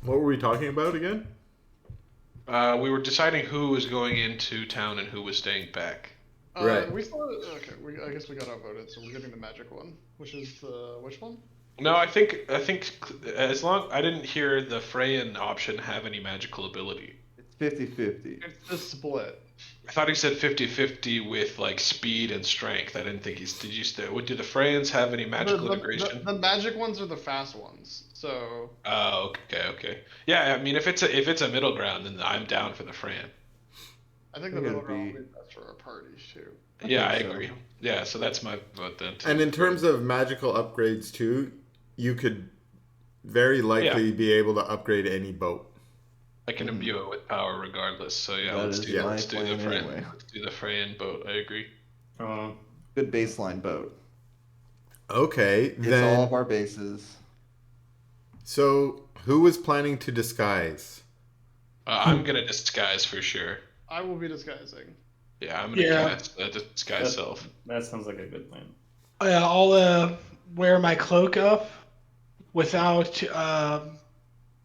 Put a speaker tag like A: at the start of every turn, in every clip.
A: What were we talking about again?
B: We were deciding who was going into town and who was staying back.
A: Right.
C: We still okay. I guess we got outvoted, so we're getting the magic one, which is the which one?
B: No, I think as long I didn't hear the Freyan option have any magical ability.
D: It's 50-50.
C: It's the split.
B: I thought he said 50-50 with like speed and strength. I didn't think he's. Did you? Do the Freyans have any magical integration?
C: The magic ones are the fast ones. So
B: Oh, okay. Yeah, I mean, if it's a middle ground, then I'm down for the Freyan.
C: I think
D: They're
C: the middle
D: gonna
C: ground
D: be-
C: will be best for our parties too.
B: Yeah, I
D: think so.
B: agree. Yeah, so that's my vote then. Too.
A: And in terms of magical upgrades too, you could very likely be able to upgrade any boat.
B: I can imbue it with power regardless. So yeah,
D: That
B: let's
D: is
B: do
D: my
B: let's do the
D: plan
B: Freyan.
D: anyway.
B: Let's do the Freyan boat. I agree.
D: Good baseline boat.
A: Okay,
D: It's
A: then.
D: all of our bases.
A: So, who was planning to disguise?
B: I'm gonna disguise for sure.
C: I will be disguising.
B: Yeah, I'm gonna
E: Yeah.
B: cast disguise self.
F: That sounds like a good plan.
E: I'll wear my cloak up without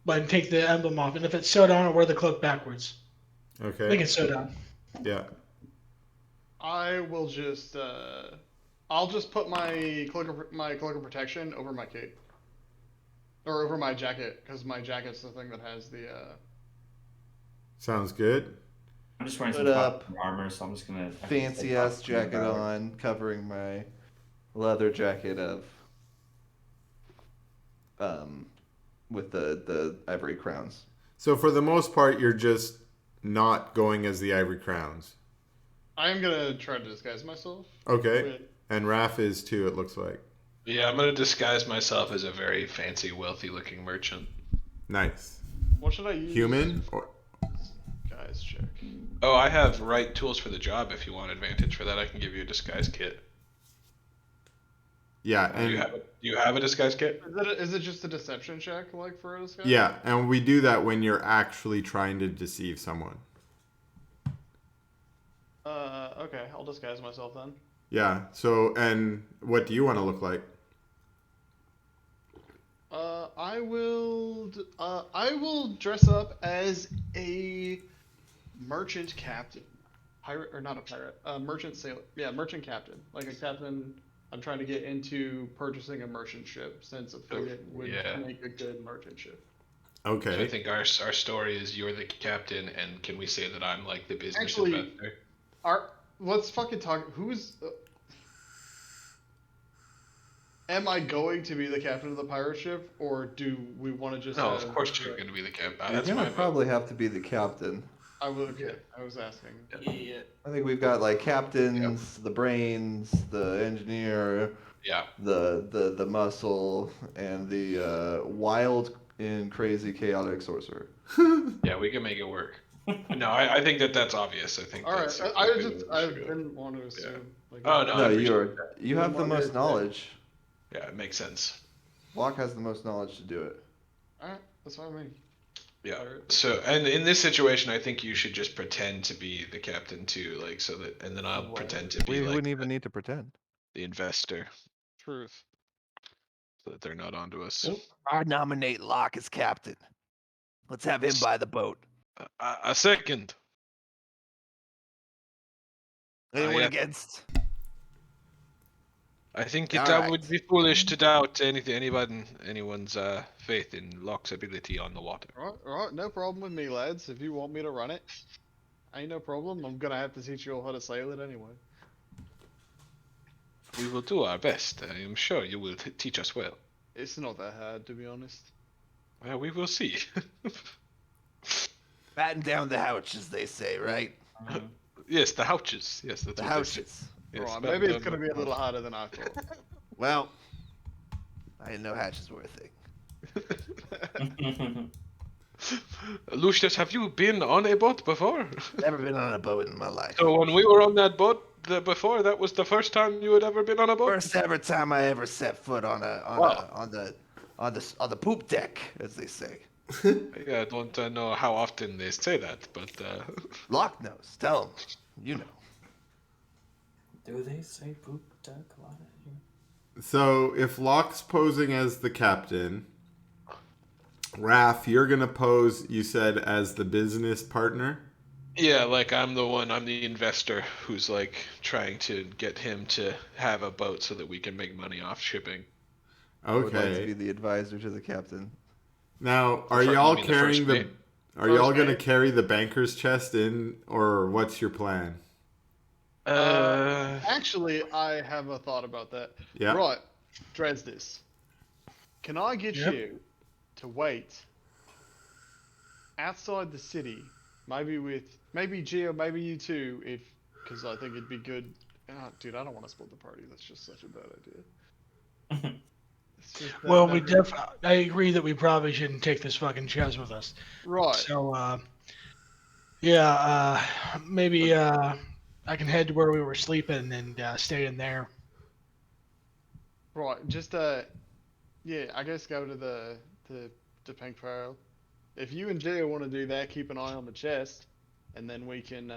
E: but take the emblem off, and if it's sewed on, I'll wear the cloak backwards. Make
A: Okay.
E: it sewed on.
A: Yeah.
C: I will just I'll just put my cloak of protection over my cape. Or over my jacket, because my jacket's the thing that has the
A: Sounds good.
F: I'm just wearing
D: Put
F: some
D: up
F: copper armor, so I'm just gonna
D: Fancy ass jacket on, covering my leather jacket of with the ivory crowns.
A: So, for the most part, you're just not going as the Ivory Crowns.
C: I am gonna try to disguise myself.
A: Okay. And Raph is too, it looks like.
B: Yeah, I'm gonna disguise myself as a very fancy, wealthy-looking merchant.
A: Nice.
C: What should I use?
A: Human? Or,
C: Guys, check.
B: Oh, I have right tools for the job. If you want advantage for that, I can give you a disguise kit.
A: yeah,
B: Do you
A: and
B: have a disguise kit?
C: Is it just a deception check, like for a disguise?
A: yeah, and we do that when you're actually trying to deceive someone.
C: Okay, I'll disguise myself then.
A: Yeah. So, and what do you want to look like?
C: I will dress up as a merchant captain. Pirate, or not a pirate, merchant sailor. Yeah, merchant captain. Like a captain, I'm trying to get into purchasing a merchant ship, since a frigate would
B: Yeah.
C: make a good merchant ship.
B: So I
A: Okay.
B: think our story is you're the captain, and can we say that I'm like the business
C: Actually-
B: investor?
C: Let's fucking talk. Am I going to be the captain of the pirate ship, or do we want to just?
B: No, of course you're going to be the captain.
D: You're
B: That's my
D: gonna
B: vote.
D: probably have to be the captain.
C: I will. Okay, I was asking.
E: Yeah.
D: I think we've got like captains, the brains, the engineer,
B: Yeah.
D: the muscle, and the wild and crazy chaotic sorcerer.
B: Yeah, we can make it work. No, I think that's obvious. I think.
C: All right,
B: that's
C: I
B: exactly
C: just
B: where
C: I
B: we should go.
C: didn't want to assume. Like,
B: Oh, no.
D: No,
B: I appreciate
D: you have the
C: I'm
D: most
C: wondering-
D: knowledge.
B: Yeah, it makes sense.
D: Locke has the most knowledge to do it.
C: All right, that's fine with me.
B: Yeah.
C: Alright.
B: So, and in this situation, I think you should just pretend to be the captain too, like so that, and then I'll
C: Right.
B: pretend to be
D: We
B: like
D: wouldn't even need to pretend.
B: the investor,
C: Truth.
B: so that they're not onto us.
D: I nominate Locke as captain. Let's have him buy the boat.
B: A second.
D: Anyone
B: yeah.
D: against?
B: I think it
D: Alright.
B: would be foolish to doubt anyone's faith in Locke's ability on the water.
C: All right, no problem with me, lads. If you want me to run it, ain't no problem. I'm gonna have to teach you all how to sail it anyway.
B: We will do our best. I am sure you will teach us well.
C: It's not that hard, to be honest.
B: Well, we will see.
D: Batten down the houch, as they say, right?
B: Yes, the houches. Yes, that's
D: The
B: what they say.
D: houches.
B: Yes,
C: Right,
B: batten
C: maybe it's
B: down
C: gonna
B: the-
C: be a little harder than I thought.
D: Well, I didn't know hatches were a thing.
B: Lucius, have you been on a boat before?
D: Never been on a boat in my life.
B: So when we were on that boat before, that was the first time you had ever been on a boat?
D: First ever time I ever set foot on the poop deck, as they say.
B: Yeah, I don't know how often they say that, but
D: Locke knows. Tell him. You know.
F: Do they say poop duck a lot here?
A: So, if Locke's posing as the captain, Raph, you're gonna pose. You said as the business partner.
B: Yeah, like I'm the investor who's like trying to get him to have a boat so that we can make money off shipping.
D: I would like to
A: Okay.
D: be the advisor to the captain.
A: Now,
B: The
A: are
B: you
A: y'all
B: mean the first
A: carrying the?
B: mate?
A: Are
C: First
A: y'all gonna
C: mate.
A: carry the banker's chest in, or what's your plan?
C: Actually, I have a thought about that.
A: Yeah.
C: Right, Dresdis, can I get
E: Yep.
C: you to wait outside the city, maybe Gio, maybe you too, because I think it'd be good. Oh, dude, I don't want to split the party. That's just such a bad idea. It's just
E: Well,
C: that
E: I agree that we probably shouldn't take this fucking chest with us.
C: right.
E: So, yeah, maybe I can head to where we were sleeping and stay in there.
C: Right, just yeah, I guess go to the Pink Pearl. If you and Gio want to do that, keep an eye on the chest, and then we can,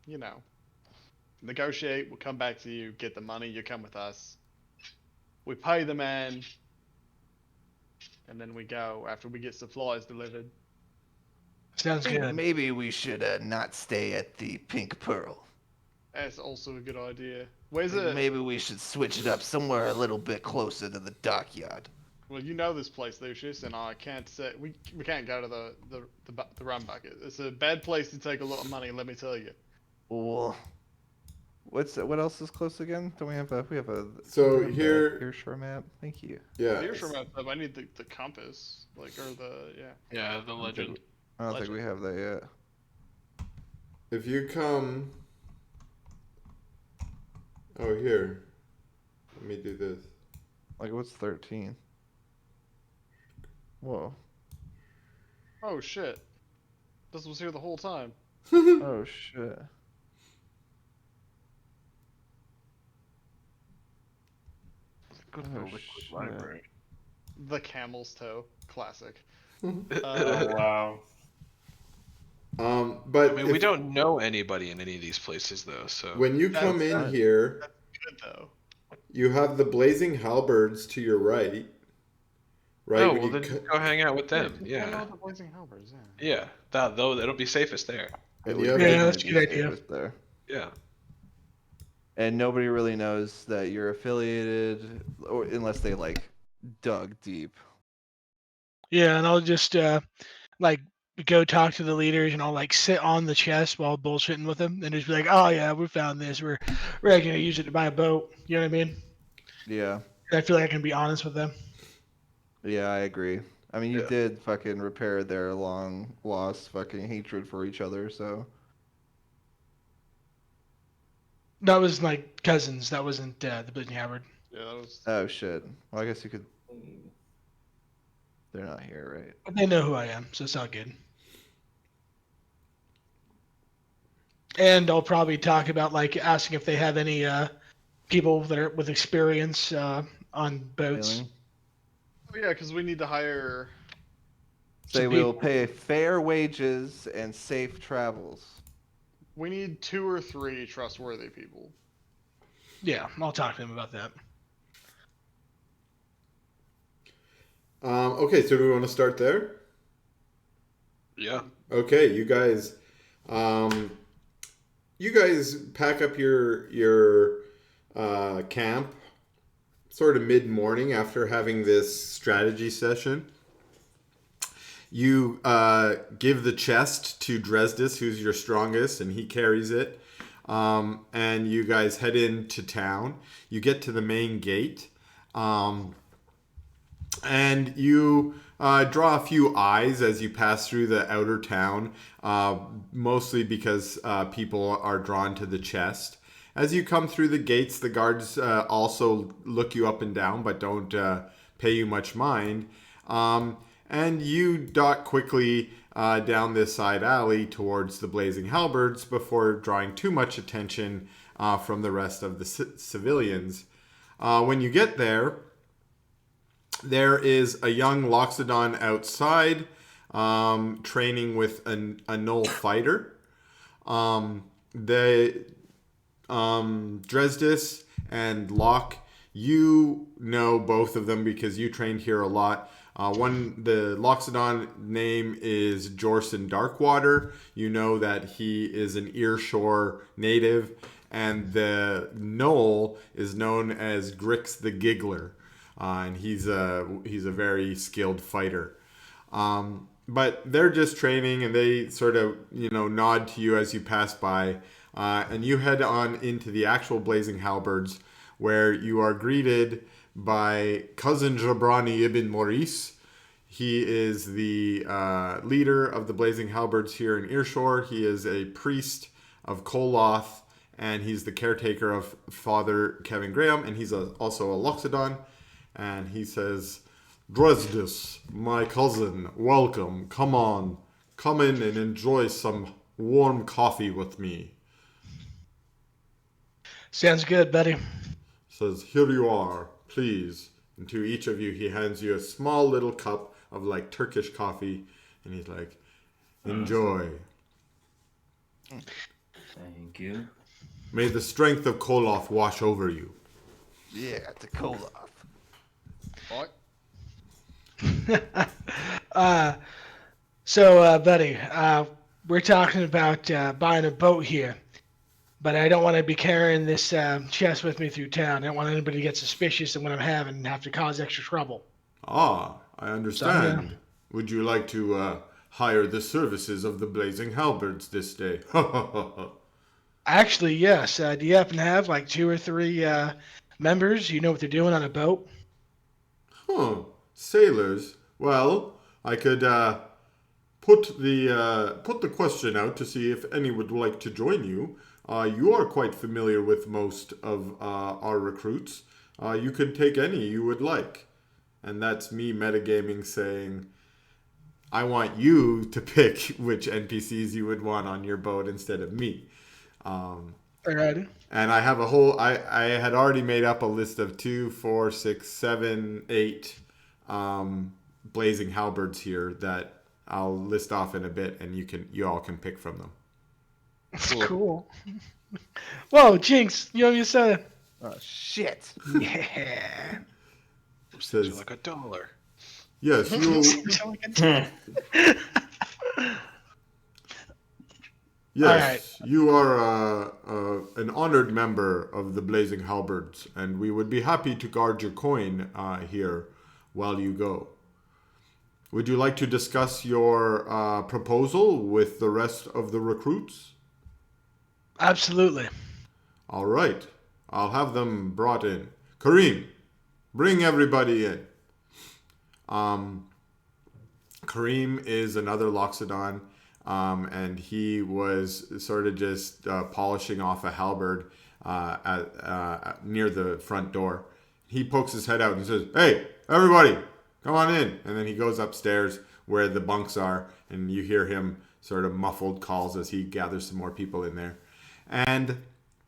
C: you know, negotiate. We'll come back to you, get the money. You come with us. We pay the man, and then we go after we get supplies delivered.
E: Sounds
D: I think
E: good.
D: maybe we should not stay at the Pink Pearl.
C: That's also a good idea. Where's it?
D: Maybe we should switch it up somewhere a little bit closer to the dockyard.
C: Well, you know this place, Lucius, and I can't say we can't go to the rum bucket. It's a bad place to take a lot of money. Let me tell you.
D: Well, what else is close again? Don't we have a
A: So
D: we have
A: here-
D: a Earshore map? Thank you.
A: Yeah.
C: Here's from outside. I need the compass, or yeah.
B: Yeah, the legend.
D: I don't think we have that yet.
A: If you come. Oh, here. Let me do this.
D: Like, what's 13? Whoa.
C: Oh shit! This was here the whole time.
D: Oh shit.
B: Good
D: Oh,
B: old liquid
D: shit.
B: library.
C: The camel's toe, classic.
F: Oh wow.
A: But
B: I mean, we don't know anybody in any of these places though, so
A: when you come in
C: That's-
A: here,
C: Good though.
A: you have the blazing halberds to your right. Right.
B: oh
A: when
B: well,
A: you
B: then
A: co-
B: go hang out with them.
C: I
B: Yeah,
C: know the blazing halberds. Yeah.
B: yeah. That though, it'll be safest there.
A: And
D: would
A: you have
E: Yeah,
D: definitely
E: that's a
D: be
E: good idea.
D: safest there.
B: Yeah.
D: And nobody really knows that you're affiliated, or unless they like dug deep.
E: Yeah, and I'll just like go talk to the leaders, and I'll like sit on the chest while bullshitting with them, and just be like, "Oh yeah, we found this. We're gonna use it to buy a boat." You know what I mean?
D: Yeah.
E: I feel like I can be honest with them.
D: Yeah, I agree. I mean, you
B: Yeah.
D: did fucking repair their long lost fucking hatred for each other, so.
E: That was my cousins. That wasn't the Blazing Howard.
C: Yeah, that was.
D: Oh shit. Well, I guess you could. They're not here, right?
E: But they know who I am, so it's all good. And I'll probably talk about like asking if they have any people that are with experience on boats.
D: Sailing?
C: Oh, yeah, because we need to hire.
D: Say
E: Some
D: we'll
E: people.
D: pay fair wages and safe travels.
C: We need 2 or 3 trustworthy people.
E: Yeah, I'll talk to them about that.
A: Okay, so do we want to start there?
B: Yeah.
A: Okay, you guys pack up your camp sort of mid-morning after having this strategy session. You give the chest to Dresdis, who's your strongest, and he carries it. And you guys head into town. You get to the main gate. And you draw a few eyes as you pass through the outer town, mostly because people are drawn to the chest. As you come through the gates, the guards also look you up and down, but don't pay you much mind. And you dot quickly down this side alley towards the blazing halberds before drawing too much attention from the rest of the civilians. When you get there, there is a young Loxodon outside training with a Null fighter. Dresdis and Locke, you know both of them because you trained here a lot. The Loxodon name is Jorson Darkwater. You know that he is an Earshore native, and the Gnoll is known as Grix the Giggler, and he's a very skilled fighter. But they're just training, and they sort of nod to you as you pass by, and you head on into the actual Blazing Halberds, where you are greeted by cousin Jabrani ibn Maurice. He is the leader of the Blazing Halberds here in Earshore. He is a priest of Koloth, and he's the caretaker of Father Kevin Graham, and he's also a Loxodon. And he says, Dresdis, my cousin, welcome. Come on. Come in and enjoy some warm coffee with me.
E: Sounds good, buddy.
A: Says, here you are, please. And to each of you, he hands you a small little cup of like Turkish coffee, and he's like, enjoy.
F: Thank you.
A: May the strength of Koloth wash over you.
D: Yeah, to Koloth.
C: What?
E: Buddy, we're talking about buying a boat here, but I don't want to be carrying this chest with me through town. I don't want anybody to get suspicious of what I'm having and have to cause extra trouble.
A: Ah, I understand.
E: So, yeah.
A: Would you like to hire the services of the Blazing Halberds this day?
E: Actually, yes. Do you happen to have like 2 or 3 members? You know what they're doing on a boat?
A: Huh. Sailors? Well, I could put the question out to see if any would like to join you. You are quite familiar with most of our recruits. You could take any you would like. And that's me metagaming saying, I want you to pick which NPCs you would want on your boat instead of me.
E: Alrighty.
A: And I have I had already made up a list of 2, 4, 6, 7, 8 Blazing Halberds here that I'll list off in a bit, and you all can pick from them.
E: That's cool. Whoa, Jinx, you owe me a soda.
D: Oh, shit.
E: Yeah.
A: Says,
B: like $1.
A: yes, yes, you are an honored member of the Blazing Halberds, and we would be happy to guard your coin here while you go. Would you like to discuss your proposal with the rest of the recruits?
E: Absolutely.
A: All right. I'll have them brought in. Kareem, bring everybody in. Kareem is another Loxodon, and he was sort of just polishing off a halberd near the front door. He pokes his head out and says, hey, everybody, come on in. And then he goes upstairs where the bunks are, and you hear him sort of muffled calls as he gathers some more people in there. And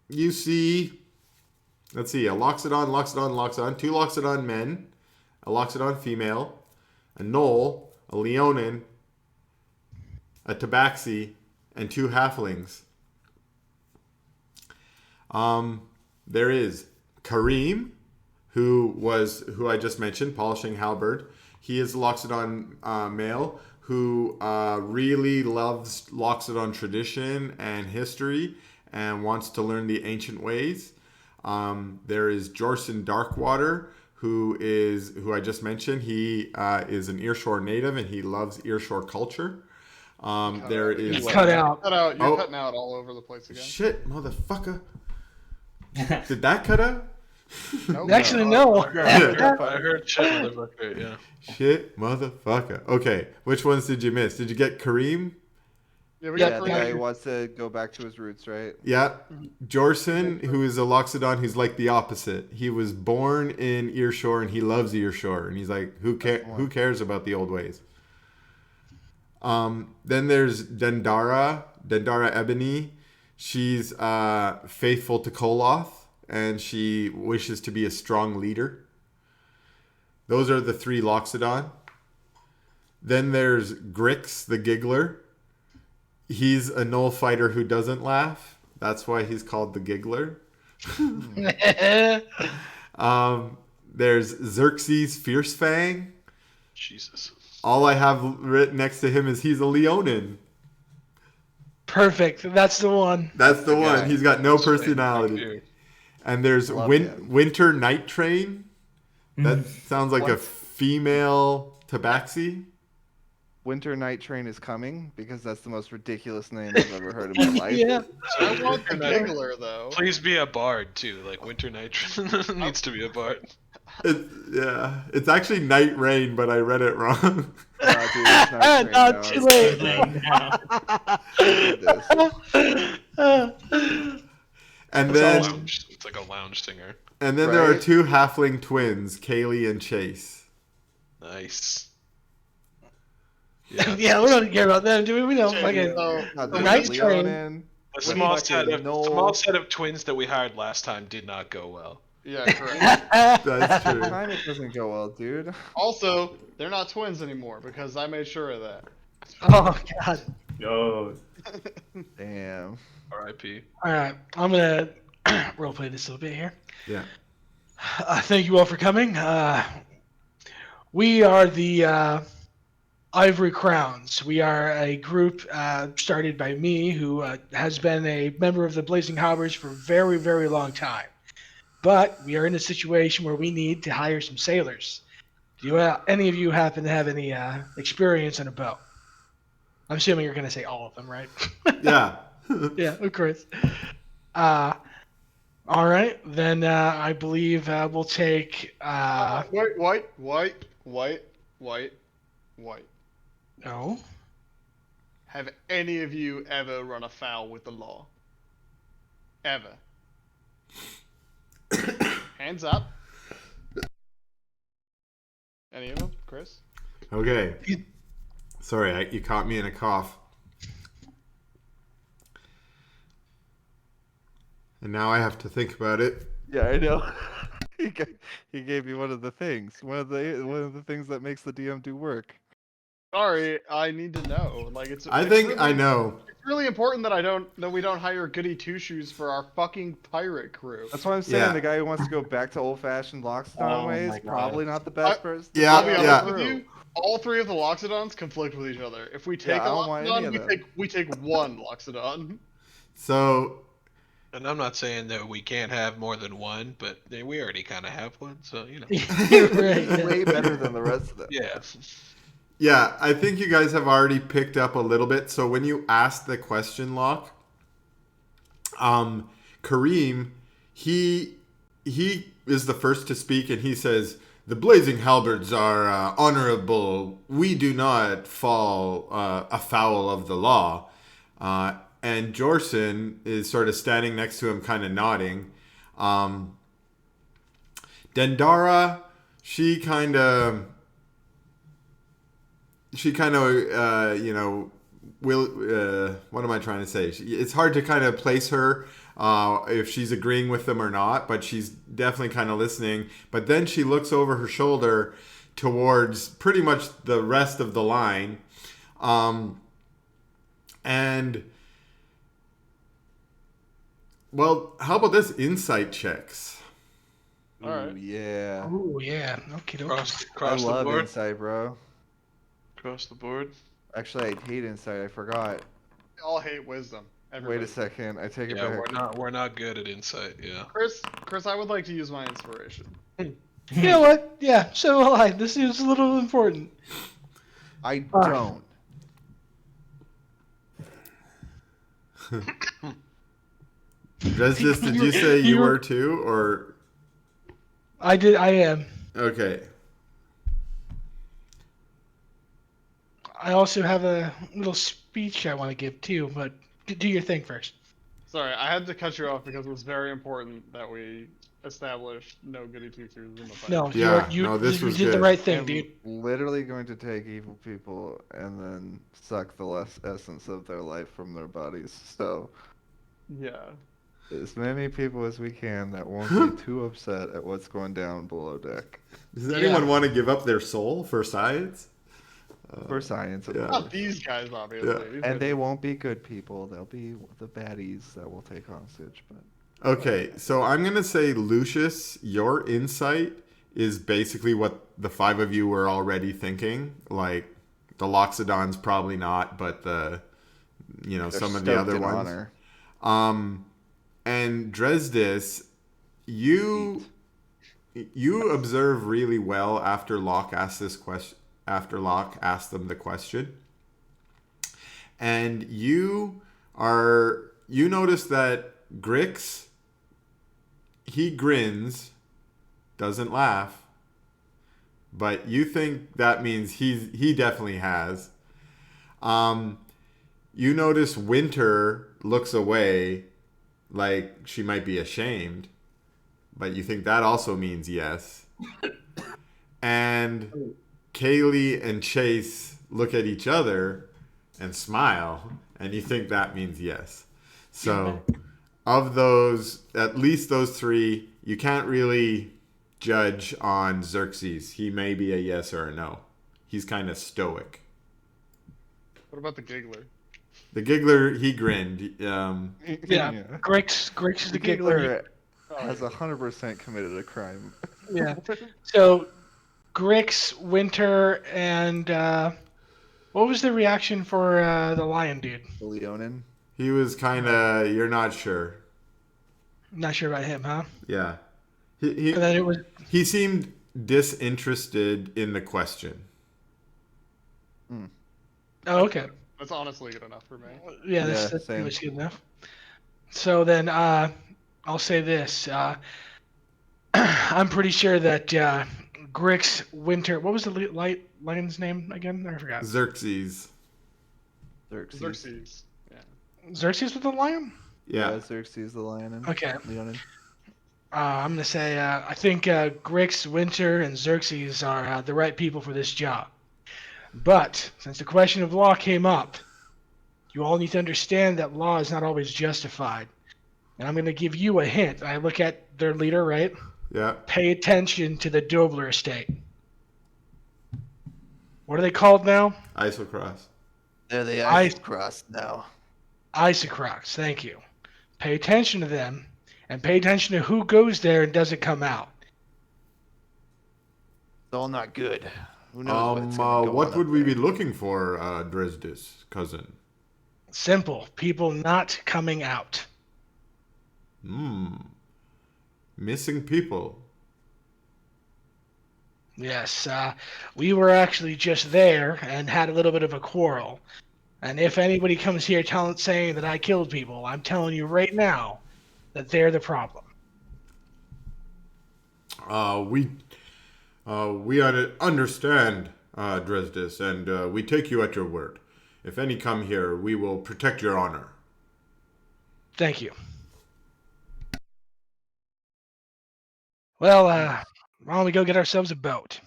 A: you see, let's see, a Loxodon, 2 Loxodon men, a Loxodon female, a Gnoll, a Leonin, a Tabaxi, and 2 Halflings. There is Kareem, who I just mentioned, polishing halberd. He is a Loxodon male who really loves Loxodon tradition and history and wants to learn the ancient ways. There is Jorson Darkwater, who I just mentioned. He is an Earshore native and he loves Earshore culture. There is
E: Cut out.
C: You're cutting out all over the place again.
A: Shit, motherfucker. Did that cut out?
C: Nope.
E: Actually, no.
B: I heard shit, motherfucker, yeah.
A: Shit, motherfucker. Okay, which ones did you miss? Did you get Kareem?
C: Yeah, we
D: Yeah,
C: got
D: the
C: three.
D: guy who wants to go back to his roots, right?
A: Yeah. Jorson, who is a Loxodon, who's like the opposite. He was born in Earshore and he loves Earshore. And he's like, who cares about the old ways? Then there's Dendara Ebony. She's faithful to Koloth and she wishes to be a strong leader. Those are the 3 Loxodon. Then there's Grix, the Giggler. He's a Gnoll fighter who doesn't laugh. That's why he's called the Giggler. There's Xerxes Fiercefang.
B: Jesus.
A: All I have written next to him is he's a Leonin.
E: Perfect. That's the one.
A: That's the one.
D: guy.
A: He's got no
B: That's right
A: personality.
B: here.
A: And there's
D: Love him.
A: Winter Night Train. That sounds like a
D: What?
A: female tabaxi.
D: Winter Night Train is coming because that's the most ridiculous name I've ever heard in my life.
E: Yeah.
C: I want the
B: Winter Night-
C: giggler though.
B: Please be a bard too. Like Winter Nitro needs to be a bard.
A: It's actually Night Rain, but I read it wrong.
D: Dude, it's Night Train
E: Not
D: now.
E: too late.
A: And
E: That's
A: then
E: awesome.
B: It's like a lounge singer.
A: and then there are
D: Right?
A: 2 halfling twins, Kaylee and Chase.
B: Nice.
E: Yeah, we don't care about them, do we? We don't fucking.
D: Not
E: The
D: the
E: Night
D: Leonin.
B: The
D: With
B: small
D: fucking
B: set of twins that we hired last time did not go well.
C: Yeah, correct.
A: That's true.
D: Time it doesn't go well, dude.
C: Also, they're not twins anymore because I made sure of that.
E: Oh god.
F: Yo.
D: Damn.
B: R.I.P.
E: All right, I'm gonna roleplay this a little bit here.
A: Yeah.
E: Thank you all for coming. We are the Ivory Crowns. We are a group started by me who has been a member of the Blazing Halberds for a very, very long time. But we are in a situation where we need to hire some sailors. Do you, any of you happen to have any experience on a boat? I'm assuming you're going to say all of them, right?
A: Yeah.
E: Yeah, of course. All right, then I believe we'll take.
C: White.
E: No.
C: Have any of you ever run afoul with the law? Ever? Hands up. Any of them, Chris?
A: Okay. Sorry, you caught me in a cough. And now I have to think about it.
D: Yeah, I know. He gave me one of the things. One of the things that makes the DM do work.
C: Sorry, I need to know. Like it's.
A: I
C: it's
A: think
C: really,
A: I know.
C: It's really important that we don't hire goody two shoes for our fucking pirate crew.
D: That's what I'm saying.
A: Yeah.
D: The guy who wants to go back to old-fashioned Loxodon
F: Oh
D: ways
F: my God.
D: probably not the best person.
A: Yeah,
C: I'll be honest
A: yeah.
C: with you. All 3 of the Loxodons conflict with each other. If we take
D: Yeah, I
C: a
D: don't want any
C: Loxodon,
D: of them.
C: we take one Loxodon.
A: So
B: And I'm not saying that we can't have more than one, but we already kind of have one, so you know.
E: You're right. yeah.
D: Way better than the rest of them.
B: Yeah.
A: yeah, I think you guys have already picked up a little bit. So when you asked the question, Locke, Kareem, he is the first to speak, and he says, "The Blazing Halberds are honorable. We do not fall afoul of the law." And Jorson is sort of standing next to him, kind of nodding. Dendara, she kind of, you know, what am I trying to say? It's hard to kind of place her if she's agreeing with them or not, but she's definitely kind of listening. But then she looks over her shoulder towards pretty much the rest of the line. And, well, how about this? Insight checks.
C: All right.
D: Ooh, yeah.
E: Ooh, yeah. Okay,
B: Cross
D: I
B: the
D: love
B: board.
D: insight, bro.
B: Cross the board.
D: Actually, I hate insight. I forgot.
C: We all hate wisdom. Everybody.
D: Wait a second. I take it
B: Yeah,
D: back.
B: we're not good at insight. Yeah.
C: Chris, I would like to use my inspiration.
E: You know what? Yeah, so will I. This is a little important.
D: I
E: Alright.
D: don't.
A: Justice, did you say you were too, or?
E: I am.
A: Okay.
E: I also have a little speech I want to give too, but do your thing first.
C: Sorry, I had to cut you off because it was very important that we establish no goody two shoes in the fight.
E: No,
A: Yeah,
E: you
A: no, this
E: you
A: was
E: did the
A: good.
E: right thing,
D: I'm
E: dude.
D: literally going to take evil people and then suck the essence of their life from their bodies. So,
C: Yeah.
D: as many people as we can that won't be too upset at what's going down below deck.
A: Does anyone want to give up their soul for science?
D: For science, of
A: yeah.
D: course.
C: Not these guys, obviously.
A: Yeah.
C: These
D: And
C: guys
D: they
C: are-
D: won't be good people. They'll be the baddies that will take hostage. But
A: Okay, so I'm gonna say, Lucius, your insight is basically what the five of you were already thinking. Like the Loxodon's probably not, but
D: They're
A: some of the
D: stoked
A: other
D: in
A: ones.
D: honor.
A: And Dresdis, you observe really well after Locke asked this question. After Locke asked them the question, and you notice that Grix, he grins, doesn't laugh, but you think that means he definitely has. You notice Winter looks away like she might be ashamed, but you think that also means yes. And Kaylee and Chase look at each other and smile, and you think that means yes. So, of those, at least those three, you can't really judge on Xerxes. He may be a yes or a no. He's kind of stoic.
C: What about the giggler?
A: The giggler, he grinned.
E: Yeah.
D: Yeah.
E: Grix is
D: The
E: the giggler.
D: Giggler has 100% committed a crime.
E: Yeah. So Grix, Winter, and what was the reaction for the lion dude?
D: The Leonin.
A: He was kind of, you're not sure.
E: Not sure about him, huh?
A: Yeah.
E: And then it was
A: He seemed disinterested in the question.
E: oh, okay.
C: That's honestly good enough for me.
E: Yeah, that's
D: Yeah,
E: pretty
D: same.
E: much good enough. So then I'll say this. I'm pretty sure that Grix, Winter, what was the lion's name again? I forgot.
A: Xerxes.
C: Xerxes. Yeah.
E: Xerxes was the lion?
A: Yeah.
D: Xerxes the Leonin.
E: Okay.
D: Leonin.
E: I'm going to say I think Grix, Winter, and Xerxes are the right people for this job. But since the question of law came up, you all need to understand that law is not always justified. And I'm going to give you a hint. I look at their leader, right?
A: Yeah.
E: Pay attention to the Dobler estate. What are they called now?
A: Isocross.
D: They're the
E: Ice
D: Cross now.
E: Isocrocs, thank you. Pay attention to them, and pay attention to who goes there and doesn't come out.
D: It's all not good. Who knows what's gonna go
A: What
D: on
A: would
D: up
A: we
D: there.
A: be looking for, Dresdis, cousin?
E: Simple. People not coming out.
A: Missing people.
E: Yes, we were actually just there and had a little bit of a quarrel. And if anybody comes here saying that I killed people, I'm telling you right now that they're the problem.
A: We understand, Dresdis, and we take you at your word. If any come here, we will protect your honor.
E: Thank you. Well, why don't we go get ourselves a boat?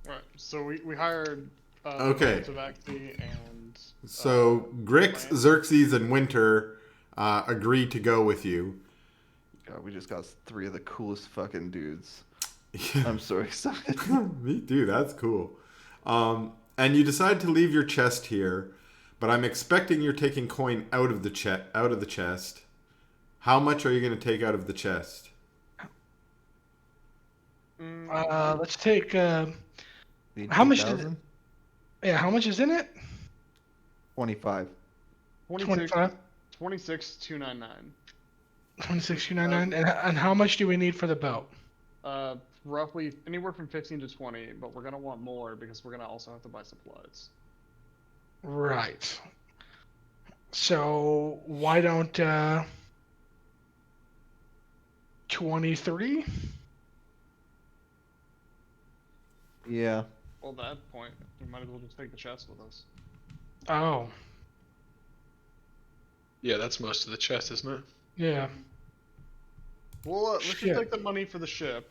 C: Alright, so we hired
A: Okay.
C: Tabaxi and
A: So Grix,
C: Ryan.
A: Xerxes, and Winter agreed to go with you.
D: God, we just got 3 of the coolest fucking dudes. I'm so excited.
A: Me too. That's cool. And you decide to leave your chest here, but I'm expecting you're taking coin out of the chest. How much are you going to take out of the chest?
E: Let's take.
D: Need
E: How much is
D: 2,000?
E: Yeah, how much is in it?
D: 25.
E: 25.
C: 26,299.
E: 26,299. And how much do we need for the boat?
C: Roughly anywhere from 15 to 20, but we're gonna want more because we're gonna also have to buy supplies.
E: Right. So why don't 23?
D: Yeah.
C: Well, at that point, we might as well just take the chest with us.
E: Oh,
B: Yeah, that's most of the chest, isn't it?
E: yeah.
C: Well, let's
E: Shit.
C: just take the money for the ship.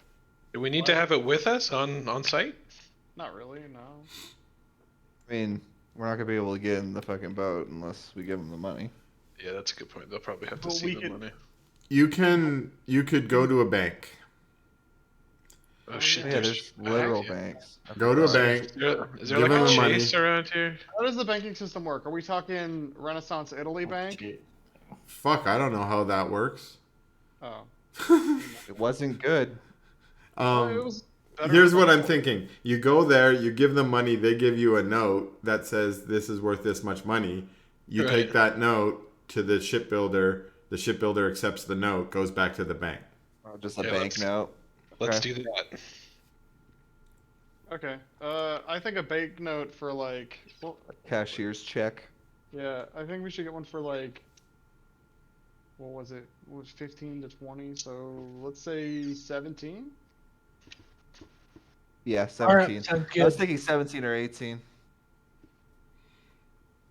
B: Do we need to have it with us on site?
C: Not really, no.
D: I mean, we're not gonna be able to get in the fucking boat unless we give them the money.
B: Yeah, that's a good point. They'll probably have to
C: But
B: see
C: we
B: the
C: could-
B: money.
A: You could go to a bank.
B: Oh shit!
D: Yeah, there's literal
B: yeah.
D: banks.
A: Go to a bank.
B: Is there
A: Give
B: like
A: them
B: a
A: the money.
B: chase around here?
C: How does the banking system work? Are we talking Renaissance Italy bank?
F: Shit.
A: Fuck, I don't know how that works.
C: Oh,
D: It wasn't good.
C: It
A: Um,
C: was better
A: here's
C: than
A: what I'm
C: all-
A: thinking. You go there, you give them money, they give you a note that says this is worth this much money. You
B: Right.
A: take that note to the shipbuilder. The shipbuilder accepts the note, goes back to the bank.
D: Just a
B: Yeah,
D: banknote.
B: Let's
D: Okay.
B: do that.
C: Okay. I think a banknote for like. Well,
D: Cashier's check.
C: yeah, I think we should get one for like. What was it? It was 15 to 20, so let's say 17.
D: Yeah,
E: All right,
D: 17.
E: sounds
D: I was
E: good.
D: thinking 17 or 18.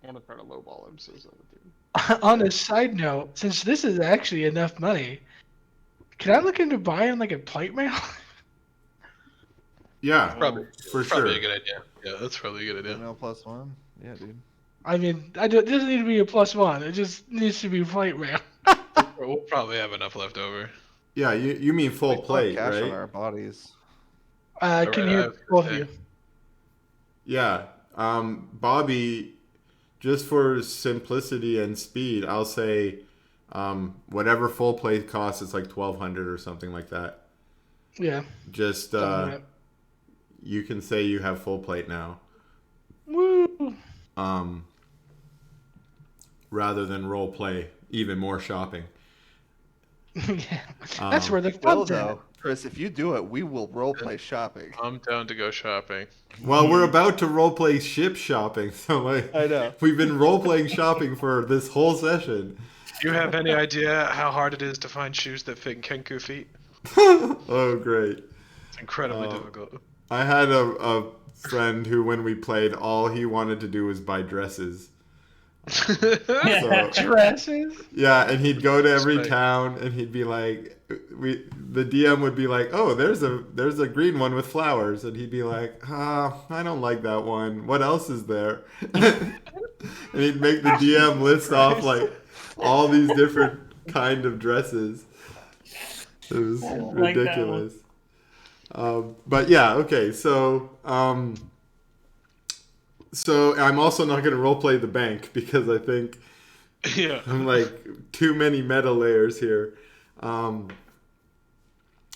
C: I want to try to lowball him, so 17.
E: On a side note, since this is actually enough money, can I look into buying like a plate mail?
A: Yeah,
B: Probably,
A: for
B: probably
A: sure.
B: a good idea. Yeah, that's probably a good idea.
D: Email +1. Yeah, dude.
E: I mean, it doesn't need to be a +1. It just needs to be plate mail.
B: We'll probably have enough left over.
A: Yeah, you mean full
D: We still have
A: plate,
D: cash on
A: right?
D: our bodies.
E: I can
B: I
E: hear
B: was
E: both
B: gonna
E: of you.
B: say.
A: Yeah. Bobby, just for simplicity and speed, I'll say whatever full plate costs, it's like 1,200 or something like that.
E: Yeah.
A: Just
E: something like
A: you can say you have full plate now,
E: that. Woo!
A: rather than role play even more shopping.
E: Yeah. That's where the
D: Will
E: fun's at.
D: though, Chris, if you do it, we will roleplay shopping.
B: I'm down to go shopping.
A: Well, we're about to role play ship shopping, so like
D: I know.
A: we've been role playing shopping for this whole session.
B: Do you have any idea how hard it is to find shoes that fit Kenku feet?
A: Oh, great.
B: It's incredibly difficult.
A: I had a friend who, when we played, all he wanted to do was buy dresses. So,
E: Dresses?
A: yeah, and he'd go to every
B: Respect.
A: town, and he'd be like, the DM would be like, "Oh, there's a green one with flowers," and he'd be like, I don't like that one. What else is there?" And he'd make the DM list off like all these different kind of dresses. It was
F: like that
A: ridiculous. But yeah, okay, so I'm also not going to roleplay the bank because I think
B: Yeah.
A: I'm like too many meta layers here.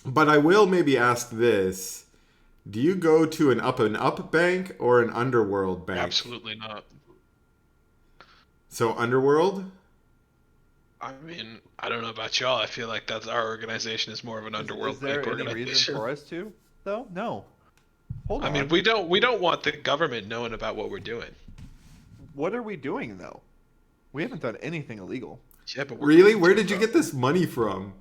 A: But I will maybe ask this: do you go to an up bank or an underworld bank?
B: Absolutely not.
A: So underworld.
B: I mean, I don't know about y'all. I feel like that's our organization is more of an underworld
D: Is there
B: bank
D: any reason
B: organization.
D: for us to, though? No. Hold
B: I
D: on.
B: mean, we don't want the government knowing about what we're doing.
D: What are we doing, though? We haven't done anything illegal.
B: Yeah, but we're
A: Really?
B: going
A: Where
B: to,
A: did you
B: bro.
A: get this money from?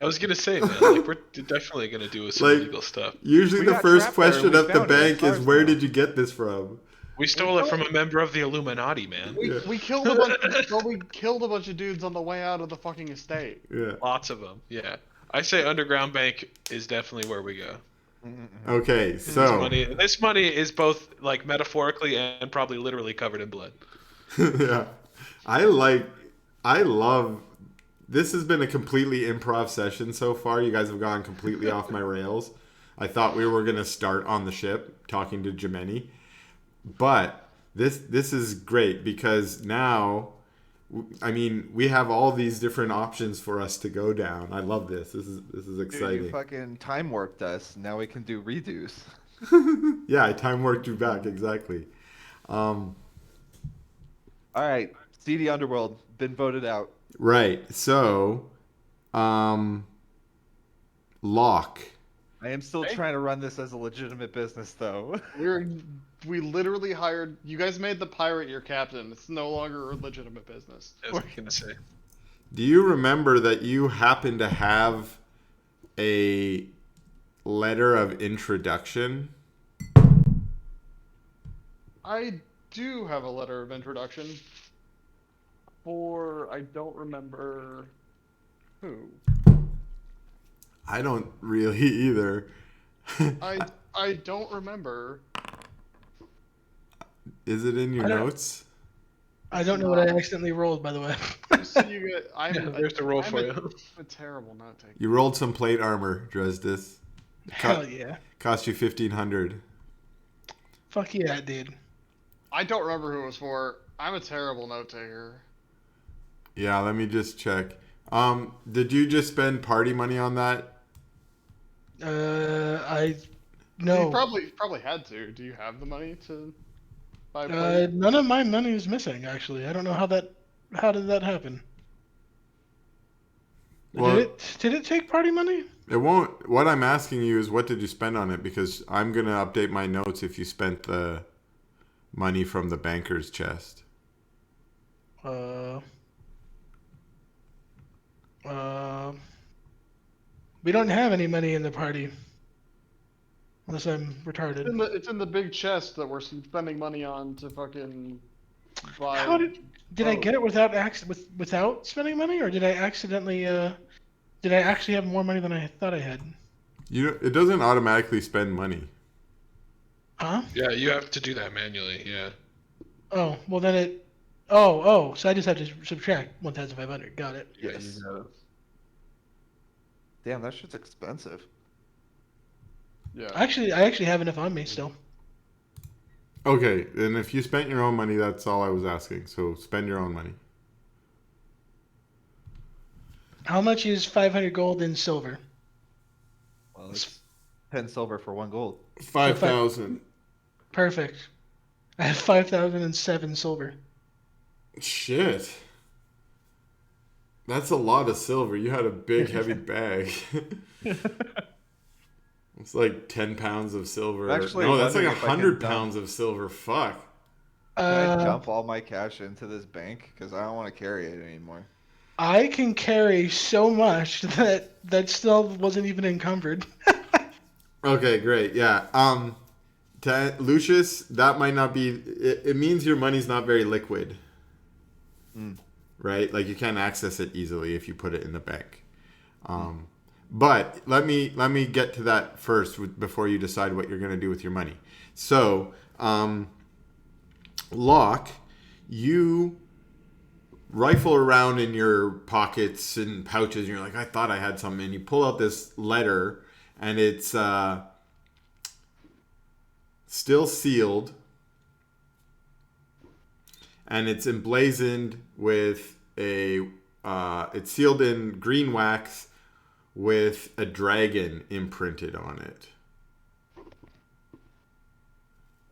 B: I was gonna say, man, like we're definitely gonna do some
A: Like,
B: illegal stuff.
A: usually
D: We
A: the
D: got
A: first
D: trapped there and
A: question
D: we
A: at the
D: found it.
A: bank
D: It's
A: is,
D: ours
A: "Where
D: now."
A: did you get this from?"
B: We stole it from a member of the Illuminati, man.
C: We,
A: Yeah.
C: we killed a bunch. We killed a bunch of dudes on the way out of the fucking estate.
A: Yeah.
B: Lots of them. Yeah, I say underground bank is definitely where we go.
A: Okay,
B: This
A: so
B: money is both like metaphorically and probably literally covered in blood.
A: yeah, I love. This has been a completely improv session so far. You guys have gone completely off my rails. I thought we were gonna start on the ship talking to Jemeni, but this is great because now, I mean, we have all these different options for us to go down. I love this. This is
D: Dude,
A: exciting.
D: you fucking time warped us. Now we can do redos.
A: Yeah, I time worked you back exactly.
D: All right, CD Underworld been voted out.
A: Right. So, Locke.
D: I am still
C: Hey.
D: trying to run this as a legitimate business, though.
C: We literally hired. You guys made the pirate your captain. It's no longer a legitimate business.
B: I was gonna say.
A: Do you remember that you happen to have a letter of introduction?
C: I do have a letter of introduction. I don't remember who.
A: I don't really either.
C: I don't remember.
A: Is it in your
E: I don't-
A: notes?
E: I don't know what I accidentally rolled, by the way.
C: Just so you guys,
B: There's the roll
C: I'm
B: for
C: a,
B: you.
C: I'm a terrible note taker.
A: You rolled some plate armor, Dresdis.
E: Hell yeah.
A: Cost you 1,500.
E: Fuck yeah, dude.
C: I don't remember who it was for. I'm a terrible note taker.
A: Yeah, let me just check. Did you just spend party money on that?
E: I
C: You
E: no.
C: probably had to. Do you have the money to buy plate?
E: None of my money is missing. Actually, I don't know how that. How did that happen?
A: Well,
E: Did it take party money?
A: it won't. What I'm asking you is what did you spend on it? Because I'm gonna update my notes if you spent the money from the banker's chest.
E: Uh. Uh. We don't have any money in the party. Unless I'm retarded.
C: It's in the big chest that we're spending money on to fucking
E: How
C: buy.
E: did I get it without without spending money, or did I accidentally did I actually have more money than I thought I had?
A: It doesn't automatically spend money.
E: Huh?
B: Yeah, you have to do that manually. Yeah.
E: Oh, well then it. Oh, so I just have to subtract 1,500. Got it.
B: Yeah,
D: Yes.
B: you know.
D: Damn, that shit's expensive.
C: Yeah.
E: I actually have enough on me still.
A: Okay, and if you spent your own money, that's all I was asking. So spend your own money.
E: How much is 500 gold in silver?
D: Well, it's 10 silver for 1 gold.
A: 5,000.
E: Perfect. I have 5,007 silver.
A: Shit. That's a lot of silver. You had a big, heavy bag. It's like 10 pounds of silver.
D: Actually
A: No, that's like
D: wondering if I can
A: 100
D: dump-
A: pounds of silver. Fuck.
D: Can I dump all my cash into this bank? Because I don't want to carry it anymore.
E: I can carry so much that still wasn't even encumbered.
A: Okay, great. Yeah. Lucius, that might not be. It means your money's not very liquid. Right? Like you can't access it easily if you put it in the bank. But let me get to that first before you decide what you're going to do with your money. So, Locke, you rifle around in your pockets and pouches, and you're like, I thought I had something. And you pull out this letter, and it's still sealed, and it's emblazoned with a. It's sealed in green wax with a dragon imprinted on it.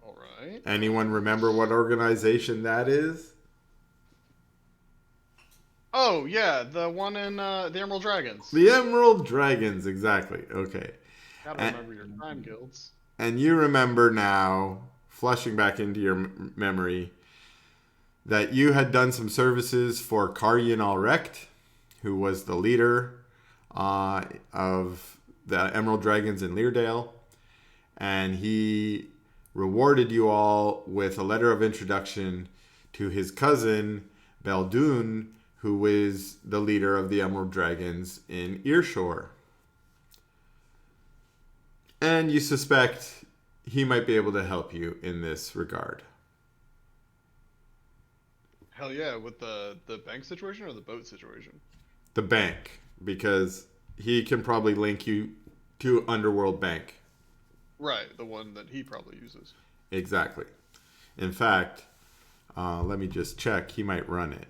C: All right.
A: Anyone remember what organization that is?
C: Oh yeah, the one in the Emerald Dragons.
A: The Emerald Dragons, exactly. Okay.
C: Gotta remember your crime guilds.
A: And you remember now, flushing back into your memory, that you had done some services for Karyan Alrecht, who was the leader of the Emerald Dragons in Leardale. And he rewarded you all with a letter of introduction to his cousin, Beldoon, who is the leader of the Emerald Dragons in Earshore. And you suspect he might be able to help you in this regard.
C: Hell yeah, with the bank situation or the boat situation?
A: The bank, because he can probably link you to Underworld Bank.
C: Right, the one that he probably uses.
A: Exactly. In fact, let me just check. He might run it.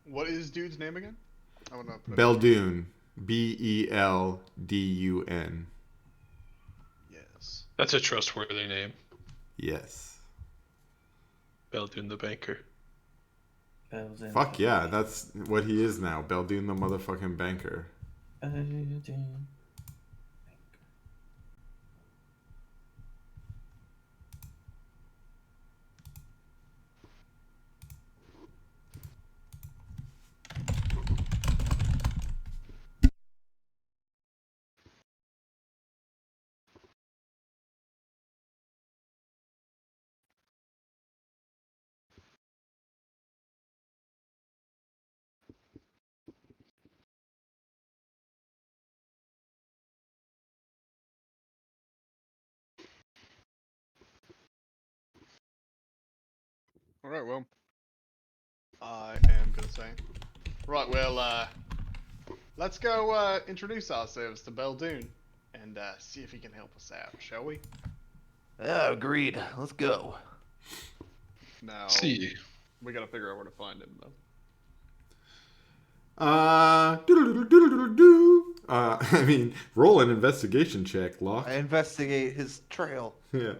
C: What is dude's name again? I want to put
A: Beldoon. Beldun.
C: Yes.
B: That's a trustworthy name.
A: Yes.
B: Beldoon the banker.
A: Fuck yeah, that's what he is now. Beldoon the motherfucking banker.
C: All right, well, I am gonna say. Right, well, let's go introduce ourselves to Beldoon and see if he can help us out, shall we?
D: Yeah, agreed. Let's go.
C: Now,
B: See.
C: we gotta figure out where to find him, though.
A: Doodle-doodle-doodle-doodle-doo. I mean, roll an investigation check, Locke.
D: I investigate his trail.
A: Yeah.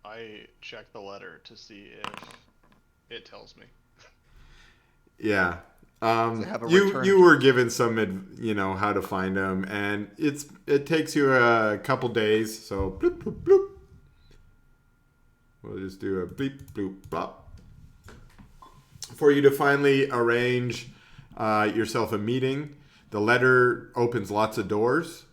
C: I check the letter to see if it tells me.
A: Yeah.
D: Does it have a
A: You
D: return
A: were given some, how to find them, and it takes you a couple days. So bloop bloop bloop. We'll just do a bleep bloop blop for you to finally arrange yourself a meeting. The letter opens lots of doors,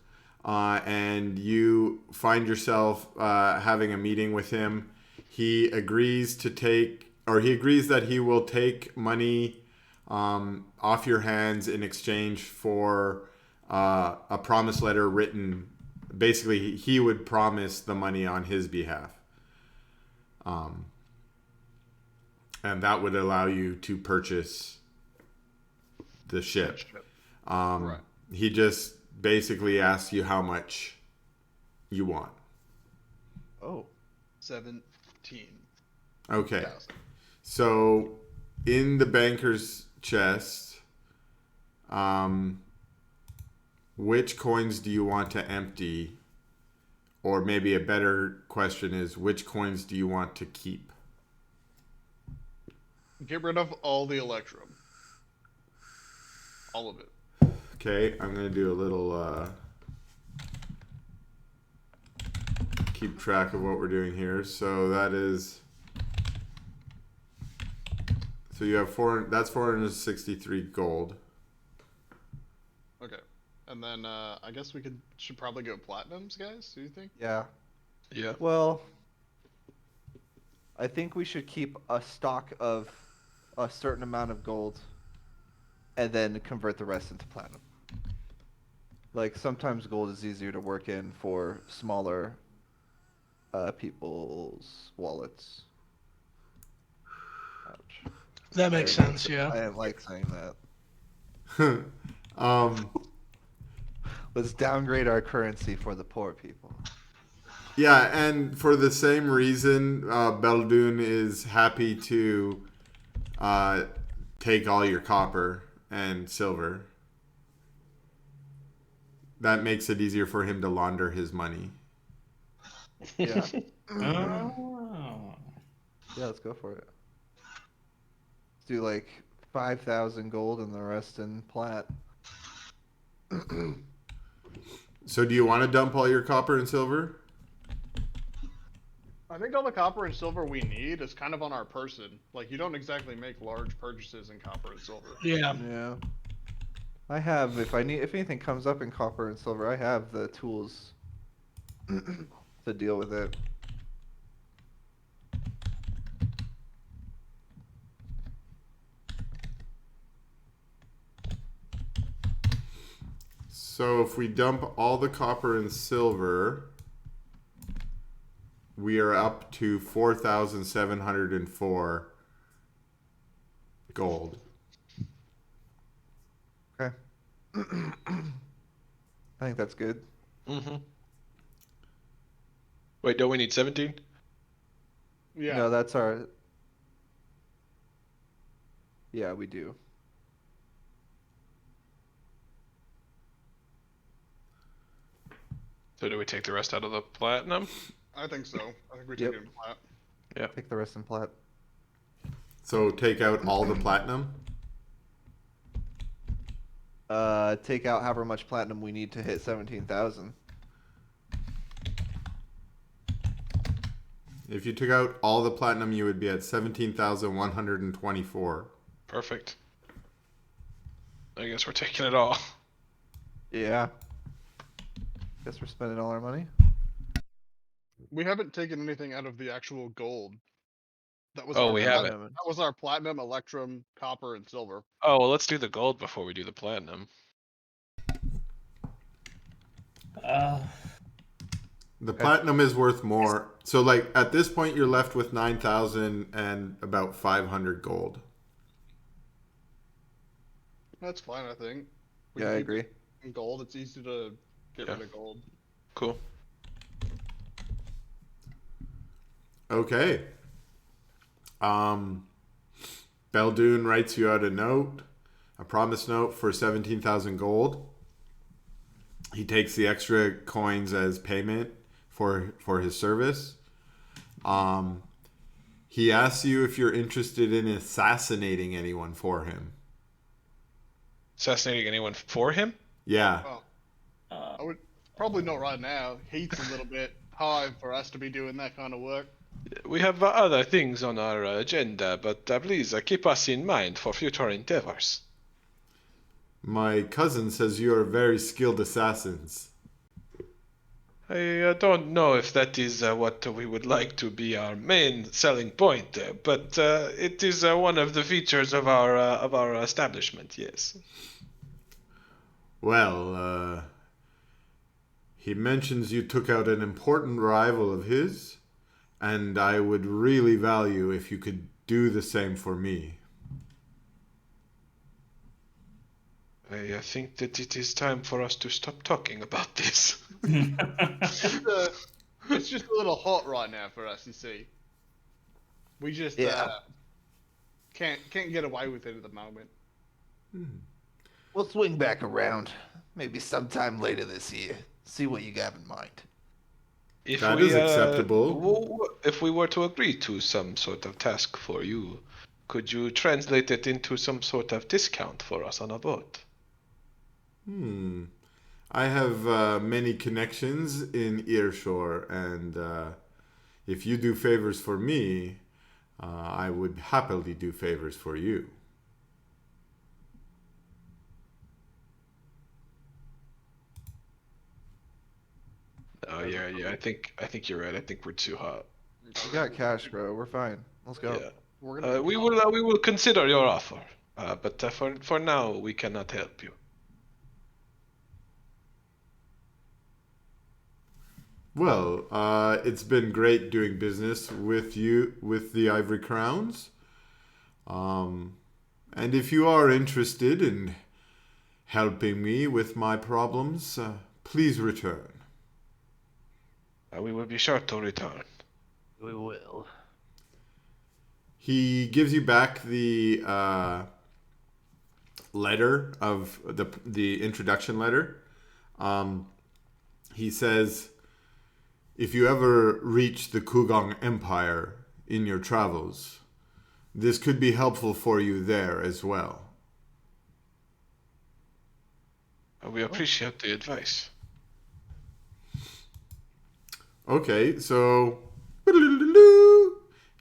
A: and you find yourself having a meeting with him. He agrees that he will take money off your hands in exchange for a promise letter written. Basically, he would promise the money on his behalf. And that would allow you to purchase the ship.
C: Right.
A: He just basically asks you how much you want.
D: Oh.
C: 17,000.
A: Okay. So in the banker's chest, which coins do you want to empty? Or maybe a better question is, which coins do you want to keep?
C: Get rid of all the Electrum. All of it.
A: Okay, I'm going to do a little keep track of what we're doing here. So that is, so you have that's 463 gold.
C: Okay. And then I guess we should probably go platinums, guys. Do you think?
D: Yeah.
B: Yeah.
D: Well, I think we should keep a stock of a certain amount of gold and then convert the rest into platinum. Like, sometimes gold is easier to work in for smaller people's wallets. Ouch.
E: That makes sense, yeah.
D: I didn't like saying that. Let's downgrade our currency for the poor people.
A: Yeah, and for the same reason, Beldoon is happy to take all your copper and silver. That makes it easier for him to launder his money.
D: Yeah.
F: Oh.
D: Yeah, let's go for it. Let's do like 5,000 gold and the rest in plat.
A: So do you want to dump all your copper and silver?
C: I think all the copper and silver we need is kind of on our person. Like, you don't exactly make large purchases in copper and silver.
E: Yeah.
D: Yeah. I have, if anything comes up in copper and silver, I have the tools to deal with it.
A: So if we dump all the copper and silver, we are up to 4,704 gold.
D: Okay. I think that's good.
B: Mm-hmm. Wait, don't we need 17?
C: Yeah.
D: No, that's our... Yeah, we do.
B: So do we take the rest out of the platinum?
C: I think so. I think we
D: Yep.
C: take it in plat.
D: Take the rest in plat.
A: So take out all the platinum.
D: Take out however much platinum we need to hit 17,000.
A: If you took out all the platinum, you would be at 17,124.
B: Perfect. I guess we're taking it all.
D: Yeah. Guess we're spending all our money.
C: We haven't taken anything out of the actual gold. That was
B: Oh,
C: our
B: we
C: platinum.
B: haven't.
C: That was our platinum, electrum, copper, and silver.
B: Oh, well, let's do the gold before we do the platinum.
A: The platinum is worth more. So like at this point, you're left with 9,000 and about 500 gold.
C: That's fine, I think. We
D: Yeah,
C: can
D: I
C: keep
D: agree.
C: in gold. It's easy to get rid of gold.
B: Cool.
A: Okay. Beldoon writes you out a note. a promise note for 17,000 gold. He takes the extra coins as payment for his service. He asks you if you're interested in assassinating anyone for him.
B: Assassinating anyone for him?
A: Yeah.
C: Well,
F: Uh,
C: I would probably not right now. Heat's a little bit high for us to be doing that kind of work.
B: We have other things on our agenda, but please keep us in mind for future endeavors.
A: My cousin says you are very skilled assassins.
B: I don't know if that is what we would like to be our main selling point, but it is one of the features of our establishment. Yes.
A: Well, he mentions you took out an important rival of his, and I would really value if you could do the same for me.
B: I think that it is time for us to stop talking about this.
C: It's just a little hot right now for us, you see. We just can't get away with it at the moment.
D: We'll swing back around. Maybe sometime later this year. See what you got in mind.
B: If
A: That
B: we,
A: is acceptable.
B: If we were to agree to some sort of task for you, could you translate it into some sort of discount for us on a boat?
A: I have many connections in Earshore, and if you do favors for me, I would happily do favors for you.
B: Oh yeah. I think you're right. I think we're too hot.
D: We got cash, bro. We're fine. Let's go.
B: Yeah.
C: We're gonna
B: We will consider your offer, but for now we cannot help you.
A: Well, it's been great doing business with you, with the Ivory Crowns. And if you are interested in helping me with my problems, please return.
B: We will be sure to return.
D: We will.
A: He gives you back the letter of the introduction letter. He says, if you ever reach the Kugong Empire in your travels, this could be helpful for you there as well.
B: We appreciate the advice.
A: Okay, so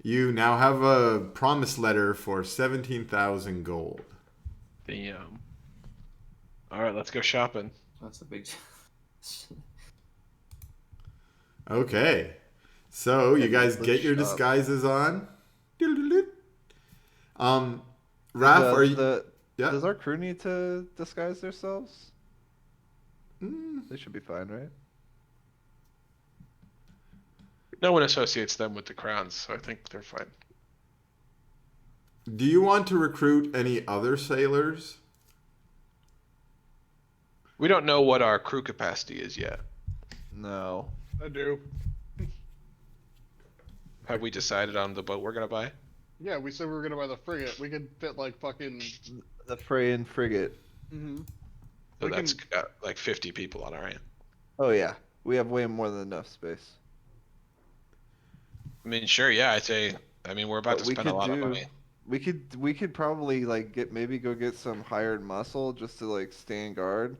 A: you now have a promise letter for 17,000 gold.
B: Damn. All right, let's go shopping.
F: that's a big.
A: Okay, so you guys
D: let's
A: get your
D: shop.
A: disguises on. Raph, are you? Yeah.
D: Does our crew need to disguise themselves? They should be fine, right?
B: No one associates them with the crowns, so I think they're fine.
A: Do you want to recruit any other sailors?
B: We don't know what our crew capacity is yet.
D: No.
C: I do.
B: Have we decided on the boat we're gonna buy?
C: Yeah, we said we were gonna buy the frigate. We could fit like fucking.
D: The Freyan frigate.
C: Mm-hmm.
B: So
C: We
B: that's
C: can-
B: got like 50 people on our end.
D: Oh yeah. We have way more than enough space.
B: I mean, sure, yeah, I'd say. I mean, we're about
D: What
B: to
D: we
B: spend a
D: could
B: lot of
D: do-
B: money.
D: We could probably like go get some hired muscle just to like stand guard.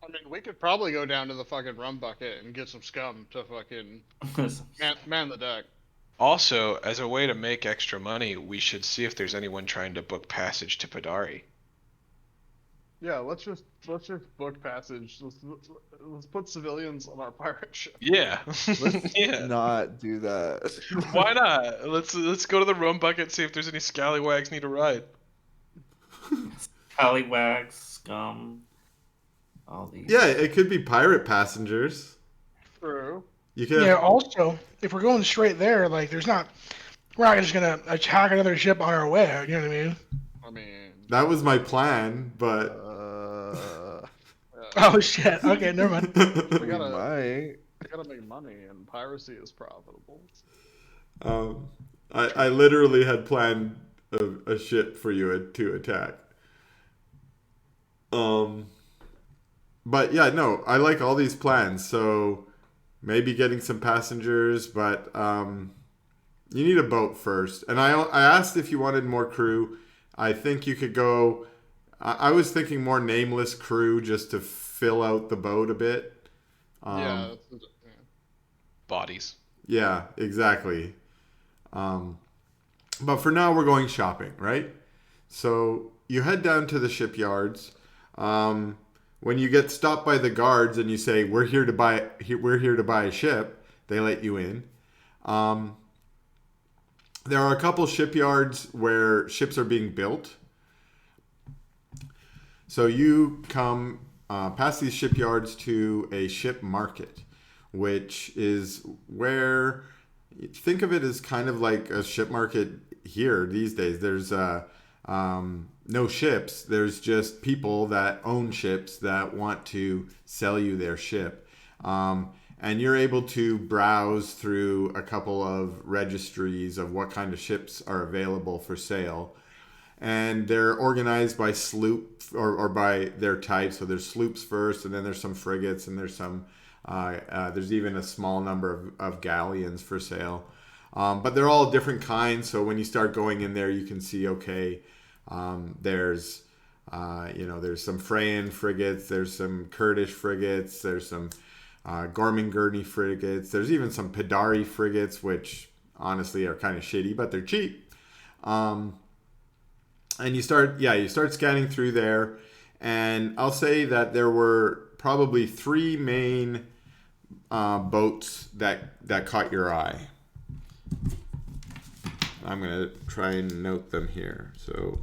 C: I mean, we could probably go down to the fucking rum bucket and get some scum to fucking man the deck.
B: Also, as a way to make extra money, we should see if there's anyone trying to book passage to Padari.
C: Yeah, let's just book passage. Let's put civilians on our pirate ship.
B: Yeah.
D: Let's
B: Yeah.
D: not do that.
B: Why not? Let's go to the rum bucket, see if there's any scallywags need a ride.
F: Scallywags, scum, all these.
A: Yeah, it could be pirate passengers.
C: True.
A: You could
E: Yeah.
A: have,
E: Also, if we're going straight there, like, we're not just gonna attack another ship on our way. You know what I mean?
C: I mean,
A: that was my plan, but
E: Oh shit. Okay, never mind.
C: we gotta
D: might.
C: make money, and piracy is profitable.
A: I literally had planned a ship for you to attack. Um, but yeah, no, I like all these plans. So maybe getting some passengers, but you need a boat first. And I asked if you wanted more crew. I think you could go. I was thinking more nameless crew just to fill out the boat a bit.
C: Yeah,
A: Um,
C: yeah.
B: Bodies.
A: yeah, exactly. Um, but for now, we're going shopping, right? So you head down to the shipyards. Um, when you get stopped by the guards and you say we're here to buy a ship, they let you in. Um, there are a couple shipyards where ships are being built. So you come past these shipyards to a ship market, which is where think of it as kind of like a ship market here these days. There's no ships. There's just people that own ships that want to sell you their ship. And you're able to browse through a couple of registries of what kind of ships are available for sale. And they're organized by sloop or by their type. So there's sloops first, and then there's some frigates, and there's even a small number of galleons for sale. But they're all different kinds. So when you start going in there, you can see there's there's some Freyan frigates, there's some Kurdish frigates, there's some Gorman-Gurney frigates, there's even some Pidari frigates, which honestly are kind of shitty, but they're cheap. And you start scanning through there, and I'll say that there were probably three main boats that caught your eye. I'm gonna try and note them here. So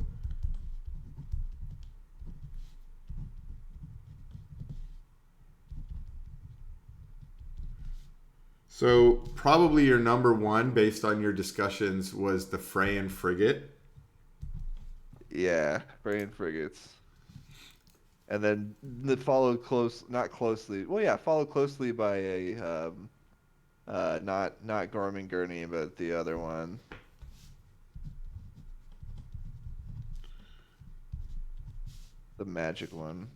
A: probably your number one, based on your discussions, was the Freyan frigate.
D: Yeah, Freyan frigates. And then followed not closely. Well, yeah, followed closely by a not Gorman Gurney, but the other one. The magic one.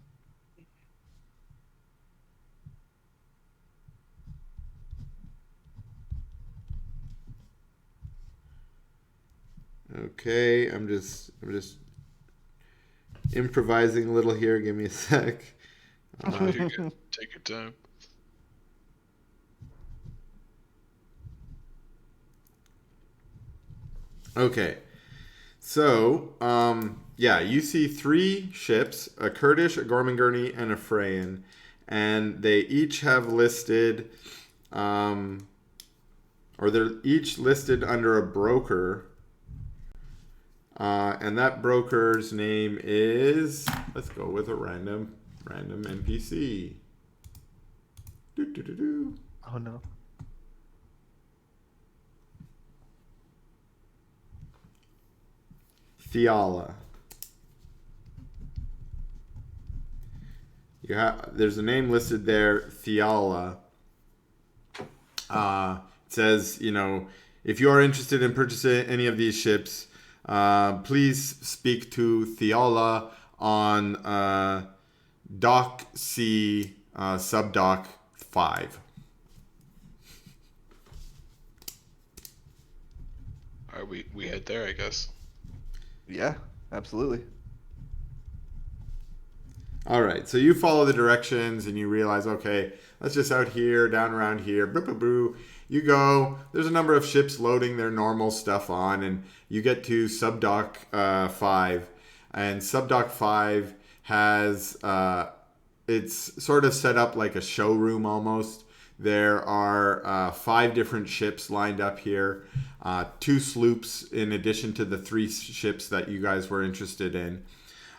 A: Okay, I'm just improvising a little here. Give me a sec.
B: Take your time.
A: Okay, so you see three ships: a Kurdish, a Gorman-Gurney, and a Freyan, and they each have listed, or they're each listed under a broker. And that broker's name is, let's go with a random NPC.
D: Oh no.
A: Fiala. There's a name listed there, Fiala. It says, if you are interested in purchasing any of these ships, please speak to Fiala on Dock C, Subdock 5.
B: Are we head there, I guess.
D: Yeah, absolutely.
A: All right, so you follow the directions and you realize, okay, that's just out here, down around here, boo boo boo. You go, there's a number of ships loading their normal stuff on, and you get to Subdock 5. And Subdock 5 has, it's sort of set up like a showroom almost. There are 5 different ships lined up here, 2 sloops in addition to the 3 ships that you guys were interested in.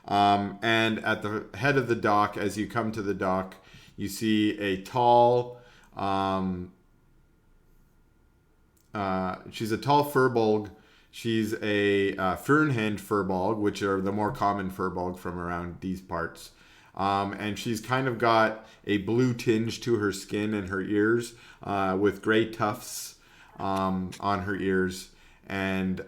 A: And at the head of the dock, as you come to the dock, you see a tall, she's a tall furbolg. She's a Fernhand furbolg, which are the more common furbolg from around these parts. And she's kind of got a blue tinge to her skin and her ears, with gray tufts on her ears. And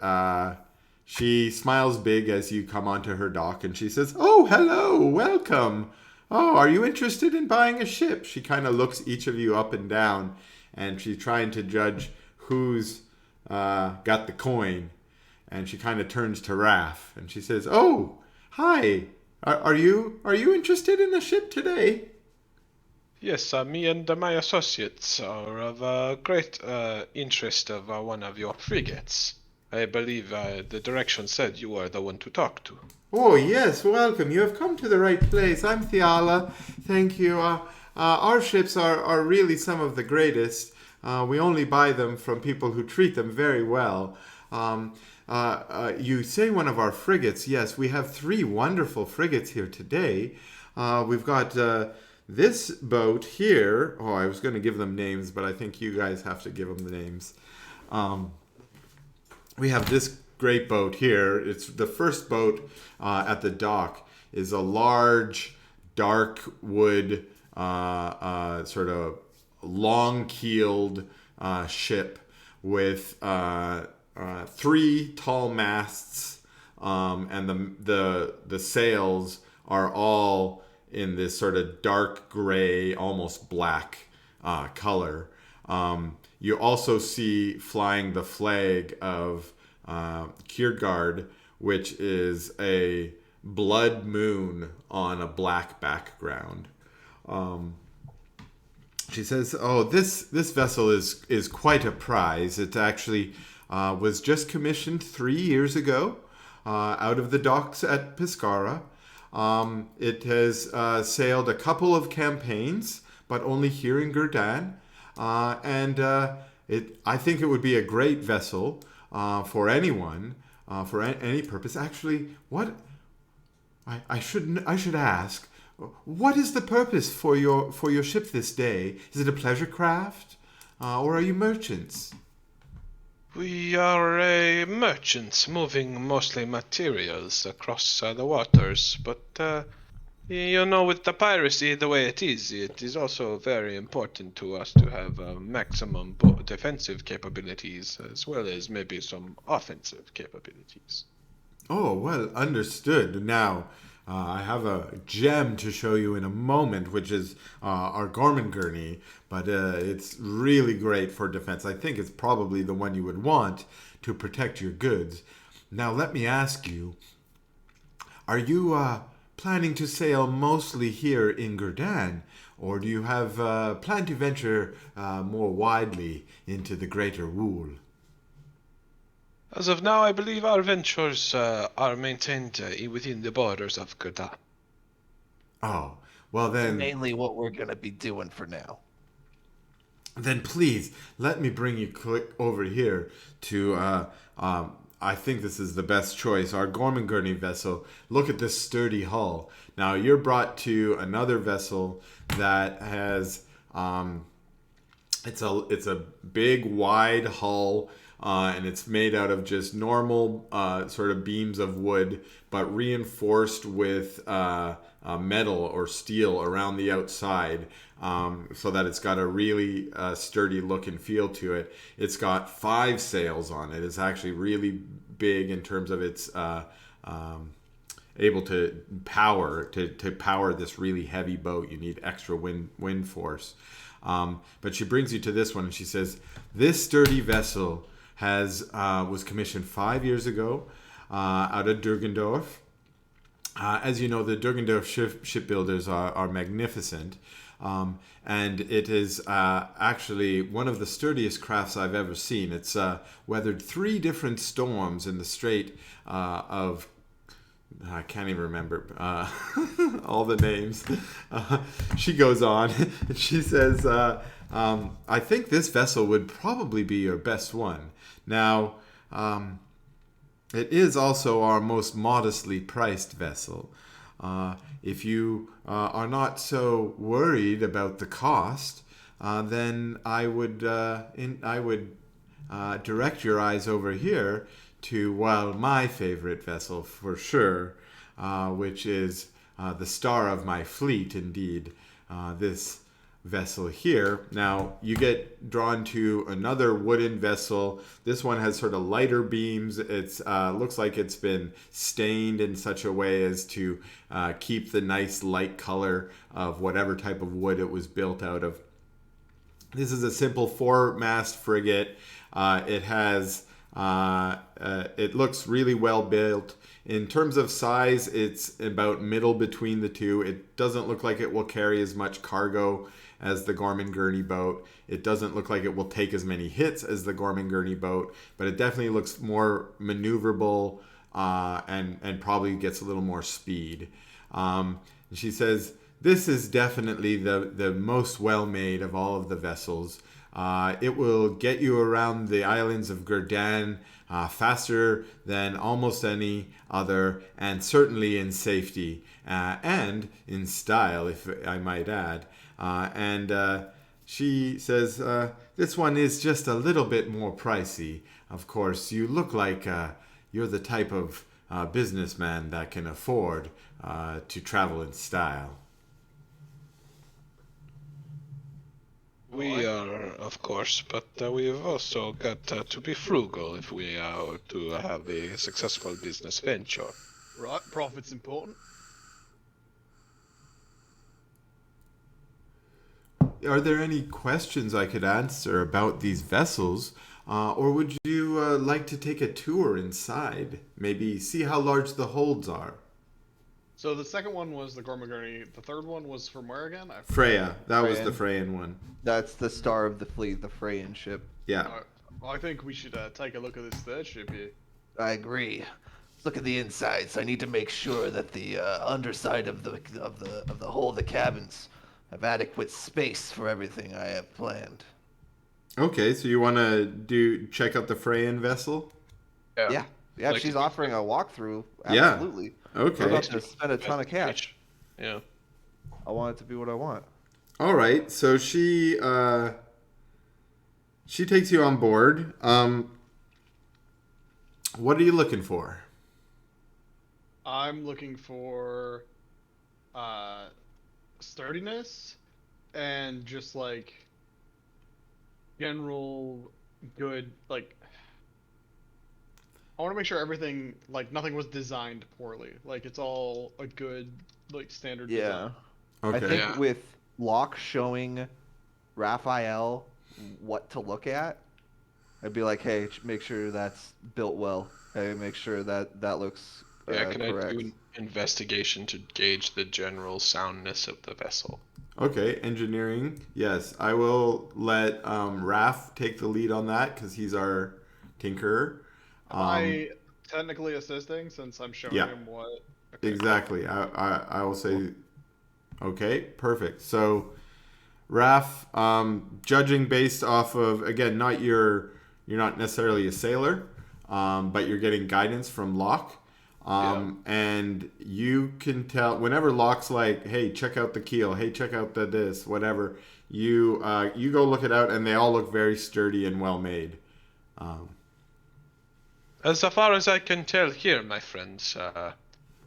A: She smiles big as you come onto her dock, and she says, "Oh, hello, welcome. Oh, are you interested in buying a ship?" She kind of looks each of you up and down, and she's trying to judge who's got the coin. And she kind of turns to Raph, and she says, "Oh, hi. Are you interested in a ship today?"
B: Yes, me and my associates are of great interest of one of your frigates. I believe the direction said you were the one to talk to.
A: Oh, yes, welcome. You have come to the right place. I'm Thiala. Thank you. Our ships are really some of the greatest. We only buy them from people who treat them very well. You say one of our frigates. Yes, we have 3 wonderful frigates here today. We've got this boat here. Oh, I was going to give them names, but I think you guys have to give them the names. We have this great boat here. It's the first boat at the dock is a large, dark wood, sort of long-keeled ship with 3 tall masts, and the sails are all in this sort of dark gray, almost black color. You also see flying the flag of Kiergaard, which is a blood moon on a black background. She says, "Oh, this vessel is quite a prize. It actually was just commissioned 3 years ago out of the docks at Piscara. It has sailed a couple of campaigns, but only here in Gurdan. I think it would be a great vessel for anyone, for any purpose. Actually, I should ask, what is the purpose for your ship this day? Is it a pleasure craft, or are you merchants?"
B: We are merchants moving mostly materials across the waters, but with the piracy the way it is also very important to us to have maximum defensive capabilities as well as maybe some offensive capabilities.
A: Oh, well, understood. Now, I have a gem to show you in a moment, which is our Gorman Gurney, but it's really great for defense. I think it's probably the one you would want to protect your goods. Now, let me ask you, are you planning to sail mostly here in Gurdan, or do you have planned to venture more widely into the greater Wool?
B: As of now, I believe our ventures are maintained within the borders of Gurdan.
A: Oh, well then...
D: Mainly what we're gonna be doing for now.
A: Then please, let me bring you over here to... I think this is the best choice. Our Gorman Gurney vessel. Look at this sturdy hull. Now, you're brought to another vessel that has... It's a big, wide hull, and it's made out of just normal sort of beams of wood, but reinforced with metal or steel around the outside, so that it's got a really sturdy look and feel to it. It's got 5 sails on it. It's actually really big in terms of its able to power this really heavy boat. You need extra wind force. But she brings you to this one, and she says, "This sturdy vessel was commissioned 5 years ago out of Durgendorf. As you know, the Durgendorf shipbuilders are magnificent, and it is actually one of the sturdiest crafts I've ever seen. It's weathered 3 different storms in the Strait of... I can't even remember all the names." She goes on and she says, "I think this vessel would probably be your best one. Now, it is also our most modestly priced vessel. If you are not so worried about the cost, then I would direct your eyes over here to, well, my favorite vessel for sure, which is the star of my fleet, indeed. This vessel here. Now you get drawn to another wooden vessel. This one has sort of lighter beams. It's looks like it's been stained in such a way as to keep the nice light color of whatever type of wood it was built out of. This is a simple 4-mast frigate. It has it looks really well built. In terms of size, it's about middle between the two. It doesn't look like it will carry as much cargo as the Gorman Gurney boat. It doesn't look like it will take as many hits as the Gorman Gurney boat, but it definitely looks more maneuverable and probably gets a little more speed. She says, this is definitely the most well-made of all of the vessels. It will get you around the islands of Gurdan faster than almost any other, and certainly in safety and in style, if I might add. And she says, this one is just a little bit more pricey. Of course, you look like you're the type of businessman that can afford to travel in style.
B: We are, of course, but we've also got to be frugal if we are to have a successful business venture.
C: Right, profit's important.
A: Are there any questions I could answer about these vessels? Or would you like to take a tour inside? Maybe see how large the holds are?
C: So the second one was the Gormagurney. The third one was from where again? I forgot.
A: Freya. That was the
D: Freyan.
A: Freyan one.
D: That's the star of the fleet, the Freyan ship.
A: Yeah.
C: Well, I think we should take a look at this third ship here.
D: I agree. Let's look at the insides. I need to make sure that the underside of the whole of the cabins have adequate space for everything I have planned.
A: Okay, so you want to check out the Freyan vessel?
D: Yeah,
B: Like
D: she's
B: if-
D: offering a walkthrough.
A: Yeah.
D: Absolutely.
A: Okay.
D: We're about to spend a ton of cash.
B: Yeah.
D: I want it to be what I want.
A: All right. So she takes you on board. What are you looking for?
C: I'm looking for sturdiness and just like general good, like I want to make sure everything, like nothing was designed poorly. Like it's all a good, like standard
D: Yeah.
C: design.
A: Okay.
D: I think
B: Yeah.
D: with Locke showing Raphael what to look at, I'd be like, hey, make sure that's built well. Hey, make sure that looks
B: Yeah, can
D: correct.
B: I do an investigation to gauge the general soundness of the vessel?
A: Okay, engineering. Yes, I will let Raph take the lead on that because he's our tinkerer.
C: Am I technically assisting since I'm showing
A: yeah.
C: him what? Okay.
A: Exactly. I will say, okay, perfect. So, Raph, judging based off of, again, you're not necessarily a sailor, but you're getting guidance from Locke. And you can tell whenever Locke's like, hey, check out the keel, hey, check out the this, whatever, you go look it out, and they all look very sturdy and well made.
B: As far as I can tell here, my friends,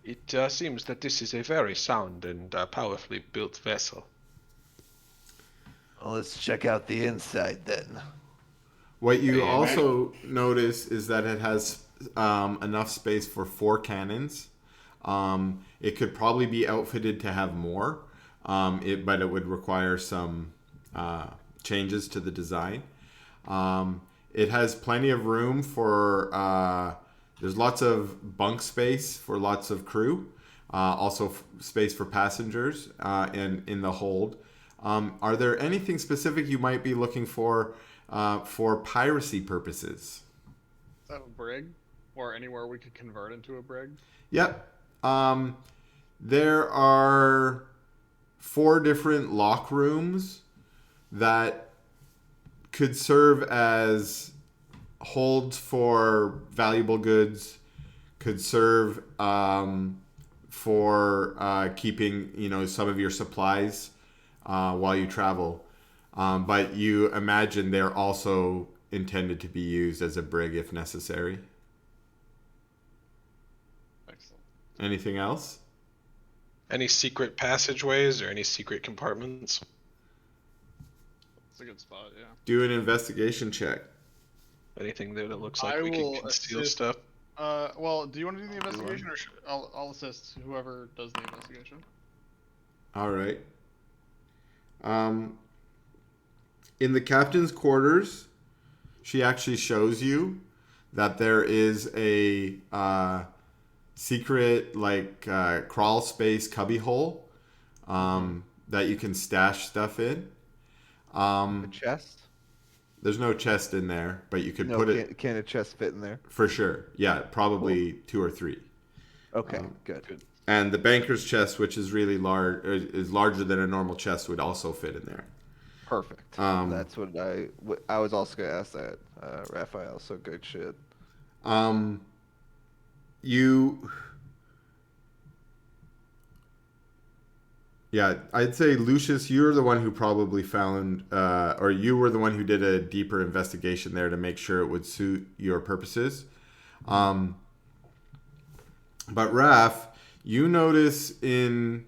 B: it seems that this is a very sound and powerfully built vessel.
D: Well, let's check out the inside then.
A: What you also notice is that it has enough space for 4 cannons. It could probably be outfitted to have more, but it would require some changes to the design. It has plenty of room for, there's lots of bunk space for lots of crew, also space for passengers in the hold. Are there anything specific you might be looking for piracy purposes?
C: Is that a brig? Or anywhere we could convert into a brig?
A: Yep. There are 4 different lock rooms that could serve as holds for valuable goods, could serve for keeping some of your supplies while you travel. But you imagine they're also intended to be used as a brig if necessary.
C: Excellent.
A: Anything else?
B: Any secret passageways or any secret compartments?
C: It's a good spot, yeah.
A: Do an investigation check.
B: Anything there that looks like
C: I
B: we can
C: will
B: conceal
C: assist.
B: stuff?
C: Well, do you want to do the
B: I'll do
C: investigation, or I'll assist whoever does the investigation?
A: All right. In the captain's quarters, she actually shows you that there is a secret crawl space cubby hole that you can stash stuff in.
D: A chest?
A: There's no chest in there, but you could
D: No,
A: put it
D: can a chest fit in there?
A: for sure. Yeah, probably 2 or 3.
D: Okay, good.
A: And the banker's chest, which is really large, is larger than a normal chest, would also fit in there.
D: Perfect. That's what I was also gonna ask that, Raphael. So good shit.
A: Yeah, I'd say Lucius, you're the one who probably found, or you were the one who did a deeper investigation there to make sure it would suit your purposes. But Raph, you notice in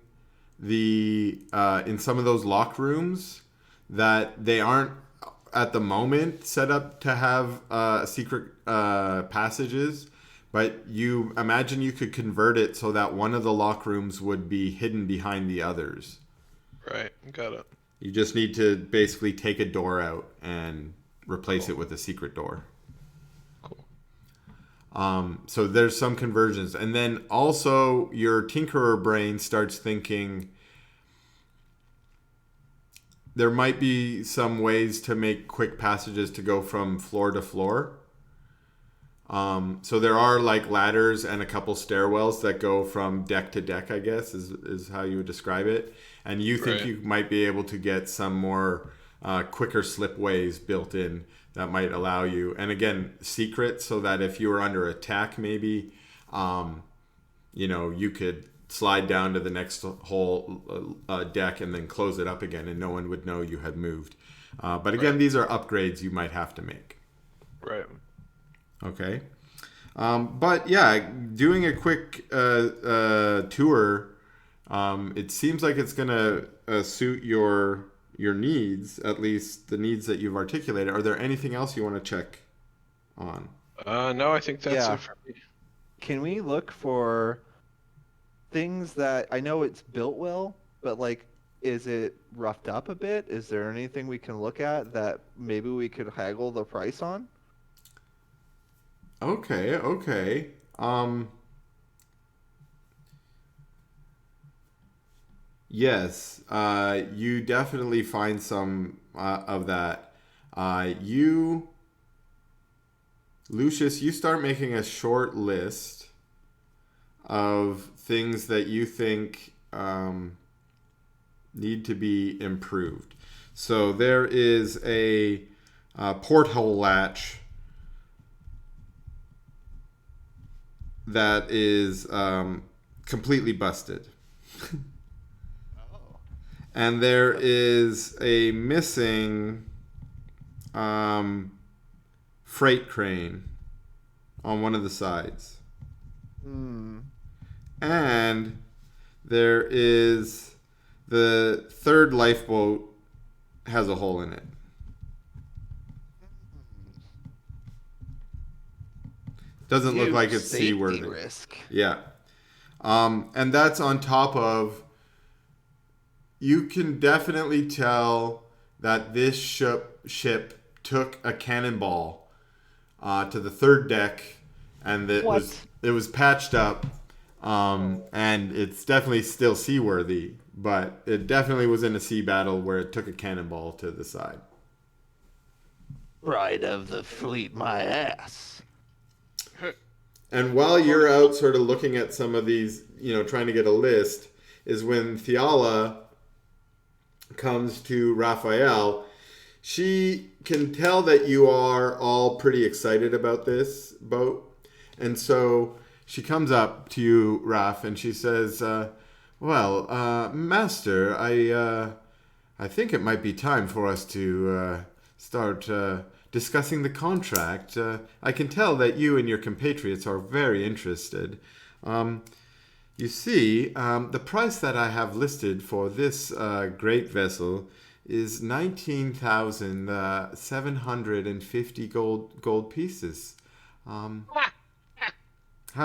A: some of those locked rooms that they aren't at the moment set up to have secret passages, but you imagine you could convert it so that one of the lock rooms would be hidden behind the others.
B: Right, got it.
A: You just need to basically take a door out and replace it with a secret door.
B: Cool.
A: So there's some conversions. And then also your tinkerer brain starts thinking there might be some ways to make quick passages to go from floor to floor. So there are like ladders and a couple stairwells that go from deck to deck, I guess, is how you would describe it. And you think you might be able to get some more quicker slipways built in that might allow you, and again, secret, so that if you were under attack, maybe, you could slide down to the next whole deck and then close it up again, and no one would know you had moved. But again, these are upgrades you might have to make.
B: Right.
A: Okay. But yeah, doing a quick tour, it seems like it's going to suit your needs, at least the needs that you've articulated. Are there anything else you want to check on?
B: No, I think that's it for me.
D: Can we look for things that, I know it's built well, but like, is it roughed up a bit? Is there anything we can look at that maybe we could haggle the price on?
A: Okay. Yes, you definitely find some of that. Lucius, you start making a short list of things that you think need to be improved. So there is a porthole latch that is completely busted. And there is a missing freight crane on one of the sides. And there is the third lifeboat has a hole in it. Doesn't look like it's seaworthy.
D: Risk.
A: Yeah. And that's on top of, you can definitely tell that this ship took a cannonball to the third deck, and it was patched up, and it's definitely still seaworthy, but it definitely was in a sea battle where it took a cannonball to the side.
D: Pride of the fleet, my ass.
A: And while you're out sort of looking at some of these, trying to get a list, is when Fiala comes to Raphael. She can tell that you are all pretty excited about this boat. And so she comes up to you, Raph, and she says, Master, I think it might be time for us to start discussing the contract. I can tell that you and your compatriots are very interested. You see, the price that I have listed for this great vessel is 19,750 gold pieces. How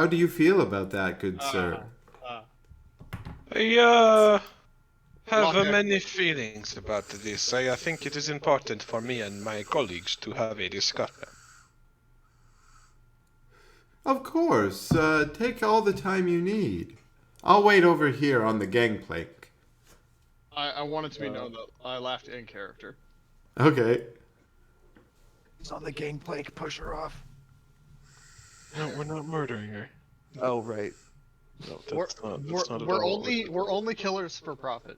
A: do you feel about that, good sir?
B: I have
C: Lock it.
B: many feelings about this. I think it is important for me and my colleagues to have a discussion.
A: Of course. Take all the time you need. I'll wait over here on the gangplank.
C: I want it to be known that I laughed in character.
A: Okay.
D: He's on the gangplank. Push her off.
B: No, we're not murdering her.
D: Oh right.
B: No,
C: We're,
B: that's not at
C: we're
B: all.
C: we're only killers for profit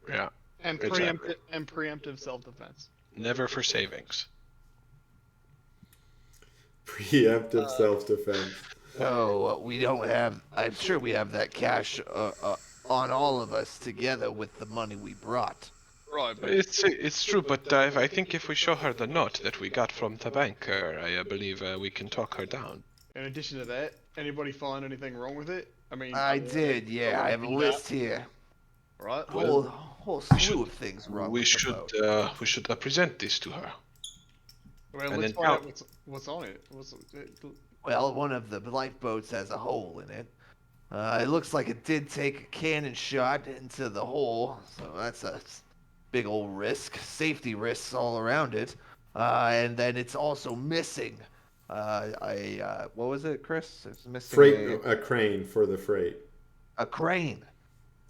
B: Yeah,
C: and
B: Exactly.
C: preemptive self-defense.
B: never for savings.
A: Preemptive self-defense.
D: Oh, we don't have. I'm sure we have that cash on all of us together with the money we brought.
C: Right, but
B: It's true, but I think if we show her the note that we got from the banker, I believe we can talk her down.
C: in addition to that, anybody find anything wrong with it? I mean,
D: I did, yeah. I have a list here.
C: Right.
D: Whole slew of things wrong
B: We
D: with
B: should
D: the boat.
B: we should present this to her.
C: Well,
B: and
C: let's
B: then
C: find out
B: count.
C: what's on it.
D: Well, one of the lifeboats has a hole in it. It looks like it did take a cannon shot into the hole, so that's a big old risk. Safety risks all around it. And then it's also missing. What was it, Chris? It's missing
A: A crane for the freight.
D: a crane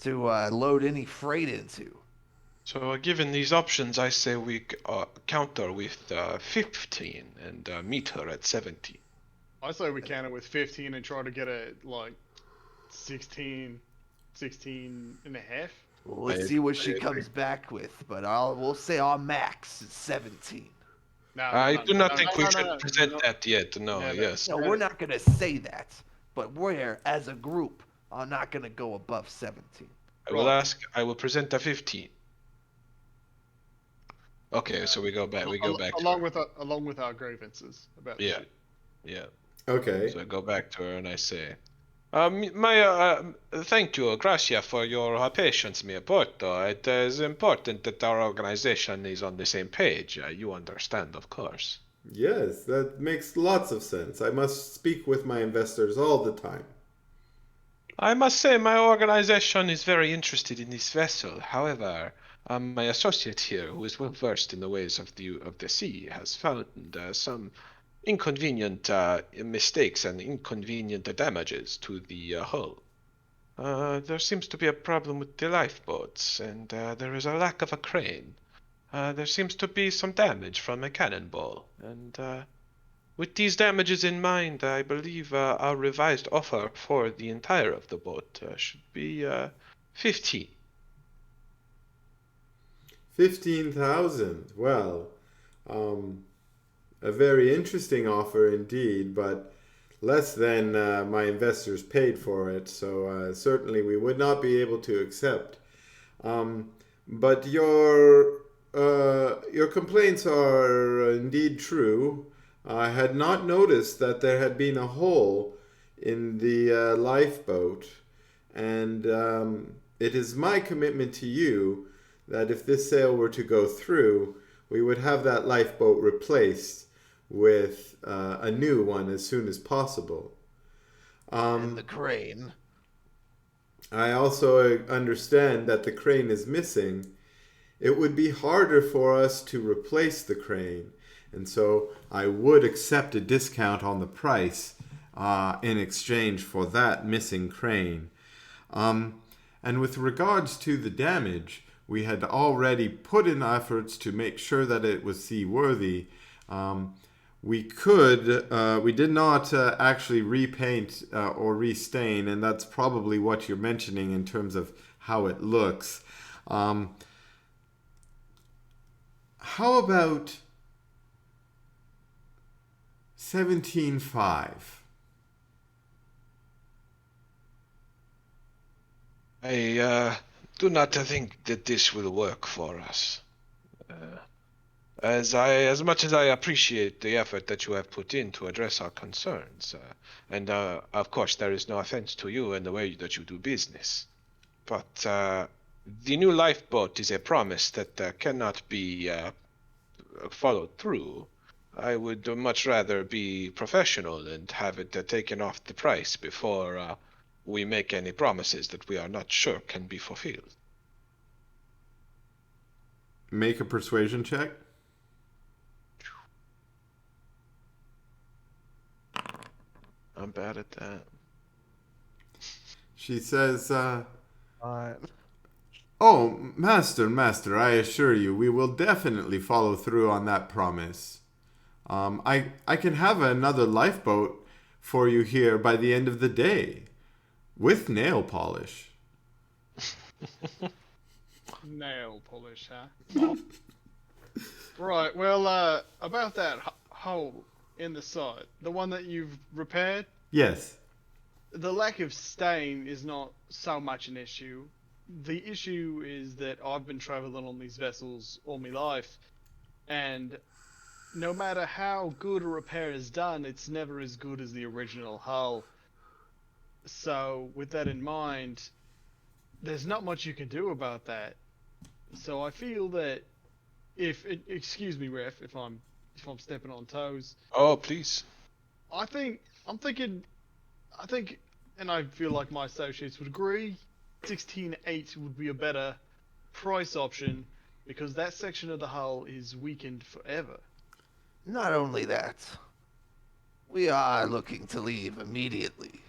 D: to load any freight into.
B: So given these options, I say we counter with 15 and meet her at 17.
C: I say we count it with 15 and try to get it like 16 and a half.
D: Well, let's see what she comes back with, but we'll say our max is 17.
C: No,
B: I do not think we should
C: no,
B: present
C: no.
B: that yet. No,
C: Yeah,
B: yes.
D: No, we're not gonna say that, but we're as a group are not gonna go above 17.
B: I will present a 15. Okay, so we go back. We go back.
C: Along with our grievances about
B: Yeah.
C: shit.
B: Yeah.
A: Okay.
B: So I go back to her and I say, thank you, Gracia, for your patience, mio porto. It is important that our organization is on the same page. You understand, of course.
A: Yes, that makes lots of sense. I must speak with my investors all the time.
B: I must say my organization is very interested in this vessel. However, my associate here, who is well versed in the ways of the sea, has found some inconvenient mistakes and inconvenient damages to the hull. There seems to be a problem with the lifeboats, and there is a lack of a crane. There seems to be some damage from a cannonball, and with these damages in mind, I believe our revised offer for the entire of the boat should be 15.
A: 15,000. Well, a very interesting offer indeed, but less than my investors paid for it, so certainly we would not be able to accept. But your complaints are indeed true. I had not noticed that there had been a hole in the lifeboat, and it is my commitment to you that if this sale were to go through, we would have that lifeboat replaced with a new one as soon as possible.
D: And the crane.
A: I also understand that the crane is missing. It would be harder for us to replace the crane, and so I would accept a discount on the price in exchange for that missing crane. And with regards to the damage, we had already put in efforts to make sure that it was seaworthy. We did not actually repaint or restain, and that's probably what you're mentioning in terms of how it looks. How about 17.5?
B: I do not think that this will work for us. As much as I appreciate the effort that you have put in to address our concerns, and of course there is no offense to you in the way that you do business, but The new lifeboat is a promise that cannot be followed through. I would much rather be professional and have it taken off the price before we make any promises that we are not sure can be fulfilled.
A: Make a persuasion check.
B: I'm bad at that.
A: She says,
D: Fine.
A: "Oh, master, I assure you, we will definitely follow through on that promise. I can have another lifeboat for you here by the end of the day, with nail polish."
C: Nail polish, huh? Right. Well, about that hole in the side, the one that you've repaired,
A: Yes.
C: the lack of stain is not so much an issue. The issue is that I've been traveling on these vessels all my life, and no matter how good a repair is done, it's never as good as the original hull. So, with that in mind, there's not much you can do about that. So I feel that excuse me, ref, if I'm stepping on toes.
B: Oh, please.
C: I think I'm thinking, I think, and I feel like my associates would agree, 16.8 would be a better price option because that section of the hull is weakened forever.
D: Not only that, we are looking to leave immediately.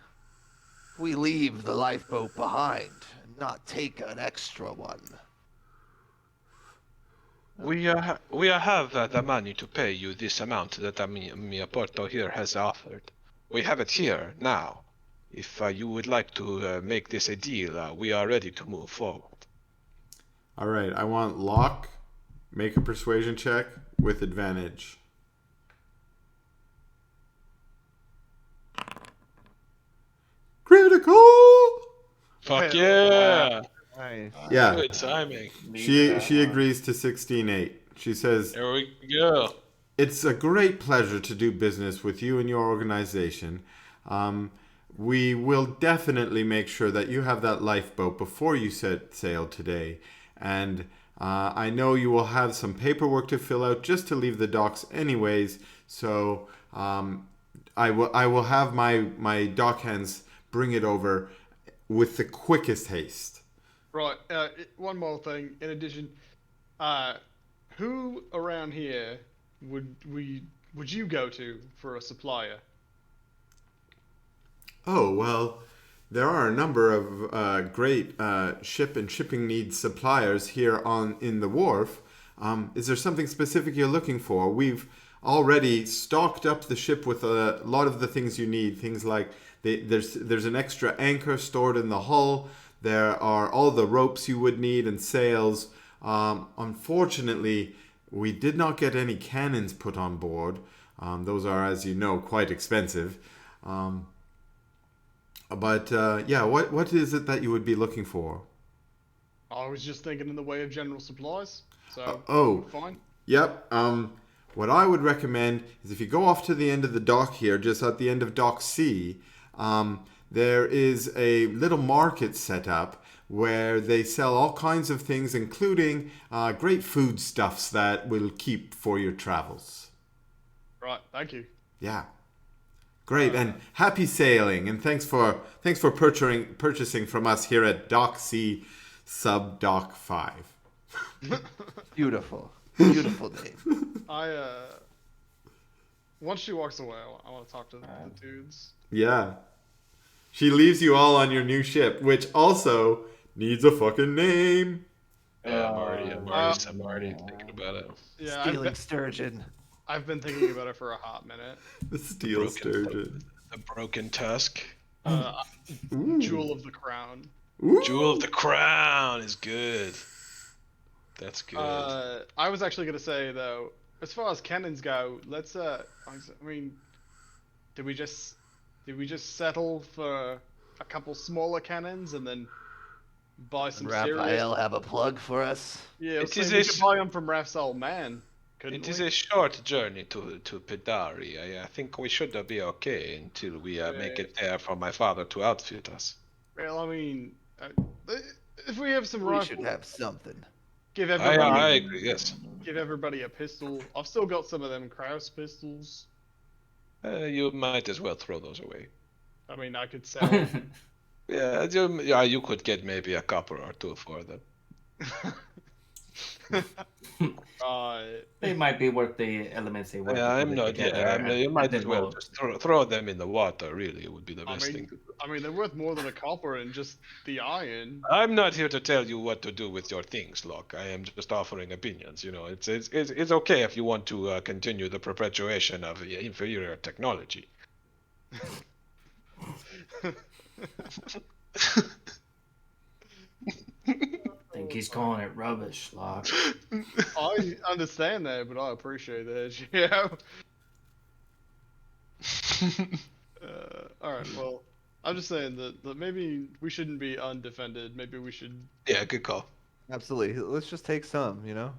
D: We leave the lifeboat behind and not take an extra one.
B: We have the money to pay you this amount that Miyaporto here has offered. We have it here now. If you would like to make this a deal, we are ready to move forward.
A: All right, I want Locke. Make a persuasion check with advantage. Critical!
B: Fuck
C: Well,
B: yeah!
D: Nice.
A: Yeah.
B: Good timing.
A: She agrees to 16.8. She says,
B: There we go.
A: "It's a great pleasure to do business with you and your organization. We will definitely make sure that you have that lifeboat before you set sail today. And I know you will have some paperwork to fill out just to leave the docks anyways. So I will have my dock hands bring it over with the quickest haste."
C: Right. One more thing. In addition, who around here would you go to for a supplier?
A: Oh, well, there are a number of great ship and shipping needs suppliers here in the wharf. Is there something specific you're looking for? We've already stocked up the ship with a lot of the things you need. Things like there's an extra anchor stored in the hull. There are all the ropes you would need and sails. Unfortunately, we did not get any cannons put on board. Those are, as you know, quite expensive. But yeah, what is it that you would be looking for?
C: I was just thinking in the way of general supplies. So
A: Oh,
C: fine.
A: yep. What I would recommend is if you go off to the end of the dock here, just at the end of Dock C, there is a little market set up where they sell all kinds of things, including great foodstuffs that will keep for your travels.
C: Right. Thank you.
A: Yeah. Great, and happy sailing, and thanks for purchasing from us here at Dock C, Sub Dock 5.
D: Beautiful. Beautiful name.
C: Once she walks away, I want to talk to the dudes.
A: Yeah. She leaves you all on your new ship, which also needs a fucking name.
B: Yeah, I'm already thinking about it.
C: Yeah,
D: Stealing sturgeon.
C: I've been thinking about it for a hot minute.
A: The steel sturgeon.
B: The broken tusk.
C: Jewel of the Crown.
A: Ooh.
B: Jewel of the Crown is good. That's good.
C: I was actually gonna say though, as far as cannons go, let's I mean, did we just settle for a couple smaller cannons and then buy some serious?
D: Raphael have a plug for us?
C: Yeah,
B: It
C: we
B: is
C: could buy them from Raf's old man. Couldn't
B: It is
C: we?
B: a short journey to Pedari. I think we should be okay until we make it there for my father to outfit us.
C: Well, I mean, if we have some
D: We
C: rifles,
D: should have something.
C: give everybody
B: I agree. Yes.
C: give everybody a pistol. I've still got some of them Kraus pistols.
B: You might as well throw those away.
C: I mean, I could sell them.
B: Yeah, you could get maybe a copper or two for them.
F: They might be worth the elements they work
B: Yeah,
F: to
B: I'm
F: put it
B: not.
F: together.
B: Yeah, I mean, you might
F: and
B: as
F: then
B: well
F: we'll-
B: just throw them in the water. Really, it would be the
C: I
B: best thing
C: mean,
B: to do.
C: I mean, they're worth more than a copper and just the iron.
B: I'm not here to tell you what to do with your things, Locke. I am just offering opinions. You know, it's okay if you want to continue the perpetuation of inferior technology.
F: I think he's calling it rubbish, Locke.
C: I understand that, but I appreciate that. Yeah. All right. Well, I'm just saying that maybe we shouldn't be undefended. Maybe we should.
B: Yeah, good call.
D: Absolutely. Let's just take some, you know?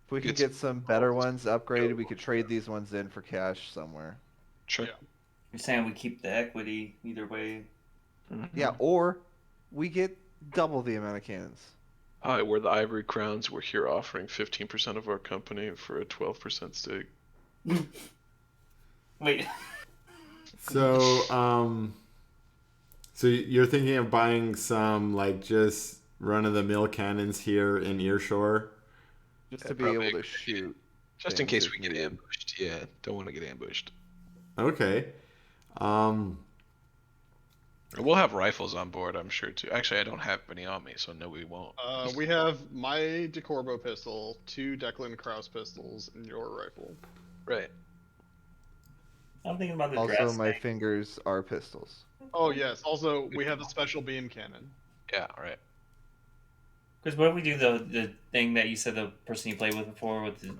D: If we can
B: Get
D: get some better ones upgraded, we could trade these ones in for cash somewhere.
B: Sure.
C: Yeah.
F: You're saying we keep the equity either way.
D: Yeah, or we get double the amount of cannons.
G: Hi, we're the Ivory Crowns. We're here offering 15% of our company for a 12% stake.
F: Wait.
A: So, so you're thinking of buying some like just run-of-the-mill cannons here in Earshore?
D: Just to be
B: probably
D: able
B: a
D: to
B: good idea.
D: shoot.
B: Just in
D: things
B: case
D: if
B: we get
D: needed.
B: ambushed. Yeah, don't want to get ambushed.
A: Okay.
B: We'll have rifles on board, I'm sure too. Actually, I don't have any on me, so no, we won't.
C: We have my DeCorbo pistol, 2 Declan Kraus pistols, and your rifle.
B: Right.
F: I'm thinking about the
D: Also,
F: dress
D: my
F: thing.
D: fingers are pistols.
C: Oh yes. Also, we have a special beam cannon.
B: Yeah. Right.
F: Because what if we do the thing that you said the person you played with before with the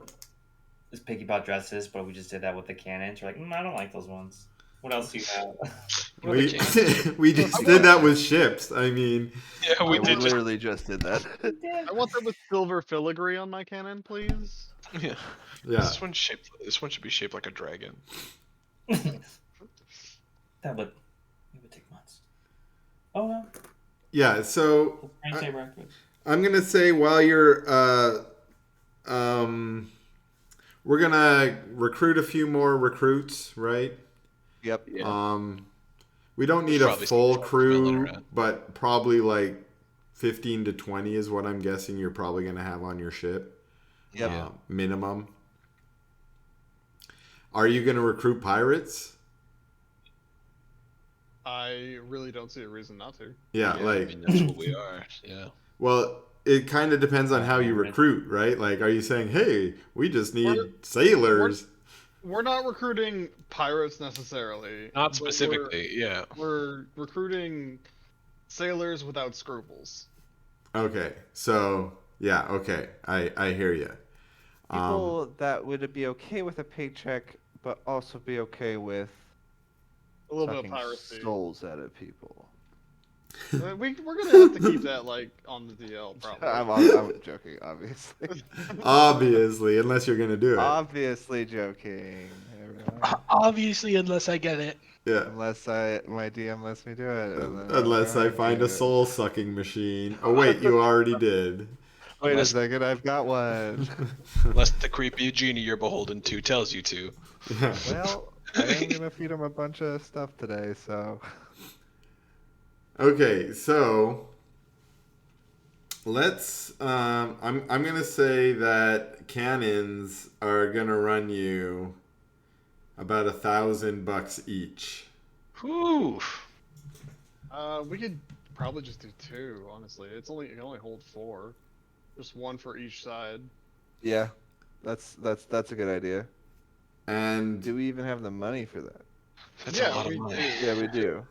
F: is picky about dresses, but we just did that with the cannons? We're like, I don't like those ones. What else do you have?
A: We we just did that with ships. I mean,
B: Yeah, we
D: We
B: did.
D: literally just did that.
C: I want them with silver filigree on my cannon, please.
B: Yeah.
A: yeah.
B: This one should be shaped like a dragon.
F: That would it would take months. Oh well.
A: Yeah, so
F: Let's say record.
A: I'm gonna say while you're we're gonna recruit a few more recruits, right?
D: Yep.
B: Yeah.
A: We don't need a
B: Probably some
A: full
B: trucks milling
A: crew,
B: around.
A: but probably like 15 to 20 is what I'm guessing you're probably gonna have on your ship.
D: Yep.
A: Minimum. Are you gonna recruit pirates?
C: I really don't see a reason not to.
A: Yeah,
B: I
A: like
B: mean, that's what we are. Yeah.
A: well, it kind of depends on how you recruit, right? Like, are you saying, "Hey, we just need sailors"?
C: We're not recruiting pirates necessarily.
B: Not
C: but
B: specifically. Yeah.
C: We're recruiting sailors without scruples.
A: Okay, so yeah, okay, I hear you.
D: People that would be okay with a paycheck, but also be okay with
C: A little bit of
D: sucking
C: piracy.
D: souls out of people.
C: We're gonna have to keep that like on the DL probably.
D: I'm joking, obviously.
A: Obviously, unless you're gonna do it.
D: Obviously joking. Everyone.
E: Obviously, unless I get it.
A: Yeah.
D: Unless my DM lets me do it. and then
A: Unless I find
D: do
A: a
D: it.
A: soul sucking machine. Oh wait, you already did.
D: Wait
B: Unless-
D: a second, I've got one.
B: Unless the creepy genie you're beholden to tells you to.
A: Yeah.
D: Well, I am gonna feed him a bunch of stuff today, so.
A: Okay, so let's. I'm gonna say that cannons are gonna run you about $1,000 each.
B: Whew.
C: We could probably just do 2. Honestly, it can only hold 4, just 1 for each side.
D: Yeah, that's a good idea.
A: And
D: Do we even have the money for that?
B: That's
C: Yeah,
B: a lot of
C: we
B: money.
C: do.
D: Yeah, we do.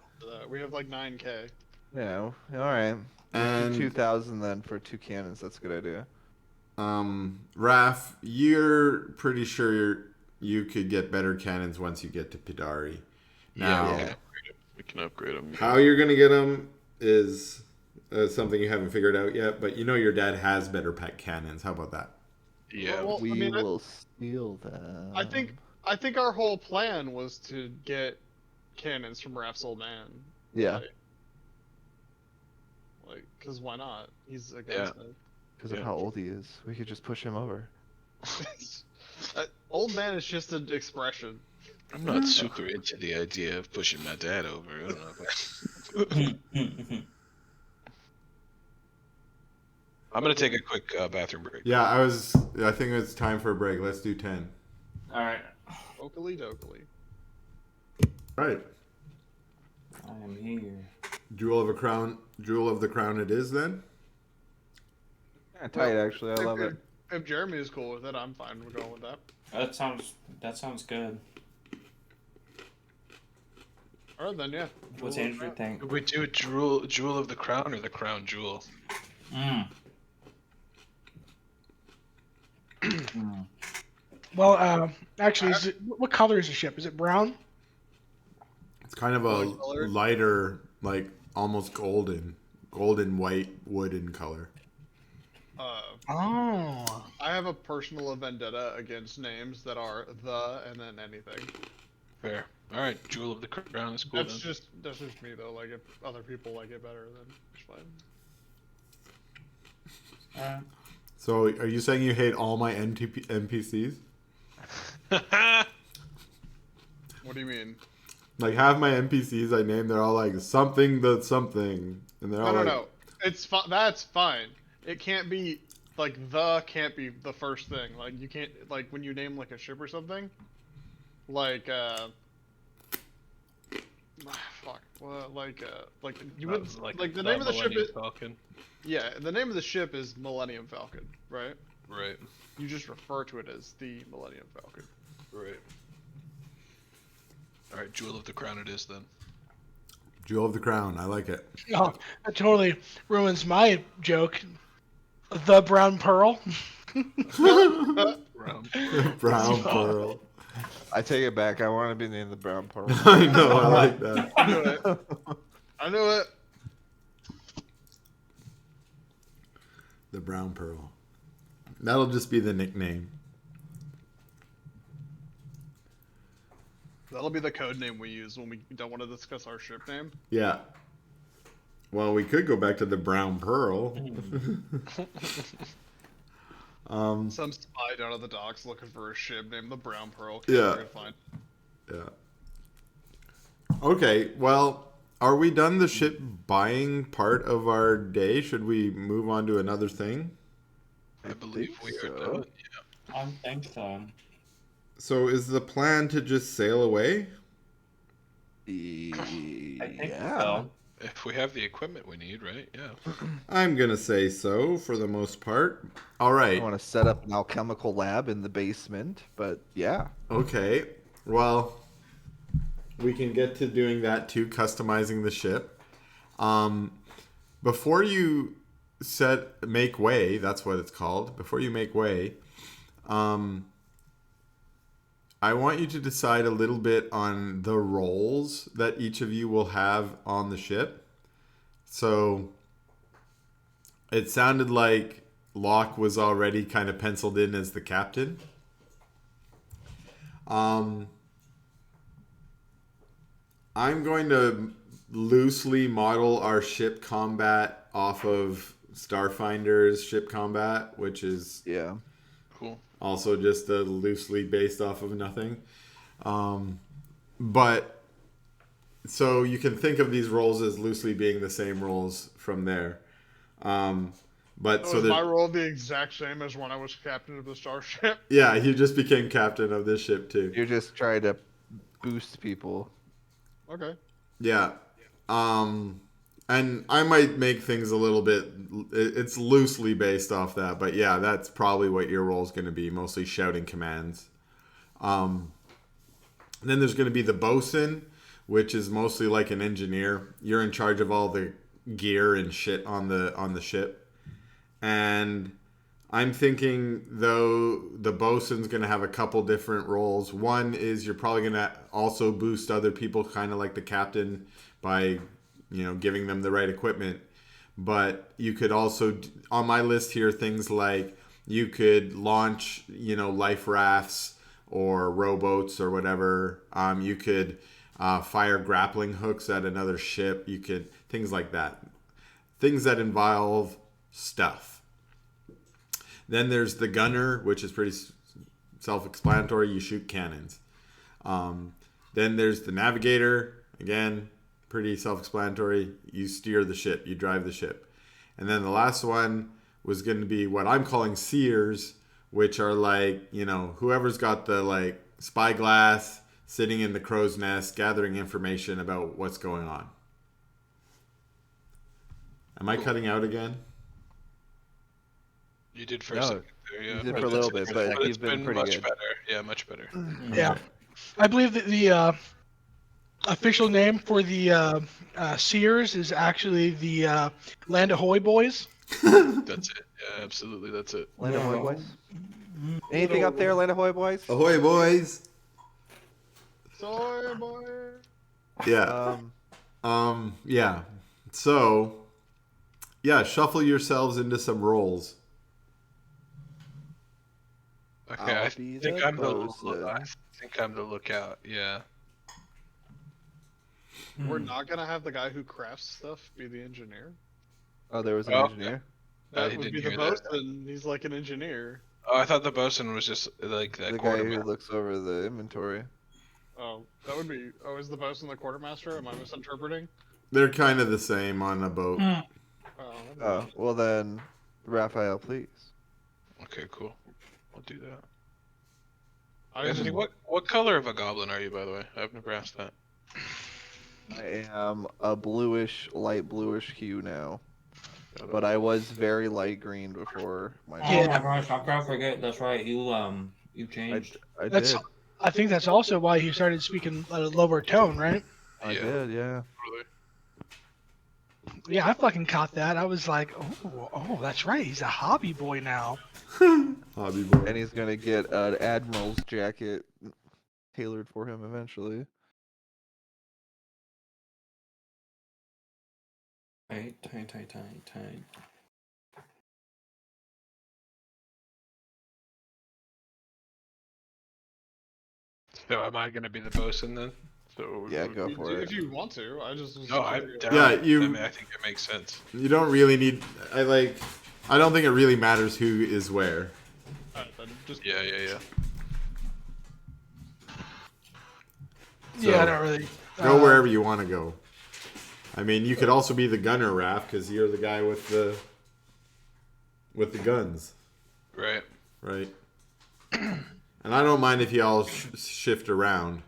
C: We have like 9K.
D: Yeah, all right.
A: And-
D: 2,000 then for 2 cannons. That's a good idea.
A: Raph, you're pretty sure you could get better cannons once you get to Pidari. Now,
D: Yeah.
G: We can upgrade them.
A: how you're gonna get them is something you haven't figured out yet. But you know your dad has better pet cannons. How about that?
B: Yeah.
C: Well,
D: We
C: I mean,
D: will steal them.
C: I think our whole plan was to get cannons from Raph's old man.
D: Yeah.
C: Like, Because why not? He's a gunsmith.
D: Because of how old he is. We could just push him over.
C: Old man is just an expression.
G: I'm not super into the idea of pushing my dad over. I don't know. I'm gonna take a quick bathroom break.
A: Yeah, I think it's time for a break. Let's do 10.
F: All right.
C: Oakley dokley.
A: Right.
F: I am here.
A: Jewel of the crown it is then?
D: Yeah, tight, actually. I love it.
C: If Jeremy is cool with it, I'm fine with going with that.
F: That sounds good.
C: Alright then, yeah.
F: What's
C: Jewel of
F: Andrew
C: the
F: think?
B: Do we do jewel of the crown or the crown jewel?
E: Well, actually, what color is the ship? Is it brown?
A: It's kind of a
C: What color?
A: lighter, like almost golden white wooden color.
E: Oh.
C: I have a personal vendetta against names that are the and then anything.
B: Fair. All right, jewel of the crown is cool.
C: That's
B: then.
C: just me though. Like if other people like it better, then it's fine.
A: So are you saying you hate all my NPCs?
C: What do you mean?
A: Like half my NPCs I named, they're all like something the something, and they're all
C: No. It's that's fine. It can't be like can't be the first thing. Like you can't like when you name like a ship or something. Like fuck. Well, like you would like the name of the ship is
B: Falcon.
C: yeah. The name of the ship is Millennium Falcon, right?
B: Right.
C: You just refer to it as the Millennium Falcon.
B: Right. All right, jewel of the crown it is then.
A: Jewel of the crown. I like it.
E: Oh, that totally ruins my joke. The brown pearl.
B: Brown.
A: Brown pearl.
D: I take it back. I want to be named the Brown Pearl.
A: I know. I like that.
C: I knew it. I knew it.
A: The brown pearl. That'll just be the nickname.
C: That'll be the code name we use when we don't want to discuss our ship name.
A: Yeah. Well, we could go back to the brown pearl.
C: Some spy down at the docks looking for a ship named the Brown Pearl.
A: Yeah.
C: Fine.
A: Yeah. Okay, well, are we done the ship buying part of our day? Should we move on to another thing?
B: I believe we are
D: so.
B: done.
F: I think so.
A: So is the plan to just sail away?
F: I think
D: Yeah.
F: so.
B: If we have the equipment we need, right? Yeah.
A: I'm going to say so for the most part. All right.
D: I want to set up an alchemical lab in the basement, but yeah.
A: Okay. Well, we can get to doing that too, customizing the ship. Before you make way, that's what it's called. Before you make way, I want you to decide a little bit on the roles that each of you will have on the ship. So it sounded like Locke was already kind of penciled in as the captain. I'm going to loosely model our ship combat off of Starfinder's ship combat, which is
D: Yeah.
B: Cool.
A: also just loosely based off of nothing. But so you can think of these roles as loosely being the same roles from there. But so
C: was my role the exact same as when I was captain of the starship?
A: yeah, you just became captain of this ship too.
D: You're just trying to boost people.
C: Okay.
A: Yeah. And I might make things a little bit, it's loosely based off that, but yeah, that's probably what your role is going to be, mostly shouting commands. Then there's going to be the bosun, which is mostly like an engineer. You're in charge of all the gear and shit on the ship. And I'm thinking, though, the bosun's going to have a couple different roles. One is you're probably going to also boost other people, kind of like the captain, by giving them the right equipment. But you could also, on my list here, things like you could launch, life rafts or rowboats or whatever. You could fire grappling hooks at another ship. You could, things like that. things that involve stuff. Then there's the gunner, which is pretty self-explanatory. You shoot cannons. Then there's the navigator. Again, pretty self-explanatory. You steer the ship. You drive the ship. And then the last one was going to be what I'm calling seers, which are like, whoever's got the like spyglass, sitting in the crow's nest, gathering information about what's going on. Am I cutting out again?
B: You did for a
D: No,
B: second there, yeah.
D: you did for a little bit, but
B: it's
D: you've been pretty
B: much
D: good.
B: better. Yeah, much better.
E: Yeah. I believe that the official name for the Sears is actually the Land Ahoy Boys.
B: That's it. Yeah, absolutely. That's it.
D: Land Ahoy boys. Anything up there, Land Ahoy boys?
A: Ahoy, boys!
C: Soy boy.
A: Yeah. Yeah. So, yeah, shuffle yourselves into some roles.
B: Okay,
D: I'll
B: I
D: be
B: think
D: the
B: I'm the
D: bosun.
B: I think I'm the lookout. Yeah.
C: We're not gonna have the guy who crafts stuff be the engineer.
D: Oh, there was an
B: Oh,
D: engineer.
B: I
C: That would
B: didn't
C: be the
B: hear that.
C: bosun. He's like an engineer.
B: Oh, I thought the bosun was just like the
D: The guy
B: quartermaster.
D: who looks over the inventory.
C: Oh, that would be. Oh, is the bosun the quartermaster? Am I misinterpreting?
A: They're kind of the same on a boat.
C: Oh.
D: Oh, well then, Raphael, please.
B: Okay, cool. I'll do that.
C: I
B: Anthony, what color of a goblin are you, by the way? I've never asked that.
D: I am a light bluish hue now. But I was very light green before my.
F: Oh my gosh, I can't forget. That's right. You changed.
D: I
E: That's.
D: did.
E: I think that's also why he started speaking at a lower tone, right?
D: I
B: Yeah.
D: did, yeah.
B: Totally.
E: Yeah, I fucking caught that. I was like, oh, that's right. He's a hobby boy now.
A: Hobby boy.
D: And he's gonna get an admiral's jacket tailored for him eventually.
F: Tight.
B: So am I gonna be the bosun then? So
D: Yeah, go for it.
C: If you want to, I just. Was
B: No, I'm
C: curious.
B: down.
A: Yeah,
B: I
A: you-
B: mean, I think it makes sense.
A: You don't really need. I don't think it really matters who is where.
C: Alright, then just.
B: Yeah.
E: Yeah, I
A: So,
E: don't really.
A: Go wherever you want to go. I mean, you could also be the gunner, Raph, because you're the guy with the guns,
B: Right.
A: right? And I don't mind if you all shift around.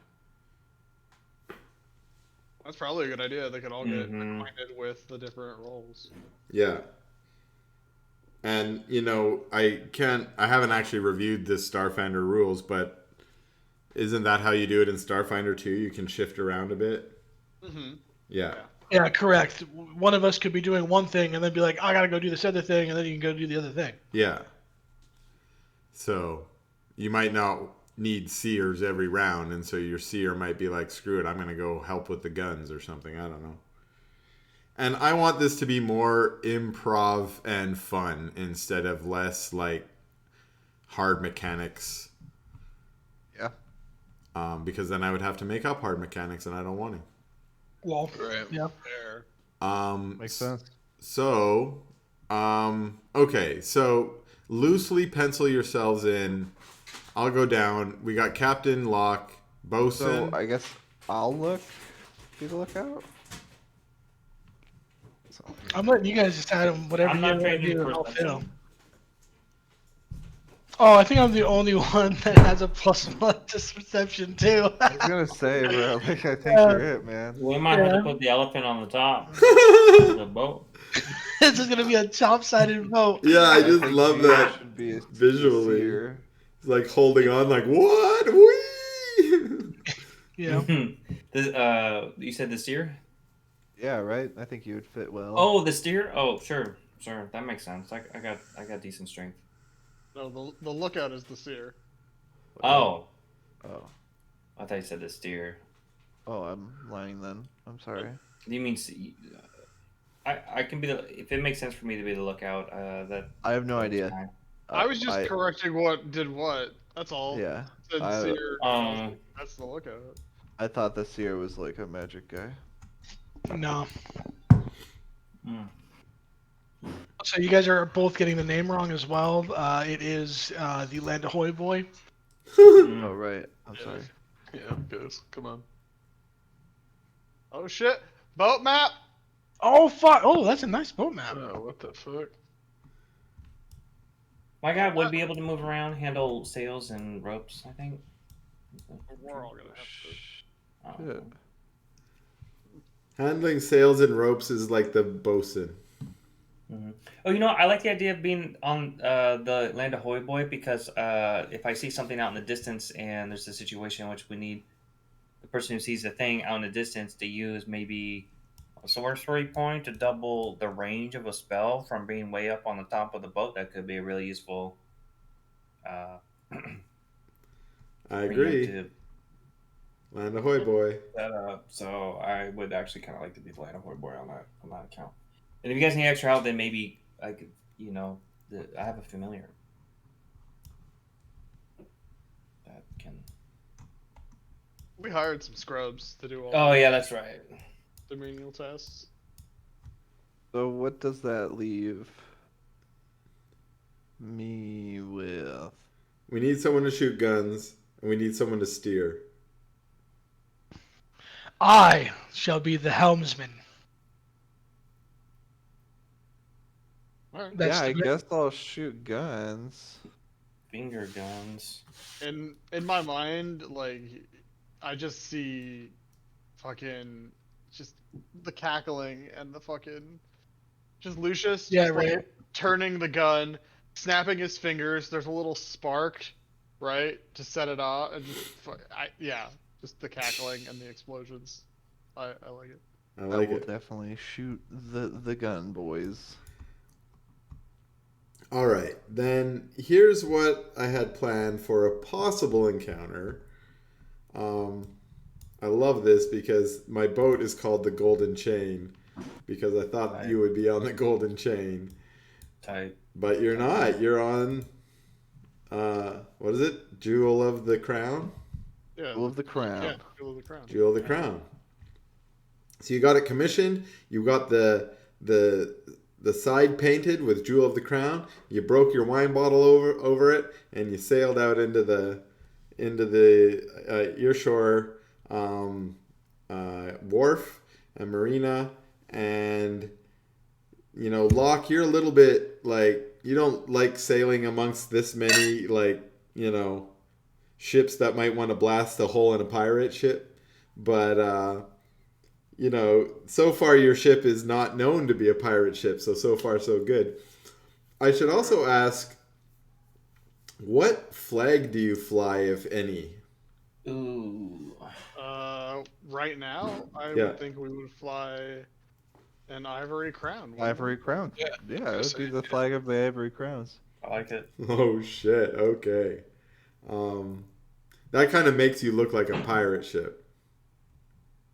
C: That's probably a good idea. They could all get
F: Mhm.
C: acquainted with the different roles.
A: Yeah. And I haven't actually reviewed this Starfinder rules, but isn't that how you do it in Starfinder too? You can shift around a bit.
C: Mm-hmm.
A: Yeah.
E: Yeah, correct. One of us could be doing one thing and then be like, I gotta go do this other thing, and then you can go do the other thing.
A: Yeah. So you might not need seers every round, and so your seer might be like, screw it, I'm going to go help with the guns or something. I don't know. And I want this to be more improv and fun instead of less like hard mechanics.
D: Yeah.
A: Because then I would have to make up hard mechanics, and I don't want to.
E: Well,
B: Right.
E: yeah.
C: There.
D: Makes sense.
A: So, okay. So loosely pencil yourselves in. I'll go down. We got Captain, Locke, Bosun.
D: So I guess I'll be the lookout. So,
E: I'm letting you guys decide on whatever
F: I'm
E: you
F: not
E: want to
F: changing
E: do, and I'll
F: perception.
E: fill. Oh, I think I'm the only one that has a +1 to perception too.
D: I was gonna say, bro, I think
E: Yeah.
D: you're it, man.
F: We might have
E: Yeah.
F: to put the elephant on the top of the boat.
E: This is gonna be a chop-sided boat.
A: Yeah, I just
D: think
A: love
D: you
A: that
D: should be a
A: visually.
D: seer.
A: It's like holding on, like, what? Whee!
E: Yeah.
F: You said the steer?
D: Yeah, right. I think you would fit well.
F: Oh, the steer? Oh, sure. That makes sense. I got decent strength.
C: No, the lookout is the seer.
F: Oh,
D: Oh,
F: I thought you said the steer.
D: oh, I'm lying then. I'm sorry.
F: You mean I can be if it makes sense for me to be the lookout. That
D: I have no
F: that's
D: idea.
F: fine.
C: I was just correcting what did what. That's all.
D: Yeah,
C: Said
D: I-
C: seer.
F: Um,
C: That's the lookout.
D: I thought the seer was like a magic guy.
E: No.
F: mm.
E: So you guys are both getting the name wrong as well. It is the Landahoy boy.
D: Oh,
F: Mm.
D: right. I'm
C: Yeah.
D: sorry.
G: Yeah, guys, come on.
C: Oh shit! Boat map.
E: Oh fuck! Oh, that's a nice boat map.
G: Oh, what the fuck?
F: My guy would be able to move around, handle sails and ropes, I think.
C: We're all gonna have to.
F: Oh.
D: Shit.
A: Handling sails and ropes is like the bosun.
F: Mhm. Oh, I like the idea of being on the Land Ahoy boy because if I see something out in the distance and there's a situation in which we need the person who sees the thing out in the distance to use maybe a sorcery point to double the range of a spell from being way up on the top of the boat, that could be a really useful uh,
A: I agree.
F: preemptive
A: Land ahoy, boy.
F: setup. So I would actually kind of like to be the Land Ahoy boy on that account. And if you guys need extra help, then maybe I could, I have a familiar that can.
C: We hired some scrubs to do all
F: Oh yeah, that's right.
C: the menial tests.
D: So what does that leave me with?
A: We need someone to shoot guns, and we need someone to steer.
E: I shall be the helmsman.
C: Alright.
E: That's
D: Yeah, I
E: the
D: guess I'll shoot guns.
F: Finger guns.
C: In my mind, like, I just see fucking just the cackling and the fucking just Lucius
E: Yeah,
C: just
E: right.
C: like turning the gun, snapping his fingers. There's a little spark, right, to set it off, and just the cackling and the explosions. I like it.
A: I
D: I
A: like
D: will
A: it.
D: definitely shoot the gun, boys.
A: All right, then here's what I had planned for a possible encounter. I love this because my boat is called the Golden Chain because I thought
F: Right.
A: you would be on the Golden Chain,
F: Type.
A: but you're not. You're on, what is it? Jewel of the Crown?
C: Yeah.
D: Jewel of the Crown.
C: Yeah, Jewel of the Crown.
A: Jewel of the Crown. So you got it commissioned. You got the side painted with Jewel of the Crown. You broke your wine bottle over it, and you sailed out into the Earshore wharf and marina. And Locke, you're a little bit like you don't like sailing amongst this many ships that might want to blast a hole in a pirate ship, but so far your ship is not known to be a pirate ship, so far so good. I should also ask, what flag do you fly, if any?
F: Ooh.
C: Right now, I
A: Yeah.
C: would think we would fly an ivory crown. wouldn't we?
D: Ivory Crown.
B: Yeah,
D: Yeah, it would be the flag of the Ivory Crowns.
F: I like it.
A: Oh shit, okay. That kind of makes you look like a pirate ship.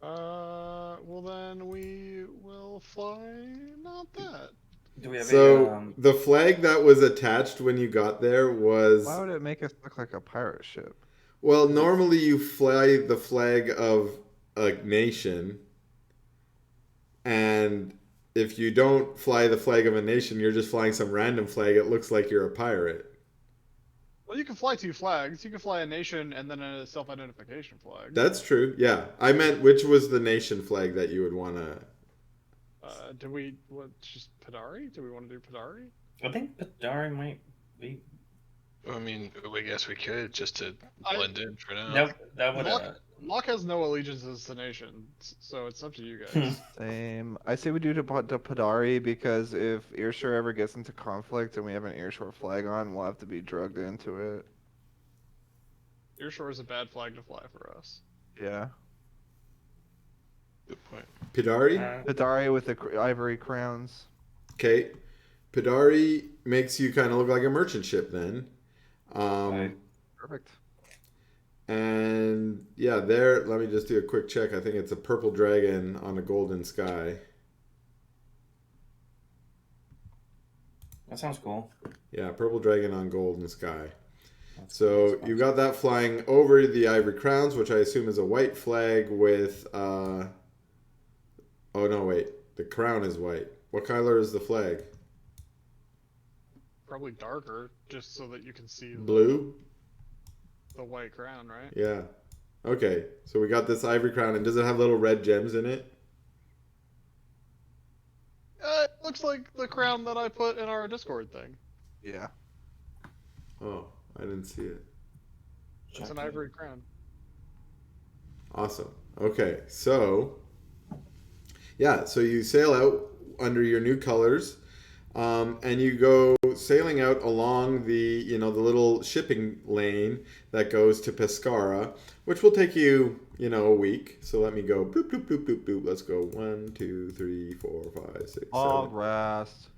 C: Well then we will fly not that.
F: Do we have
A: So the flag that was attached when you got there was,
D: Why would it make us look like a pirate ship?
A: well, normally you fly the flag of a nation, and if you don't fly the flag of a nation, you're just flying some random flag. It looks like you're a pirate.
C: Well, you can fly two flags. You can fly a nation and then a self-identification flag.
A: That's true. Yeah, I meant which was the nation flag that you would want to.
C: Do we just Padari? Do we want to do Padari?
F: I think Padari might be.
B: I mean, I guess we could just to blend in for now.
F: That would.
C: Locke has no allegiances to nations, so it's up to you guys.
D: Same. I say we do to Padari because if Earshore ever gets into conflict and we have an Earshore flag on, we'll have to be drugged into it.
C: Earshore is a bad flag to fly for us.
D: Yeah.
B: Good point.
A: Pidari?
D: Padari with the ivory crowns.
A: Okay. Pidari makes you kind of look like a merchant ship then.
F: Right.
D: Perfect.
A: And yeah, there, let me just do a quick check. I think it's a purple dragon on a golden sky.
F: That sounds cool.
A: Yeah, purple dragon on golden sky.
F: That's
A: You got that flying over the Ivory Crowns, which I assume is a white flag with, oh no, wait. The crown is white. What color is the flag?
C: Probably darker, just so that you can see
A: Blue?
C: the white crown, right?
A: Yeah. Okay, so we got this ivory crown, and does it have little red gems in it?
C: It looks like the crown that I put in our Discord thing.
D: Yeah.
A: Oh, I didn't see it.
C: It's an ivory crown.
A: Awesome. Okay, so yeah, so you sail out under your new colors, and you go sailing out along the the little shipping lane that goes to Pescara, which will take you a week. So let me go boop boop boop boop boop. Let's go 1, 2, 3, 4, 5, 6, 7.
D: Long rest.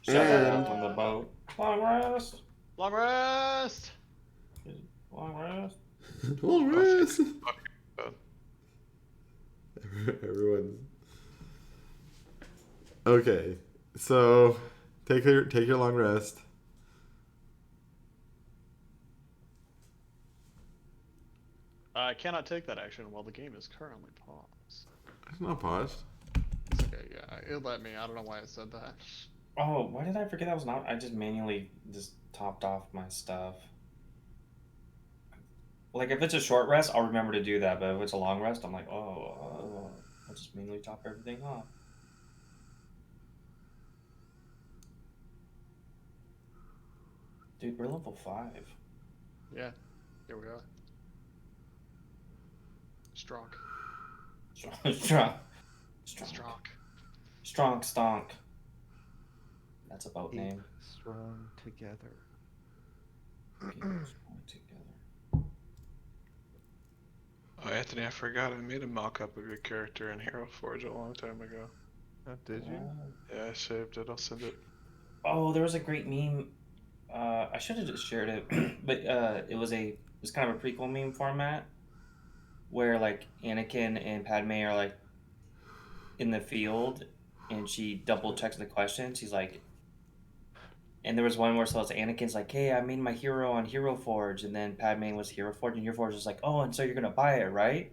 F: Shout out
A: And
F: on the boat. Long rest.
C: Long rest!
F: Long rest.
A: long rest. Everyone. Okay, so take your long rest.
C: I cannot take that action while the game is currently paused.
A: It's not paused.
C: It's okay, yeah, it let me. I don't know why it said that.
F: Oh, why did I forget that was not? I just manually just topped off my stuff. Like if it's a short rest, I'll remember to do that. But if it's a long rest, I'm like, I'll just manually top everything off. Dude, we're level 5.
C: Yeah, here we are. Strong.
F: Strong stonk. That's a boat
D: Keep
F: name.
D: strong together.
F: Keep strong together.
G: Oh, Anthony, I forgot. I made a mock-up of your character in Hero Forge a long time ago.
D: Oh, did you?
G: Yeah, I saved it. I'll send it.
F: Oh, there was a great meme. I should have just shared it, but it was kind of a prequel meme format where like Anakin and Padme are like in the field, and she double checks the questions. She's like, and there was one where so it's Anakin's like, "Hey, I made my hero on Hero Forge," and then Padme was Hero Forge, and Hero Forge was like, "Oh, and so you're gonna buy it, right?"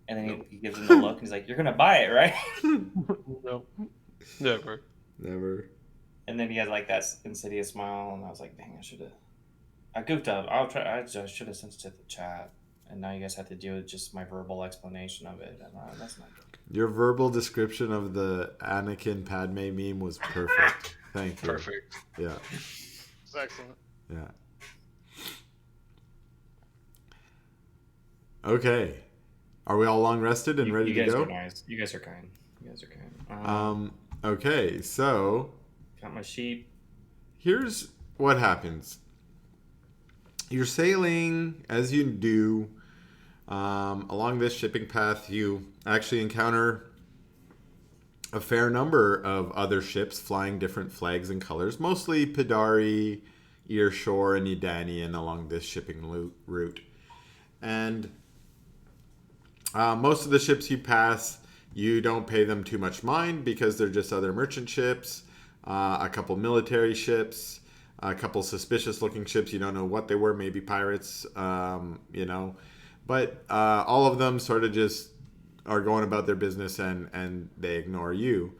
F: And then
G: Nope.
F: he gives him the look, and he's like, "You're gonna buy it, right?"
G: Nope. Never.
A: Never.
F: And then he has like that insidious smile, and I was like, "Dang, I goofed up. I just should have sent it to the chat, and now you guys have to deal with just my verbal explanation of it, and that's not good."
A: Your verbal description of the Anakin Padme meme was perfect. Thank you.
G: Perfect.
A: Yeah.
C: It's excellent.
A: Yeah. Okay. Are we all long rested and ready
F: you
A: to
F: guys
A: go?
F: are nice. You guys are kind.
A: Okay, so
F: Got my sheep.
A: here's what happens. You're sailing as you do along this shipping path. You actually encounter a fair number of other ships flying different flags and colors, mostly Pidari, Earshore, and Edanian along this shipping route. And most of the ships you pass, you don't pay them too much mind because they're just other merchant ships, a couple military ships, a couple suspicious looking ships. You don't know what they were, maybe pirates, But all of them sort of just are going about their business and they ignore you.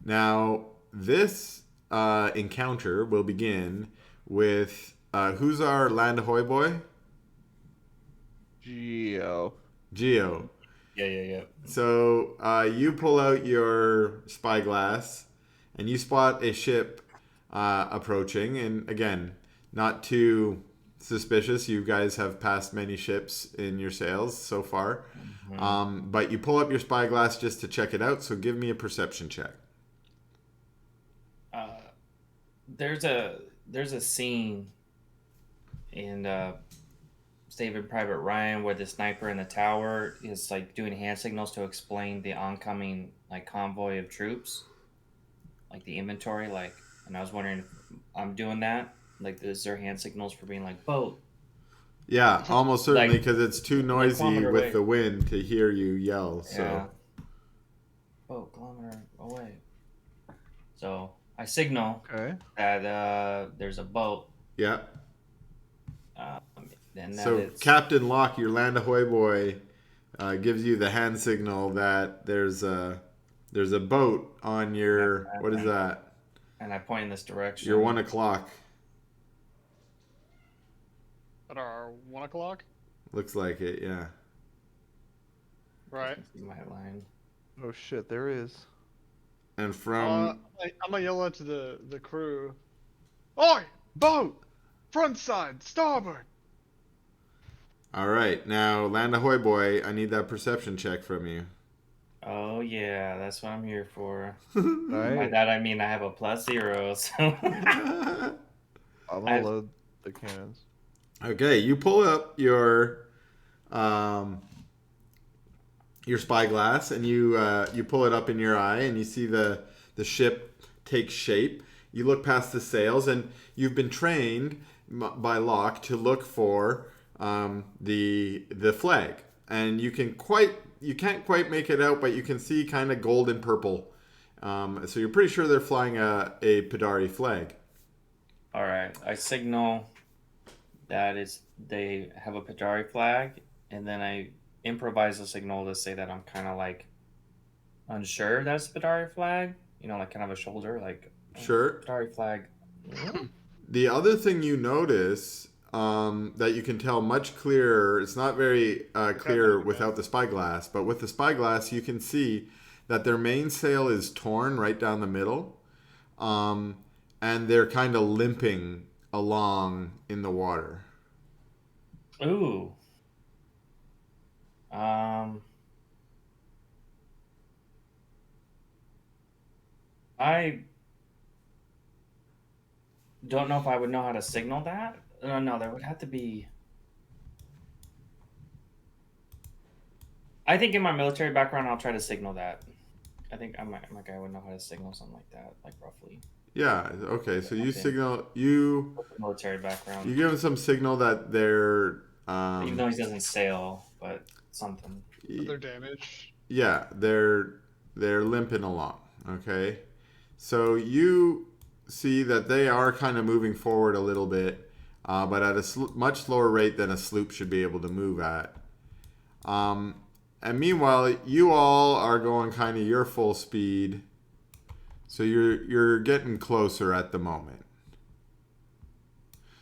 A: Now, this encounter will begin with who's our Land Ahoy boy?
D: Geo.
A: Geo.
F: Yeah.
A: So you pull out your spyglass and you spot a ship approaching. And again, not too suspicious. You guys have passed many ships in your sails so far.
F: Mm-hmm.
A: But you pull up your spyglass just to check it out. So give me a perception check.
F: There's a scene in Saving Private Ryan where the sniper in the tower is like doing hand signals to explain the oncoming like convoy of troops, like the inventory, like. And I was wondering if I'm doing that. Like, is there hand signals for being like boat?
A: Yeah, almost certainly,
F: Like,
A: because it's too noisy
F: kilometer
A: with
F: away.
A: the wind to hear you yell. So
F: Yeah. Boat kilometer away. So I signal
D: Okay.
F: that there's a boat.
A: yeah.
F: And that
A: So
F: it's
A: Captain Locke, your Land Ahoy boy, gives you the hand signal that there's a boat on your what is that?
F: And I point in this direction.
A: You're 1 o'clock.
C: At our 1 o'clock?
A: Looks like it, yeah.
C: Right.
F: See my line.
D: Oh shit, there is.
A: And
C: I'm
A: from
C: gonna yell out to the crew. Oi! Boat! Front side! Starboard!
A: all right, now Land Ahoy boy, I need that perception check from you.
F: Oh yeah, that's what I'm here for.
D: All
F: By
D: right.
F: that I mean I have a +0, so
D: I'm gonna
F: I-
D: load the cannons.
A: Okay, you pull up your spyglass and you pull it up in your eye and you see the ship take shape. You look past the sails and you've been trained by Locke to look for the flag, and you can't quite make it out, but you can see kind of gold and purple. So you're pretty sure they're flying a Padari flag.
F: all right. I signal that they have a Padari flag, and then I improvise a signal to say that I'm kind of like unsure that's a Padari flag. You know, like kind of a shoulder, like
A: Sure.
F: Padari flag.
A: The other thing you notice that you can tell much clearer, it's not very clear without the spyglass, but with the spyglass you can see that their main sail is torn right down the middle, and they're kind of limping along in the water.
F: Ooh. I don't know if I would know how to signal that. No, there would have to be. I think in my military background, I'll try to signal that. I think I would know how to signal something like that, like roughly.
A: Yeah, okay, so you
F: Okay.
A: signal, you
F: Military background.
A: give them some signal that they're
F: Even though he doesn't sail, but something.
C: They're damaged.
A: yeah, they're limping along. Okay, so you see that they are kind of moving forward a little bit, but at a much slower rate than a sloop should be able to move at. And meanwhile, you all are going kind of your full speed, so you're getting closer at the moment.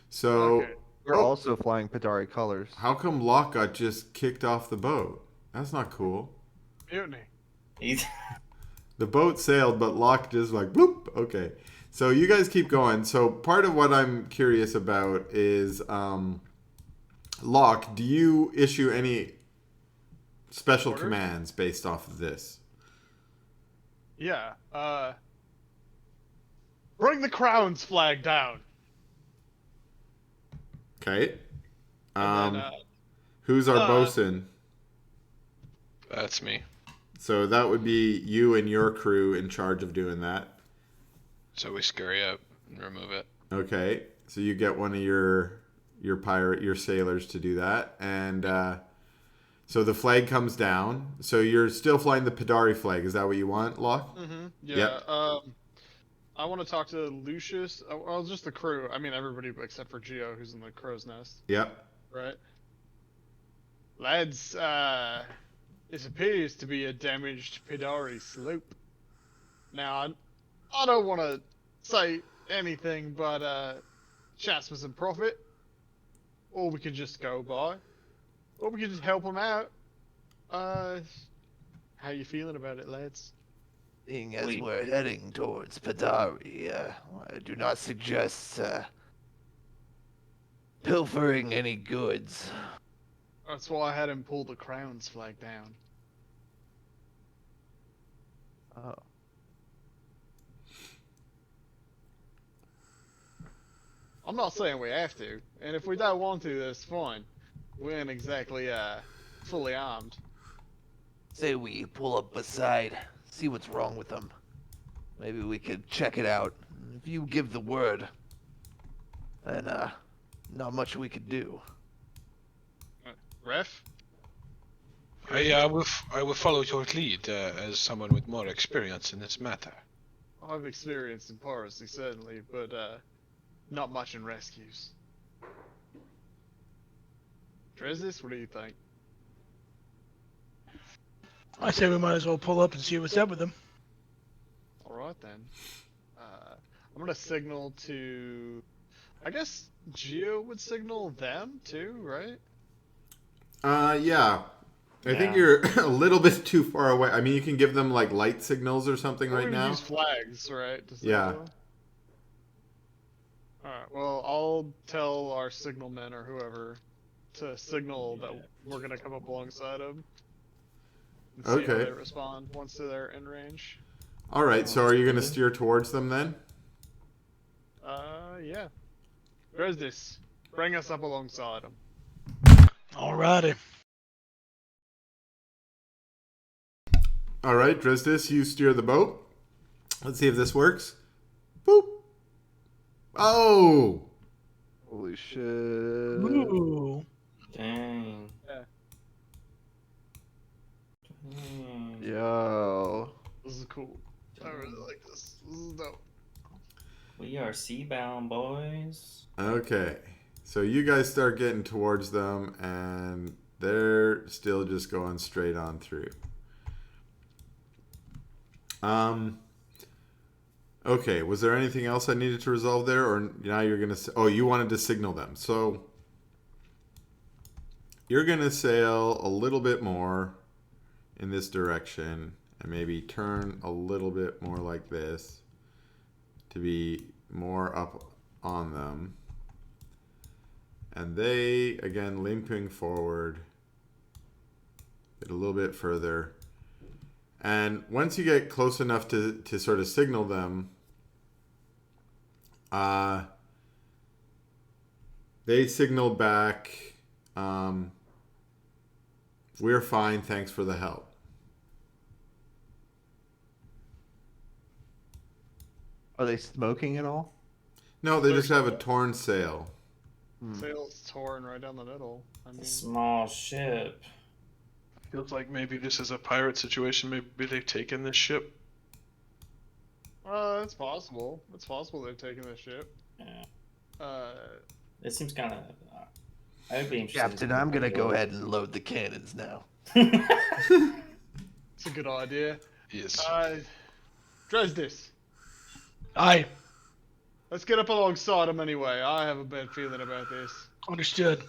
A: So
C: Okay.
D: We're also flying Padari colors.
A: how come Locke got just kicked off the boat? That's not cool.
C: Mutiny.
F: He's
A: The boat sailed, but Locke just like bloop. Okay, so you guys keep going. So part of what I'm curious about is, Locke, do you issue any special
C: Orders?
A: commands based off of this?
C: Yeah. Bring the crown's flag down.
A: Okay.
C: And then,
A: Who's our
C: uh,
A: bosun?
G: That's me.
A: So that would be you and your crew in charge of doing that.
G: So we scurry up and remove it.
A: Okay. So you get one of your sailors to do that, and so the flag comes down. So you're still flying the Padari flag. Is that what you want, Locke?
C: Mm-hmm. Yeah.
A: Yep.
C: I want to talk to Lucius. Well, just the crew. I mean, everybody except for Geo, who's in the crow's nest.
A: Yep.
C: Right. Lads, this appears to be a damaged Padari sloop. Now, I don't want to say anything, but chance was in profit. Or we could just go by. Or we could just help them out. How you feeling about it, lads?
D: Seeing as
F: Wait.
D: we're heading towards Padari, I do not suggest pilfering any goods.
C: That's why I had him pull the crown's flag down.
D: Oh.
C: I'm not saying we have to, and if we don't want to, that's fine. We ain't exactly fully armed.
D: Say we pull up beside, see what's wrong with them. Maybe we could check it out. If you give the word, then not much we could do.
C: Ref?
B: I will follow your lead as someone with more experience in this matter.
C: I've experienced in piracy, certainly, but not much in rescues. Dresdes, what do you think?
E: I say we might as well pull up and see what's up with them.
C: Alright then. I'm gonna signal to. I guess Geo would signal them too, right?
A: Yeah. I think
F: Yeah.
A: you're a little bit too far away. I mean, you can give them like light signals or something
C: Or
A: right
C: we would
A: now.
C: use flags, right? To
A: Yeah.
C: signal. Alright, well, I'll tell our signalmen or whoever to signal that we're gonna come up alongside them. And see how
A: Okay.
C: they respond once they're in range.
A: All right. So are you going to
F: Good.
A: steer towards them then?
C: Yeah. Dresdis, bring us up alongside them.
E: Alrighty.
A: All right, Dresdis, you steer the boat. Let's see if this works. Boop. Oh.
D: Holy shit.
E: Ooh.
F: Dang.
C: Yeah.
F: Dang.
D: Yo.
C: This is cool. I really like this. This is dope.
F: We are seabound, boys.
A: Okay. So you guys start getting towards them, and they're still just going straight on through. Okay, was there anything else I needed to resolve there, or now you're gonna? Oh, you wanted to signal them, so you're gonna sail a little bit more in this direction, and maybe turn a little bit more like this to be more up on them, and they again limping forward a little bit further. And once you get close enough to sort of signal them, they signaled back, we're fine, thanks for the help.
D: Are they smoking at all?
A: No, they just have a torn sail.
C: Sail's torn right down the middle. I mean,
F: Small ship.
G: Feels like maybe this is a pirate situation. Maybe they've taken this ship.
C: it's possible. It's possible they've taken this ship.
F: Yeah. It seems kind of. I would be interested.
D: Captain, I'm gonna go ahead and load the cannons now.
C: It's a good idea.
G: Yes.
C: Dresdis,
E: Aye.
C: let's get up alongside them anyway. I have a bad feeling about this.
E: Understood.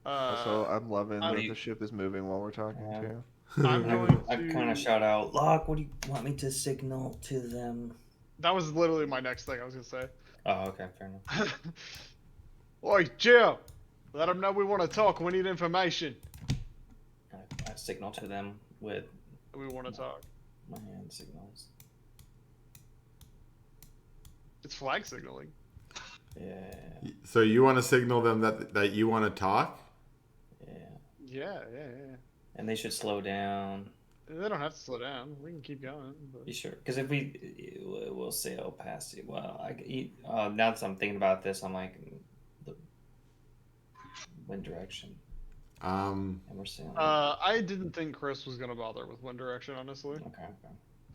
D: Also, I'm loving
C: I-
D: that the ship is moving while we're talking
F: Yeah.
D: too.
C: I'm going
F: I
C: to.
F: kind of shout out, Locke, what do you want me to signal to them?
C: That was literally my next thing I was gonna say.
F: Oh, okay, fair enough.
C: Oi, Jill! Let them know we want to talk. We need information.
F: I signal to them with
C: We want to talk.
F: my hand signals.
C: It's flag signaling.
F: Yeah,
A: So you want to signal them that you want to talk?
F: yeah.
C: Yeah.
F: And they should slow down.
C: They don't have to slow down. We can keep going. But...
F: You sure? Because if we'll sail past it. Well, now that I'm thinking about this, I'm like, the wind direction,
A: Um,
F: and we're sailing.
C: I didn't think Chris was gonna bother with wind direction, honestly.
F: Okay.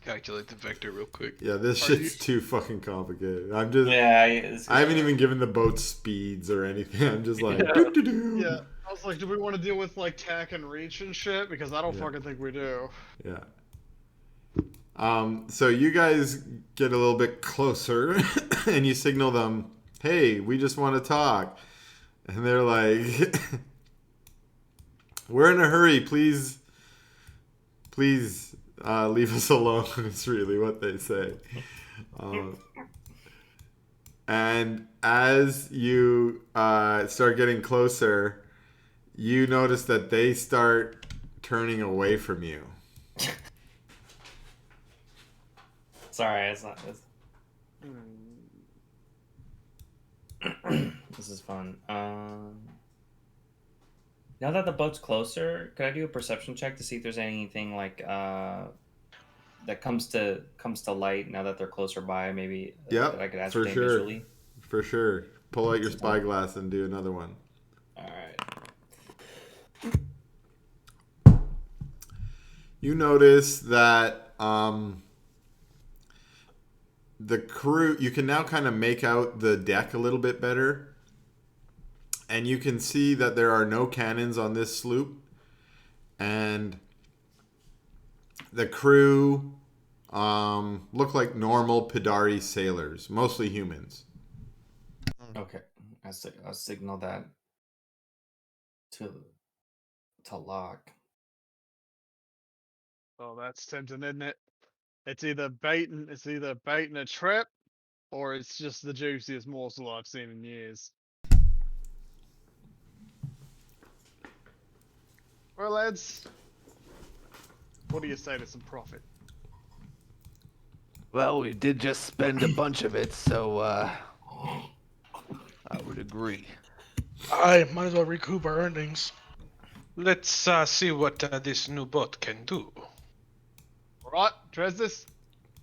G: Calculate the vector real quick.
A: yeah, this
C: Are
A: shit's
C: you-
A: too fucking complicated. I'm just.
F: Yeah,
A: I haven't even given the boat speeds or anything. I'm just like,
G: Yeah.
A: doo-doo-doo.
C: Yeah, I was like, do we want to deal with like tack and reach and shit? Because I don't
A: Yeah.
C: fucking think we do.
A: Yeah. So you guys get a little bit closer and you signal them, hey, we just want to talk. And they're like, we're in a hurry, please leave us alone is really what they say. And as you start getting closer, you notice that they start turning away from you.
F: Sorry, it's not. This is fun. Now that the boat's closer, could I do a perception check to see if there's anything like that comes to light now that they're closer by? Maybe
A: Yep,
F: that I could
A: for
F: ascertain
A: sure.
F: visually.
A: For sure. Pull out your spyglass and do another one.
F: All right.
A: You notice that the crew, you can now kind of make out the deck a little bit better. And you can see that there are no cannons on this sloop. And the crew look like normal Pidari sailors, mostly humans.
F: Okay, I'll signal that to Lock.
C: Oh, that's tempting, isn't it? It's either baiting a trap, or it's just the juiciest morsel I've seen in years. Well, lads, what do you say to some profit?
D: Well, we did just spend a bunch of it, so I would agree.
E: I might as well recoup our earnings.
B: Let's see what this new boat can do.
C: All right, Dresdes,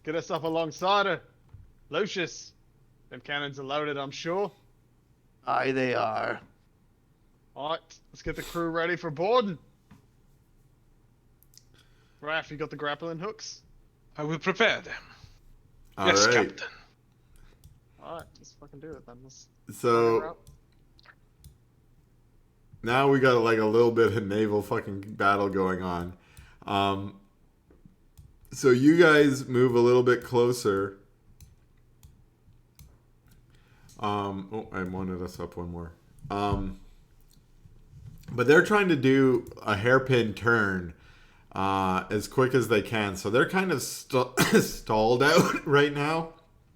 C: get us up alongside her. Lucius, them cannons are loaded, I'm sure.
D: Aye, they are.
C: All right, let's get the crew ready for boarding. Raph, you got the grappling hooks?
B: I will prepare them.
A: All
B: Yes,
A: right.
B: Captain.
C: All right, let's fucking do it then. Let's
A: So now we got like a little bit of naval fucking battle going on. So you guys move a little bit closer. Oh, I wanted us up one more. But they're trying to do a hairpin turn as quick as they can. So they're kind of stalled out right now,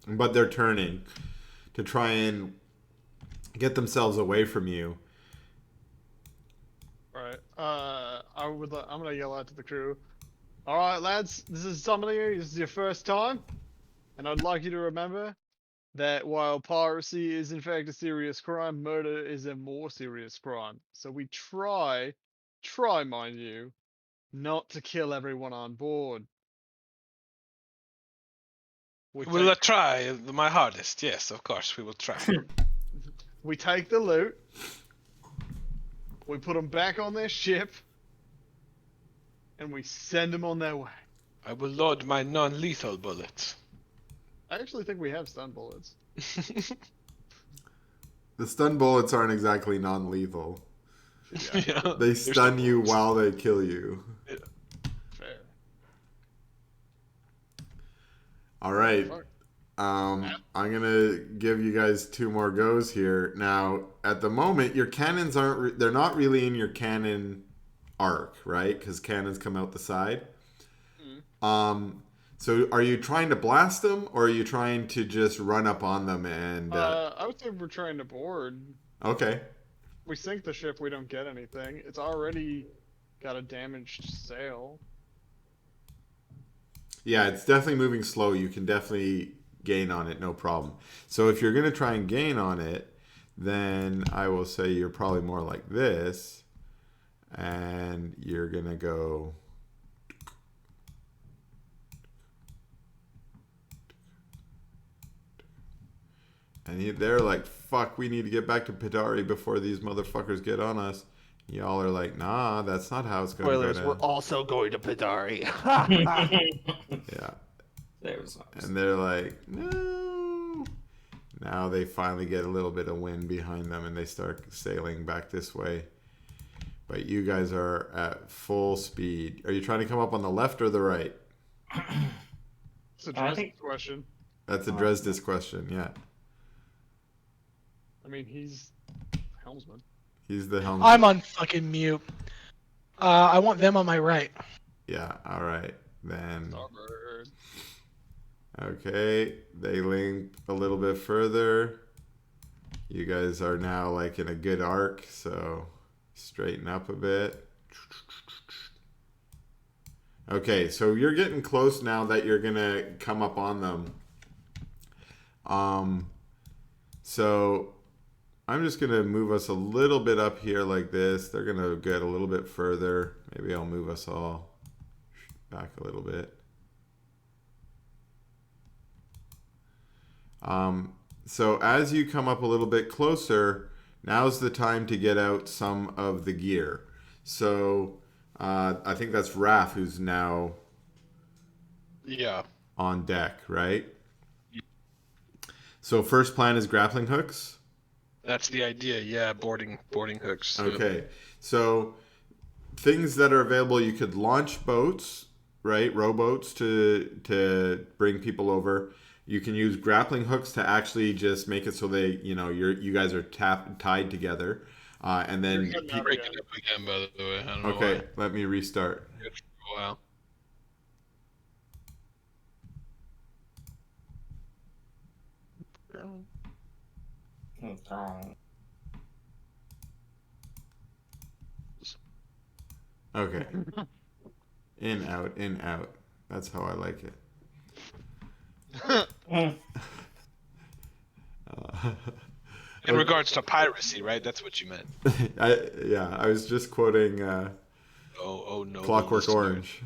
A: but they're turning to try and get themselves away from you.
C: Right. I'm gonna yell out to the crew. All right, lads, this is some of you. This is your first time, and I'd like you to remember that while piracy is in fact a serious crime, murder is a more serious crime. So we try, mind you, not to kill everyone on board.
B: We'll try my hardest. Yes, of course, we will try.
C: We take the loot, we put them back on their ship, and we send them on their way.
B: I will load my non-lethal bullets.
C: I actually think we have stun bullets.
A: The stun bullets aren't exactly non-lethal.
B: Yeah.
A: They stun you while they kill you.
C: Fair.
A: All right.
C: Fuck.
A: I'm gonna give you guys 2 more goes here. Now, at the moment, your cannons they're not really in your cannon arc, right? Because cannons come out the side. So are you trying to blast them, or are you trying to just run up on them and?
C: I would say we're trying to board.
A: Okay.
C: We sink the ship, we don't get anything. It's already got a damaged sail.
A: Yeah, it's definitely moving slow. You can definitely gain on it, no problem. So if you're gonna try and gain on it, then I will say you're probably more like this, and you're gonna go. And they're like, fuck, we need to get back to Pidari before these motherfuckers get on us. Y'all are like, nah, that's not how it's going to go
D: Spoilers,
A: down.
D: we're also going to Pidari.
A: Yeah.
F: There's
A: And they're like, no. Now they finally get a little bit of wind behind them and they start sailing back this way. But you guys are at full speed. Are you trying to come up on the left or the right?
C: It's a Dresden question.
A: That's a Dresdes question, yeah.
C: I mean, he's helmsman.
A: He's the helmet.
E: I'm on fucking mute. I want them on my right.
A: Yeah, all right. Then.
C: Starboard.
A: Okay, they link a little bit further. You guys are now like in a good arc, so straighten up a bit. Okay, so you're getting close now that you're gonna come up on them. So I'm just gonna move us a little bit up here like this. They're gonna get a little bit further. Maybe I'll move us all back a little bit. So as you come up a little bit closer, now's the time to get out some of the gear. So I think that's Raph who's now on deck, right? So first plan is grappling hooks.
B: That's the idea. Yeah, boarding hooks.
A: Okay. So things that are available, you could launch boats right? Rowboats to bring people over. You can use grappling hooks to actually just make it so they, you guys are tied together, and then.
C: You're cutting out
B: Breaking
C: again.
B: up again, by the way. I don't know
A: Okay,
B: why.
A: let me restart.
B: Good for a while.
A: Okay. In, out, in, out. That's how I like it.
B: In regards to piracy, right? That's what you meant.
A: I was just quoting
B: Noble
A: Clockwork
B: listener,
A: Orange.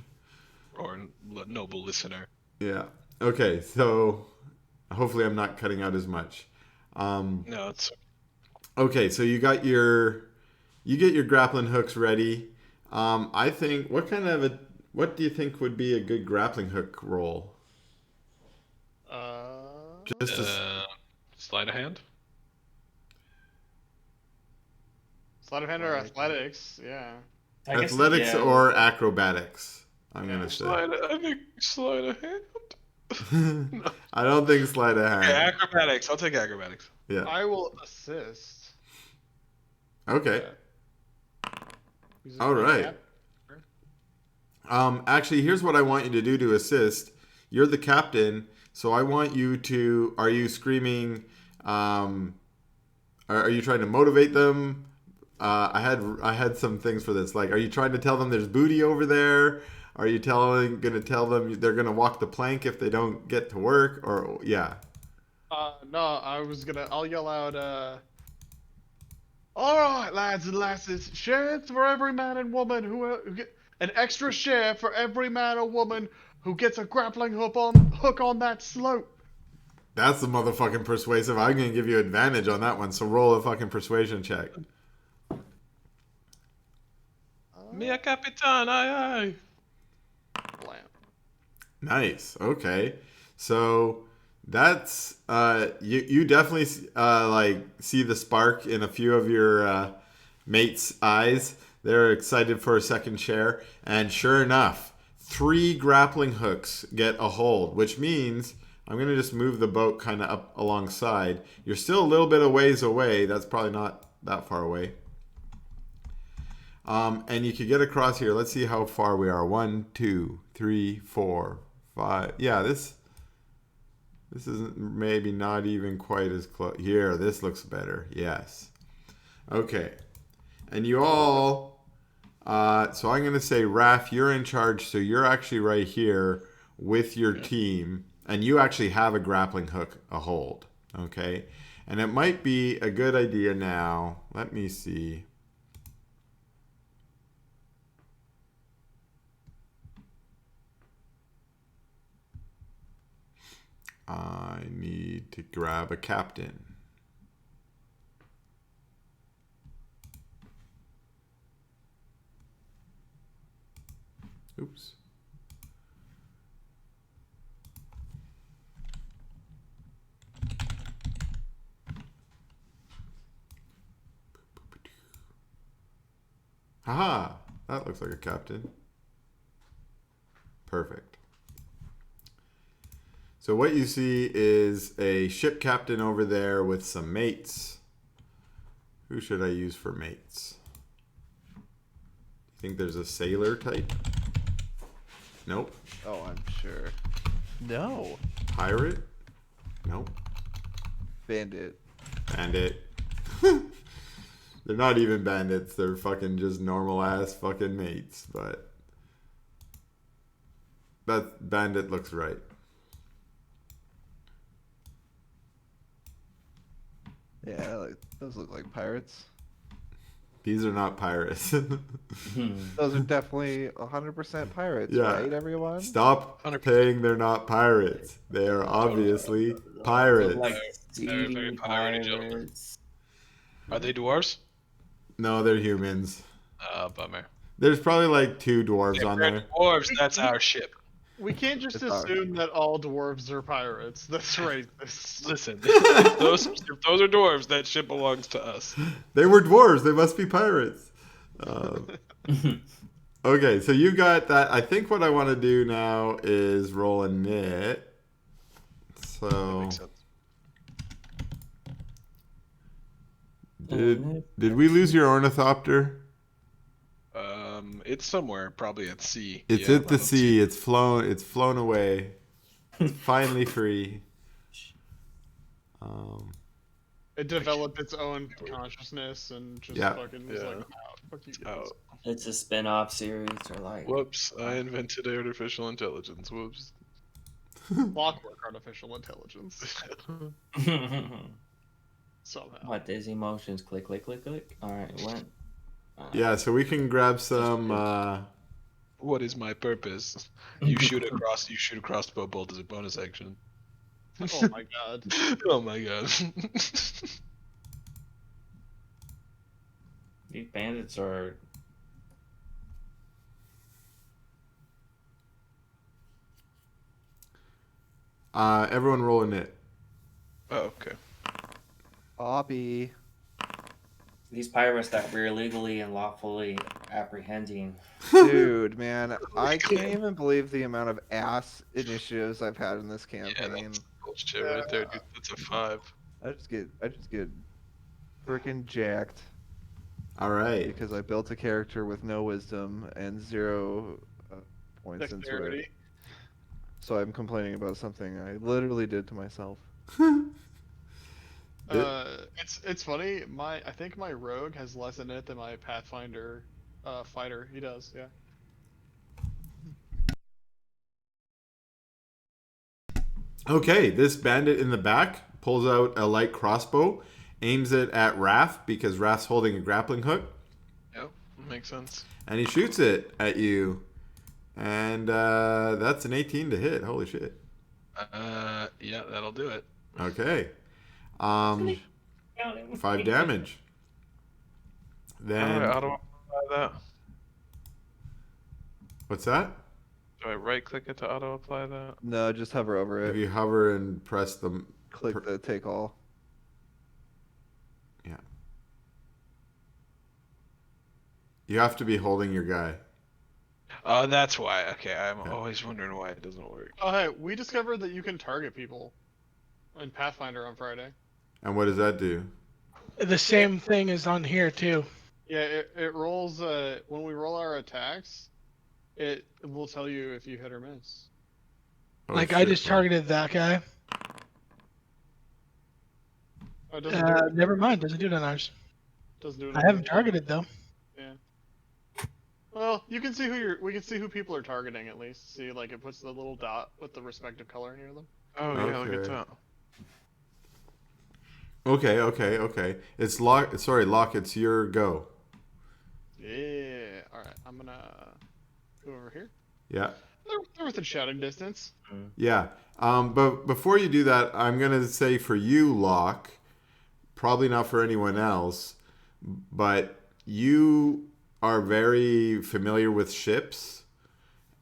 B: or noble listener.
A: Yeah. Okay, so hopefully I'm not cutting out as much.
B: No, it's
A: Okay, so you get your grappling hooks ready. I think what do you think would be a good grappling hook roll? Just
B: sleight of hand.
C: Sleight of hand or athletics, yeah.
F: I guess,
A: athletics
F: yeah.
A: or acrobatics. I'm gonna say.
B: I think sleight of hand.
A: I don't think sleight of hand.
B: Okay, acrobatics. I'll take acrobatics.
A: Yeah.
C: I will assist.
A: Okay.
C: Using
A: All
C: my
A: right.
C: cap.
A: Actually, here's what I want you to do to assist. You're the captain, so I want you to. Are you screaming? Are you trying to motivate them? I had some things for this. Like, are you trying to tell them there's booty over there? Are you gonna tell them they're gonna walk the plank if they don't get to work? Or yeah.
C: No, I'll yell out, alright, lads and lasses, shares for every man and woman who get an extra share for every man or woman who gets a grappling hook on that slope.
A: That's the motherfucking persuasive. I'm gonna give you advantage on that one. So roll a fucking persuasion check.
B: Mia Capitan, aye aye.
C: Blam.
A: Nice. Okay. So that's you definitely like see the spark in a few of your mates' eyes. They're excited for a second share, and sure enough, 3 grappling hooks get a hold, which means I'm gonna just move the boat kind of up alongside. You're still a little bit of ways away. That's probably not that far away. And you could get across here. Let's see how far we are. 1, 2, 3, 4, 5. Yeah, this isn't maybe not even quite as close. Here, this looks better. Yes. Okay. And you all, so I'm going to say, Raph, you're in charge. So you're actually right here with your team. And you actually have a grappling hook, a hold. Okay. And it might be a good idea now. Let me see. I need to grab a captain. Oops. Haha, that looks like a captain. Perfect. So what you see is a ship captain over there with some mates. Who should I use for mates? Think there's a sailor type? Nope.
D: Oh, I'm sure. No.
A: Pirate? Nope.
D: Bandit.
A: Bandit. They're not even bandits. They're fucking just normal ass fucking mates. But that bandit looks right.
D: Yeah, like, those look like pirates.
A: These are not pirates.
D: Those are definitely 100% pirates,
A: Yeah.
D: right, everyone?
A: Stop
B: 100%.
A: saying they're not pirates. They are obviously pirates.
F: Like
B: Very, very
F: seedy
B: piratey gentlemen.
F: pirates.
B: Are they dwarves?
A: No, they're humans.
B: Bummer.
A: There's probably like 2 dwarves
B: If
A: on
B: they're
A: there.
B: dwarves, that's our ship.
C: We can't just
D: It's our
C: assume that all dwarves are pirates. That's racist.
B: Listen, if those are dwarves, that ship belongs to us.
A: They were dwarves. They must be pirates. Okay, so you got that. I think what I want to do now is roll a knit.
G: That
A: So
G: makes sense.
A: did we lose your ornithopter?
G: It's somewhere, probably at sea.
A: It's
G: Yeah,
A: at
G: I
A: the
G: don't see
A: sea.
G: it.
A: It's flown. It's flown away. It's finally free. Um,
C: It developed its own consciousness and just
A: Yeah.
C: fucking was like,
G: Yeah.
C: out. Fuck you
G: It's
C: guys.
G: out.
F: It's a spin-off series or like.
G: Whoops! I invented artificial intelligence. Whoops.
C: Clockwork artificial intelligence. Somehow.
F: What Disney motions? Click, click, click, click. All right, it went.
A: yeah. So we can grab some.
G: What is my purpose? You shoot a crossbow bolt as a bonus action.
C: Oh my god.
G: Oh my god.
F: These bandits are.
A: Everyone roll a knit.
G: Oh, okay.
D: Bobby.
F: These pirates that we're illegally and lawfully apprehending.
D: Dude, man, I can't even believe the amount of ass initiatives I've had in this
G: Yeah,
D: campaign.
G: that's bullshit right there, dude. That's a 5.
D: I just get freaking jacked
A: All right.
D: because I built a character with no wisdom and 0 points into it.
C: Dexterity.
D: So I'm complaining about something I literally did to myself.
C: It's funny. I think my rogue has less in it than my Pathfinder fighter. He does, yeah.
A: Okay, this bandit in the back pulls out a light crossbow, aims it at Raph because Raph's holding a grappling hook,
G: Yep, makes sense.
A: and he shoots it at you. And that's an 18 to hit. Holy shit.
G: Yeah, that'll do it.
A: Okay. 5 damage. Then
G: Alright, how do I apply that?
A: what's that?
G: Do I right click it to auto apply that?
D: No, just hover over
A: If
D: it.
A: you hover and press the
D: Click the take all.
A: yeah. You have to be holding your guy.
G: Oh, that's why. Okay, I'm always wondering why it doesn't work.
C: Oh hey, we discovered that you can target people in Pathfinder on Friday.
A: And what does that do?
E: The same thing is on here too.
C: Yeah, it rolls when we roll our attacks, it will tell you if you hit or miss.
A: Oh,
E: Like I
A: shit,
E: just
A: man.
E: targeted that guy.
C: Oh, it doesn't do it.
E: Never mind, doesn't do it on ours.
C: Doesn't do it.
E: I
C: on
E: haven't
C: yours.
E: targeted though.
C: Yeah. Well, you can see we can see who people are targeting at least. See, like it puts the little dot with the respective color near them.
G: Oh yeah, look at
A: Okay.
G: that.
A: Okay. It's Lock. Sorry, Lock. It's your go.
C: Yeah. All right. I'm gonna go over here.
A: Yeah.
C: They're within shouting distance.
A: Yeah. But before you do that, I'm gonna say for you, Locke, probably not for anyone else, but you are very familiar with ships,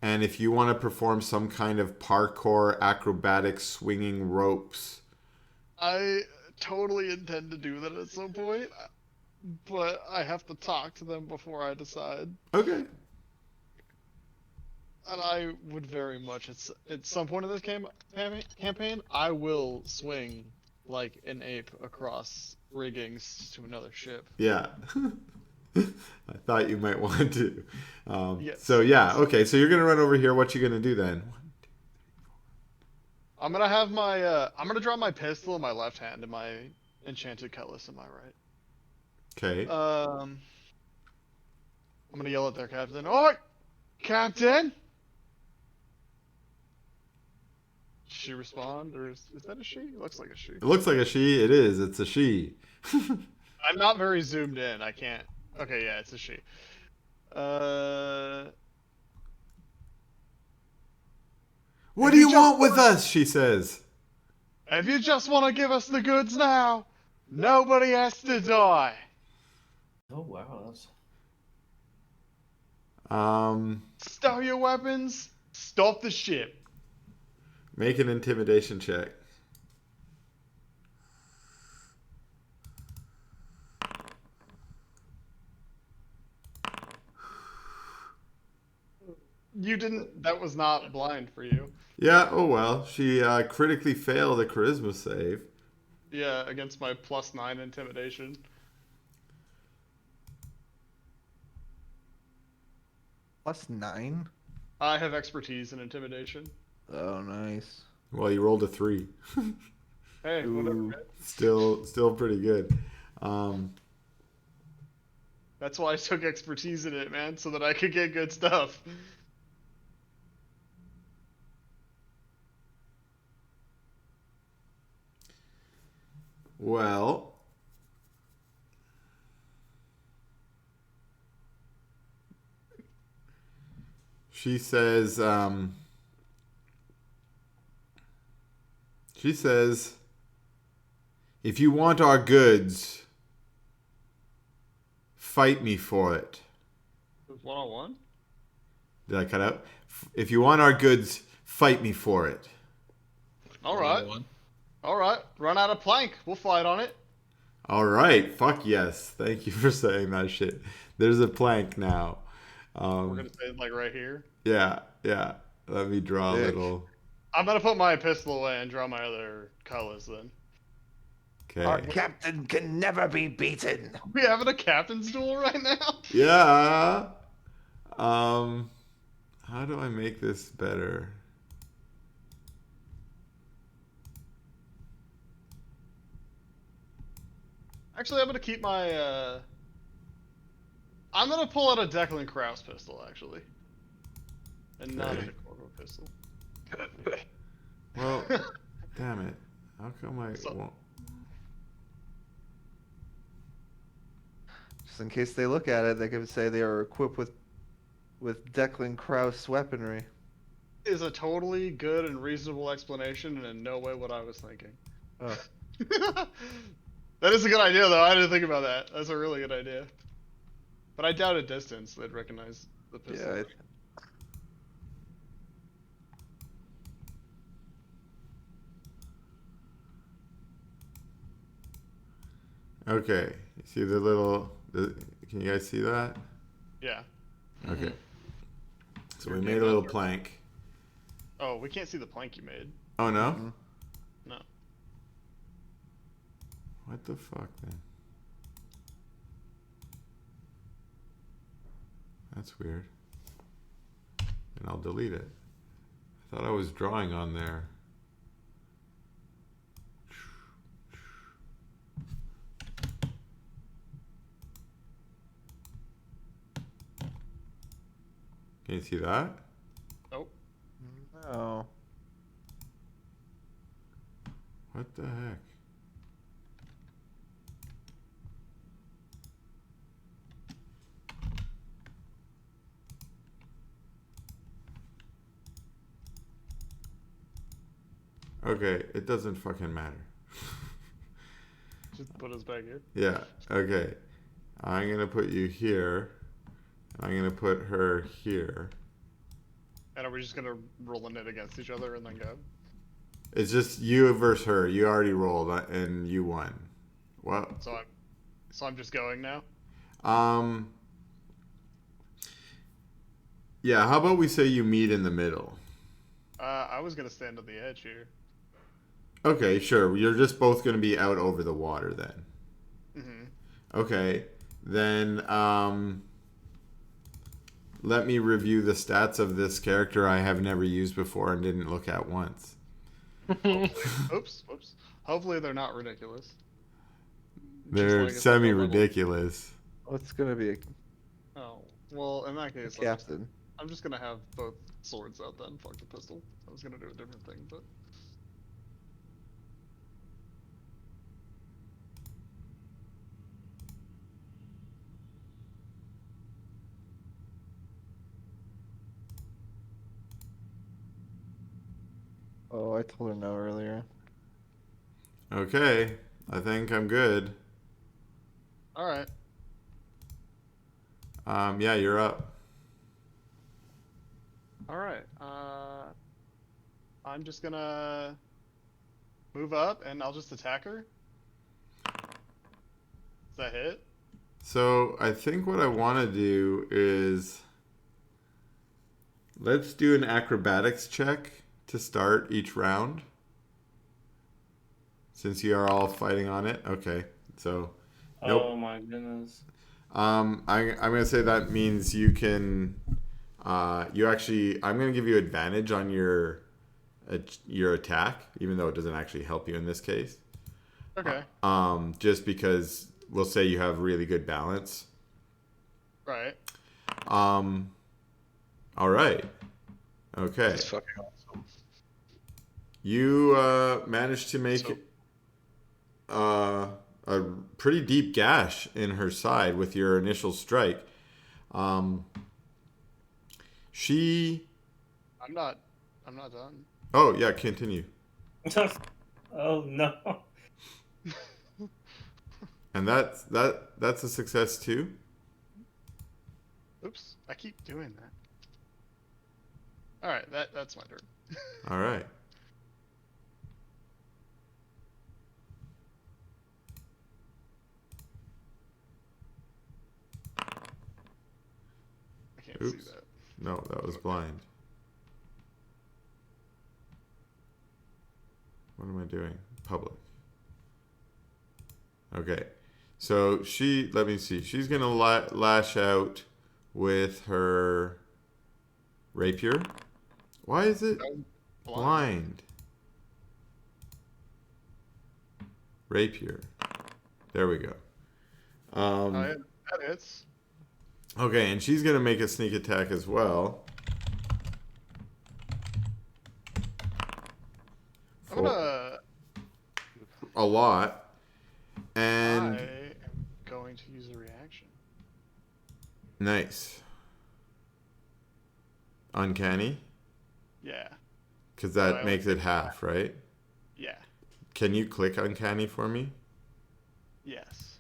A: and if you want to perform some kind of parkour, acrobatic, swinging ropes,
C: I totally intend to do that at some point, but I have to talk to them before I decide.
A: okay.
C: And I would very much, at some point in this campaign, I will swing like an ape across riggings to another ship.
A: Yeah. I thought you might want to.
C: Yes.
A: So yeah, okay. So you're gonna run over here. What you gonna do then?
C: I'm gonna have my, I'm gonna draw my pistol in my left hand and my enchanted cutlass in my right.
A: Okay.
C: I'm gonna yell at their captain. Oi, Captain! She respond, or is that a she? It looks like a she.
A: It looks like a she. It is. It's a she.
C: I'm not very zoomed in. I can't. Okay, yeah, it's a she.
A: What
C: If
A: do
C: you
A: you
C: just
A: want with us? She says.
C: If you just want to give us the goods now, nobody has to die.
F: Oh wow, that's.
C: Stow your weapons. Stop the ship.
A: Make an intimidation check.
C: You didn't. That was not blind for you.
A: Yeah, oh well. She critically failed a charisma save.
C: Yeah, against my +9 intimidation.
D: +9?
C: I have expertise in intimidation.
D: Oh, nice.
A: Well, you rolled a 3.
C: Hey, whatever.
D: Ooh.
C: Man.
A: Still pretty good.
C: That's why I took expertise in it, man, so that I could get good stuff.
A: Well, she says, if you want our goods, fight me for it.
C: 1-on-1?
A: Did I cut out? If you want our goods, fight me for it.
C: All right.
B: 101.
C: All right. Run out of plank. We'll fight on it.
A: All right. Fuck yes. Thank you for saying that shit. There's a plank now.
C: We're gonna say it like right here.
A: Yeah. Let me draw a
D: Sick.
A: little.
C: I'm gonna put my pistol away and draw my other colors then.
D: Our
A: Okay.
D: captain can never be beaten.
C: We having a captain's duel right now?
A: Yeah. How do I make this better?
C: Actually, I'm gonna keep my. I'm gonna pull out a Declan Krause pistol actually, and not a
A: Okay.
C: Corvo pistol.
A: Well, damn it. How come I
C: So-
A: won't?
D: Just in case they look at it, they could say they are equipped with Declan Krause weaponry.
C: Is a totally good and reasonable explanation, and in no way what I was thinking.
D: Oh.
C: That is a good idea, though. I didn't think about that. That's a really good idea. But I doubt at distance they'd recognize the pistol.
D: Yeah.
A: Okay. You see the little. Can you guys see that?
C: Yeah.
A: Okay. So we
C: Your
A: made a
C: game
A: little
C: master.
A: plank.
C: Oh, we can't see the plank you made.
A: Oh no?
D: Mhm.
C: No.
A: What the fuck then? That's weird. And I'll delete it. I thought I was drawing on there. Can you see that?
C: Nope.
D: No.
A: What the heck? Okay, it doesn't fucking matter.
C: Just put us back here.
A: Yeah, okay. I'm gonna put you here. I'm gonna put her here.
C: And are we just gonna roll a knit against each other and then go?
A: It's just you versus her. You already rolled and you won. Well,
C: So I'm just going now.
A: yeah, how about we say you meet in the middle?
C: I was gonna stand on the edge here.
A: Okay, sure. You're just both gonna be out over the water then.
C: Mm-hmm.
A: Okay. Then let me review the stats of this character I have never used before and didn't look at once.
C: Oops. Hopefully they're not ridiculous.
A: They're
C: like a second
A: semi-ridiculous.
D: What's gonna be a
C: Oh, well, in that case,
D: captain?
C: I'm just gonna have both swords out then. Fuck the pistol. I was gonna do a different thing, but.
D: Oh, I told her no earlier.
A: Okay, I think I'm good.
C: Alright.
A: Yeah, you're up.
C: Alright. I'm just gonna move up and I'll just attack her. Does that hit?
A: So I think what I want to do is Let's do an acrobatics check to start each round. Since you are all fighting on it. Okay. So, nope.
F: Oh my goodness.
A: I'm gonna say that means you can. You actually. I'm gonna give you advantage on your attack, even though it doesn't actually help you in this case.
C: Okay.
A: Just because we'll say you have really good balance.
C: Right.
A: All right. Okay.
B: That's fucking awesome.
A: You managed to make a pretty deep gash in her side with your initial strike. She.
C: I'm not done.
A: Oh yeah, continue.
F: Oh no.
A: And that's a success too.
C: Oops, I keep doing that. All right, that's my turn.
A: All right.
C: I can't
A: Oops.
C: see that.
A: No, that was blind. What am I doing? Public. Okay. So let me see. She's going to lash out with her rapier. Why is it blind? Rapier. There we go.
C: Yeah, that hits.
A: Okay, and she's going to make a sneak attack as well.
C: I'm gonna.
A: A lot. And
C: I am going to use a reaction.
A: nice. Uncanny?
C: Yeah.
A: Because
C: I
A: that makes it half, right?
C: Yeah.
A: Can you click uncanny for me?
C: Yes.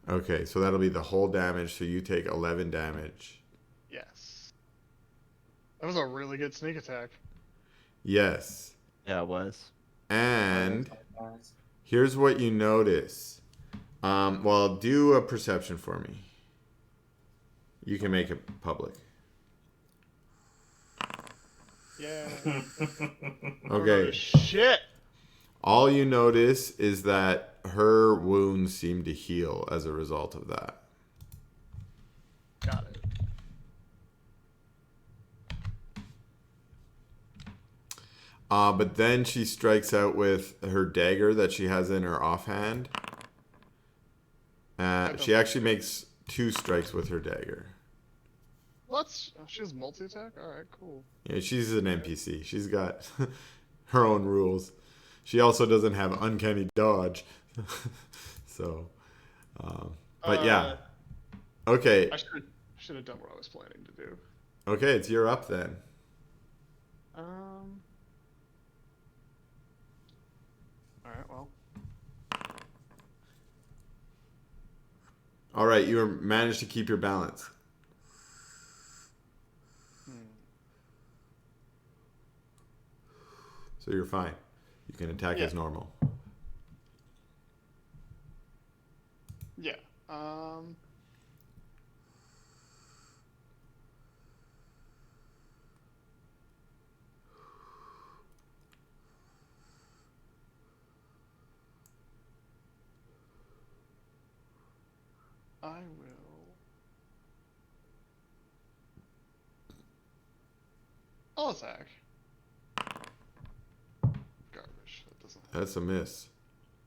A: Okay, so that'll be the whole damage, so you take 11 damage.
C: Yes. That was a really good sneak attack.
A: Yes.
D: Yeah, it was.
A: And here's what you notice. Well, do a perception for me. You can make it public.
C: Yeah.
A: Okay.
C: Oh, shit.
A: All you notice is that her wounds seem to heal as a result of that.
C: Got it.
A: But then she strikes out with her dagger that she has in her offhand. She actually makes 2 strikes with her dagger.
C: She has multi-attack? Alright, cool.
A: Yeah, she's an NPC. She's got her own rules. She also doesn't have uncanny dodge. So, but yeah. Okay.
C: I should have done what I was planning to do.
A: Okay, it's you're up then.
C: Alright, well.
A: All right, you managed to keep your balance. So you're fine. You can attack as normal.
C: Yeah. I will. I'll attack. Garbage. That doesn't.
A: That's a miss.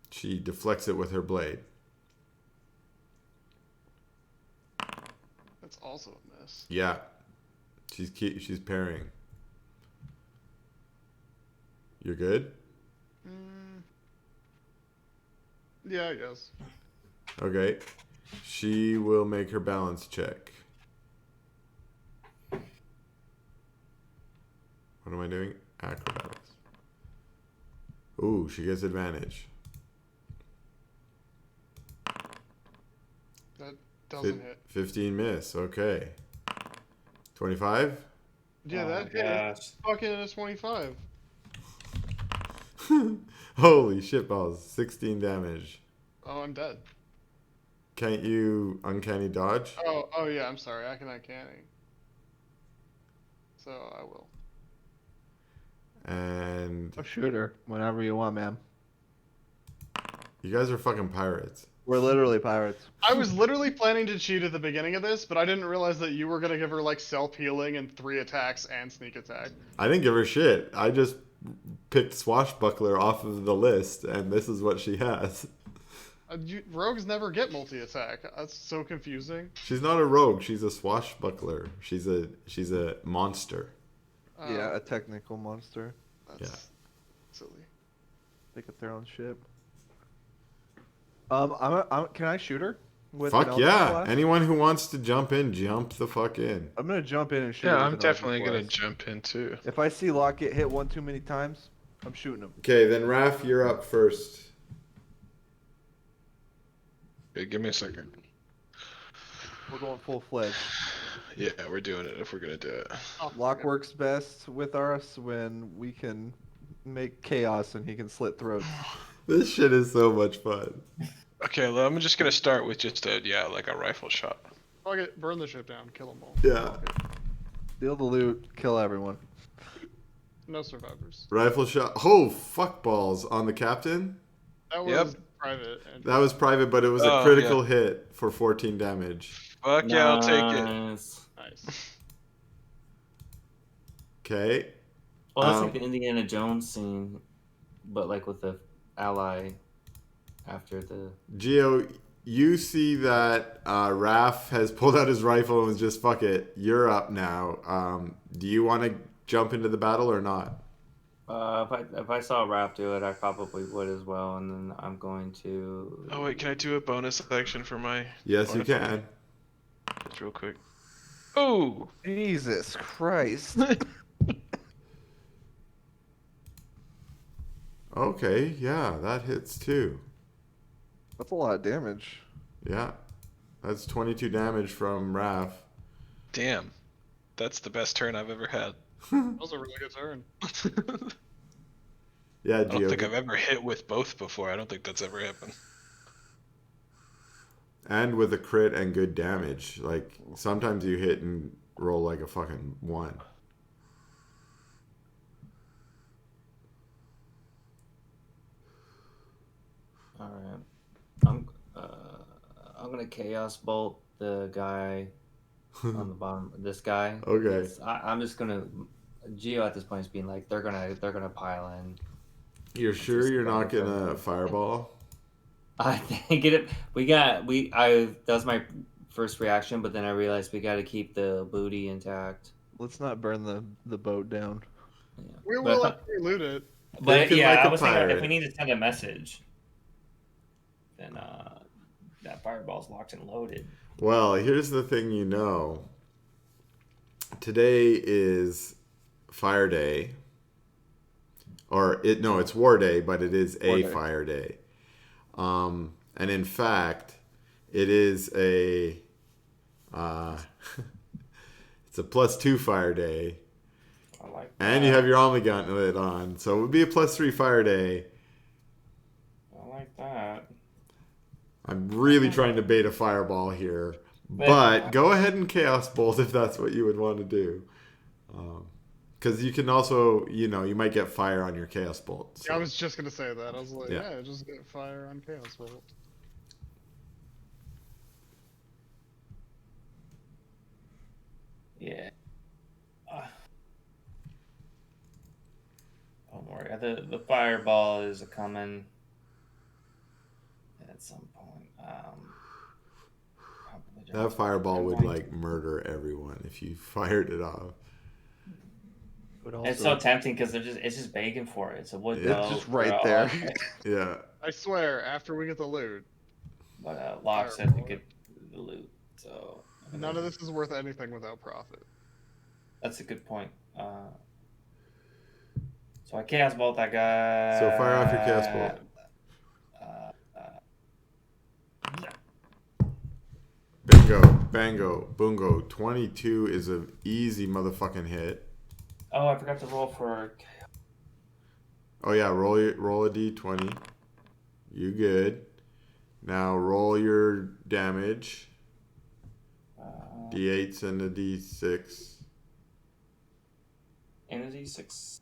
A: She deflects it with her blade.
C: That's also a miss.
A: Yeah. She's parrying. You're good?
C: Yeah, I guess.
A: Okay. She will make her balance check. What am I doing? Acrobatics. Ooh, she gets advantage.
C: That doesn't hit.
A: 15 miss. Okay. 25?
C: Yeah,
F: Oh
C: that
F: my
C: hit.
F: gosh.
C: Fucking a 25.
A: Holy shitballs. 16 damage.
C: Oh, I'm dead.
A: Can't you uncanny dodge?
C: Oh yeah, I'm sorry. I can uncanny. So I will.
A: And
D: A shooter, whenever you want, man.
A: you guys are fucking pirates.
D: We're literally pirates.
C: I was literally planning to cheat at the beginning of this, but I didn't realize that you were gonna give her like self-healing and 3 attacks and sneak attack.
A: I didn't give her shit. I just picked Swashbuckler off of the list, and this is what she has.
C: Rogues never get multi-attack. That's so confusing.
A: She's not a rogue. She's a swashbuckler. She's a monster.
D: Yeah, a technical monster.
C: That's silly.
D: They get their own ship. Can I shoot her? With an
A: Fuck
D: eldritch
A: yeah!
D: blast?
A: Anyone who wants to jump in, jump the fuck in.
D: I'm gonna jump in and shoot
G: Yeah,
D: her.
G: I'm
D: with an eldritch
G: definitely gonna
D: blast.
G: jump in too.
D: If I see Locke get hit one too many times, I'm shooting him.
A: Okay, then Raph, you're up first.
G: Okay, give me a second.
D: We're going full fledged.
G: Yeah, we're doing it if we're gonna do it.
C: Oh,
D: Locke works best with us when we can make chaos and he can slit throats.
A: This shit is so much fun.
G: Okay, well, I'm just gonna start with just a rifle shot.
C: Fuck it, burn the ship down, kill them all.
A: Yeah.
D: Steal the loot, kill everyone.
C: No survivors.
A: Rifle shot. Oh, fuck balls on the captain.
C: That was
G: Yep.
C: private. And
A: That was private, but it was a
G: Oh,
A: critical hit for 14 damage.
G: Fuck yeah, I'll take it.
H: Nice.
C: nice.
A: Okay.
H: Well, that's
A: Um,
H: like the Indiana Jones scene, but like with the ally after the.
A: Geo, you see that Raph has pulled out his rifle and was just, fuck it, you're up now. Do you want to jump into the battle or not?
H: If I saw Raph do it, I probably would as well, and then I'm going to.
G: Oh wait, can I do a bonus action for my?
A: Yes, you
G: bonus
A: can.
G: Just real quick. Oh,
D: Jesus Christ.
A: Okay, yeah, that hits too.
D: That's a lot of damage.
A: Yeah. That's 22 damage from Raph.
G: damn, that's the best turn I've ever had.
C: That was a really good turn.
A: Yeah,
G: I don't
A: Geo.
G: think I've ever hit with both before. I don't think that's ever happened.
A: And with a crit and good damage. Like, sometimes you hit and roll like a fucking 1.
H: All right. I'm gonna chaos bolt the guy on the bottom. This guy.
A: Okay.
H: I'm just gonna. Geo at this point is being like they're gonna pile in.
A: You're sure
H: Just
A: you're not
H: go for
A: gonna
H: it.
A: fireball?
H: I think it. That was my first reaction, but then I realized we got to keep the booty intact.
D: Let's not burn the boat down.
H: Yeah.
C: We
H: But-
C: will actually loot it.
H: But
A: Thinking
H: yeah,
A: like
H: I
A: a
H: was thinking if
A: pirate.
H: we need to send a message, then that fireball's locked and loaded.
A: Well, here's the thing you know. Today is Fire Day. It's War Day, but it is
D: War
A: a
D: Day.
A: Fire Day. And in fact, it is a it's a +2 Fire Day.
H: I like
A: And you have your Omni Gauntlet on. So it would be a +3 Fire Day.
H: I like that.
A: I'm really trying to bait a fireball here. But go ahead and Chaos Bolt if that's what you would want to do. Because you can also, you might get fire on your Chaos Bolt.
C: Yeah, I
A: So.
C: was just gonna say that. I was like,
A: Yeah.
C: yeah, just get fire on Chaos Bolt.
H: Yeah. Don't worry. The fireball is coming at some point. Probably during-
A: That fireball
H: I'm
A: would,
H: going to-
A: murder everyone if you fired it off.
D: But
H: It's so tempting because it's just begging for it. It's a wood
A: It's
H: bow,
D: just right
H: bro.
D: there.
A: Yeah.
C: I swear, after we get the loot,
H: But Locke said to get the loot, so
C: none of this is worth anything without profit.
H: that's a good point. So I chaos bolt that guy.
A: So fire off your Chaos Bolt. Bingo. Bango. Bungo. 22 is an easy motherfucking hit.
H: Oh, I forgot to roll for.
A: Oh, yeah. Roll a d20. You good. Now roll your damage.
F: Uh,
A: D8s and a D6.
F: and a D6.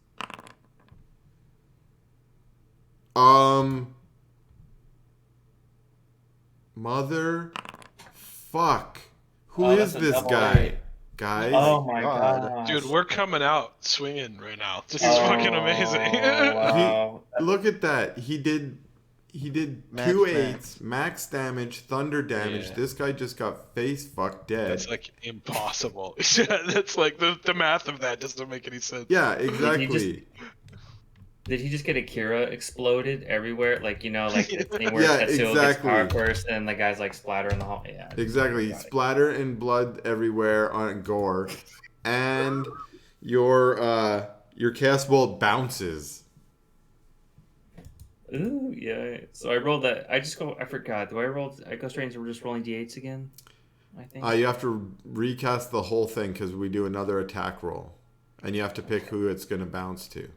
A: Mother fuck. Who
F: Oh,
A: is
F: that's a
A: this
F: double
A: guy?
F: eight.
A: Guys?
F: Oh my
D: God.
F: gosh.
B: Dude, we're coming out swinging right now. This
A: Dude.
B: is fucking amazing.
F: Oh, wow.
A: Look at that. He did
D: Max,
A: two
D: max.
A: eights, max damage, thunder damage.
B: Yeah.
A: This guy just got face fucked dead.
B: That's like impossible. That's like the math of that doesn't make any sense.
A: Yeah, exactly.
F: Did he just get Akira exploded everywhere? Like, you know, like the thing where
A: Yeah,
F: Tetsuo
A: exactly.
F: gets power burst and the guy's like splatter in the hall. Yeah.
A: Exactly.
F: Got it.
A: Splatter and blood everywhere on gore. And your chaos bolt bounces.
F: Ooh, yeah. So I rolled that. I forgot. I go straight into just rolling d8s again? I think.
A: You have to recast the whole thing because we do another attack roll. And you have to pick who it's going to bounce to.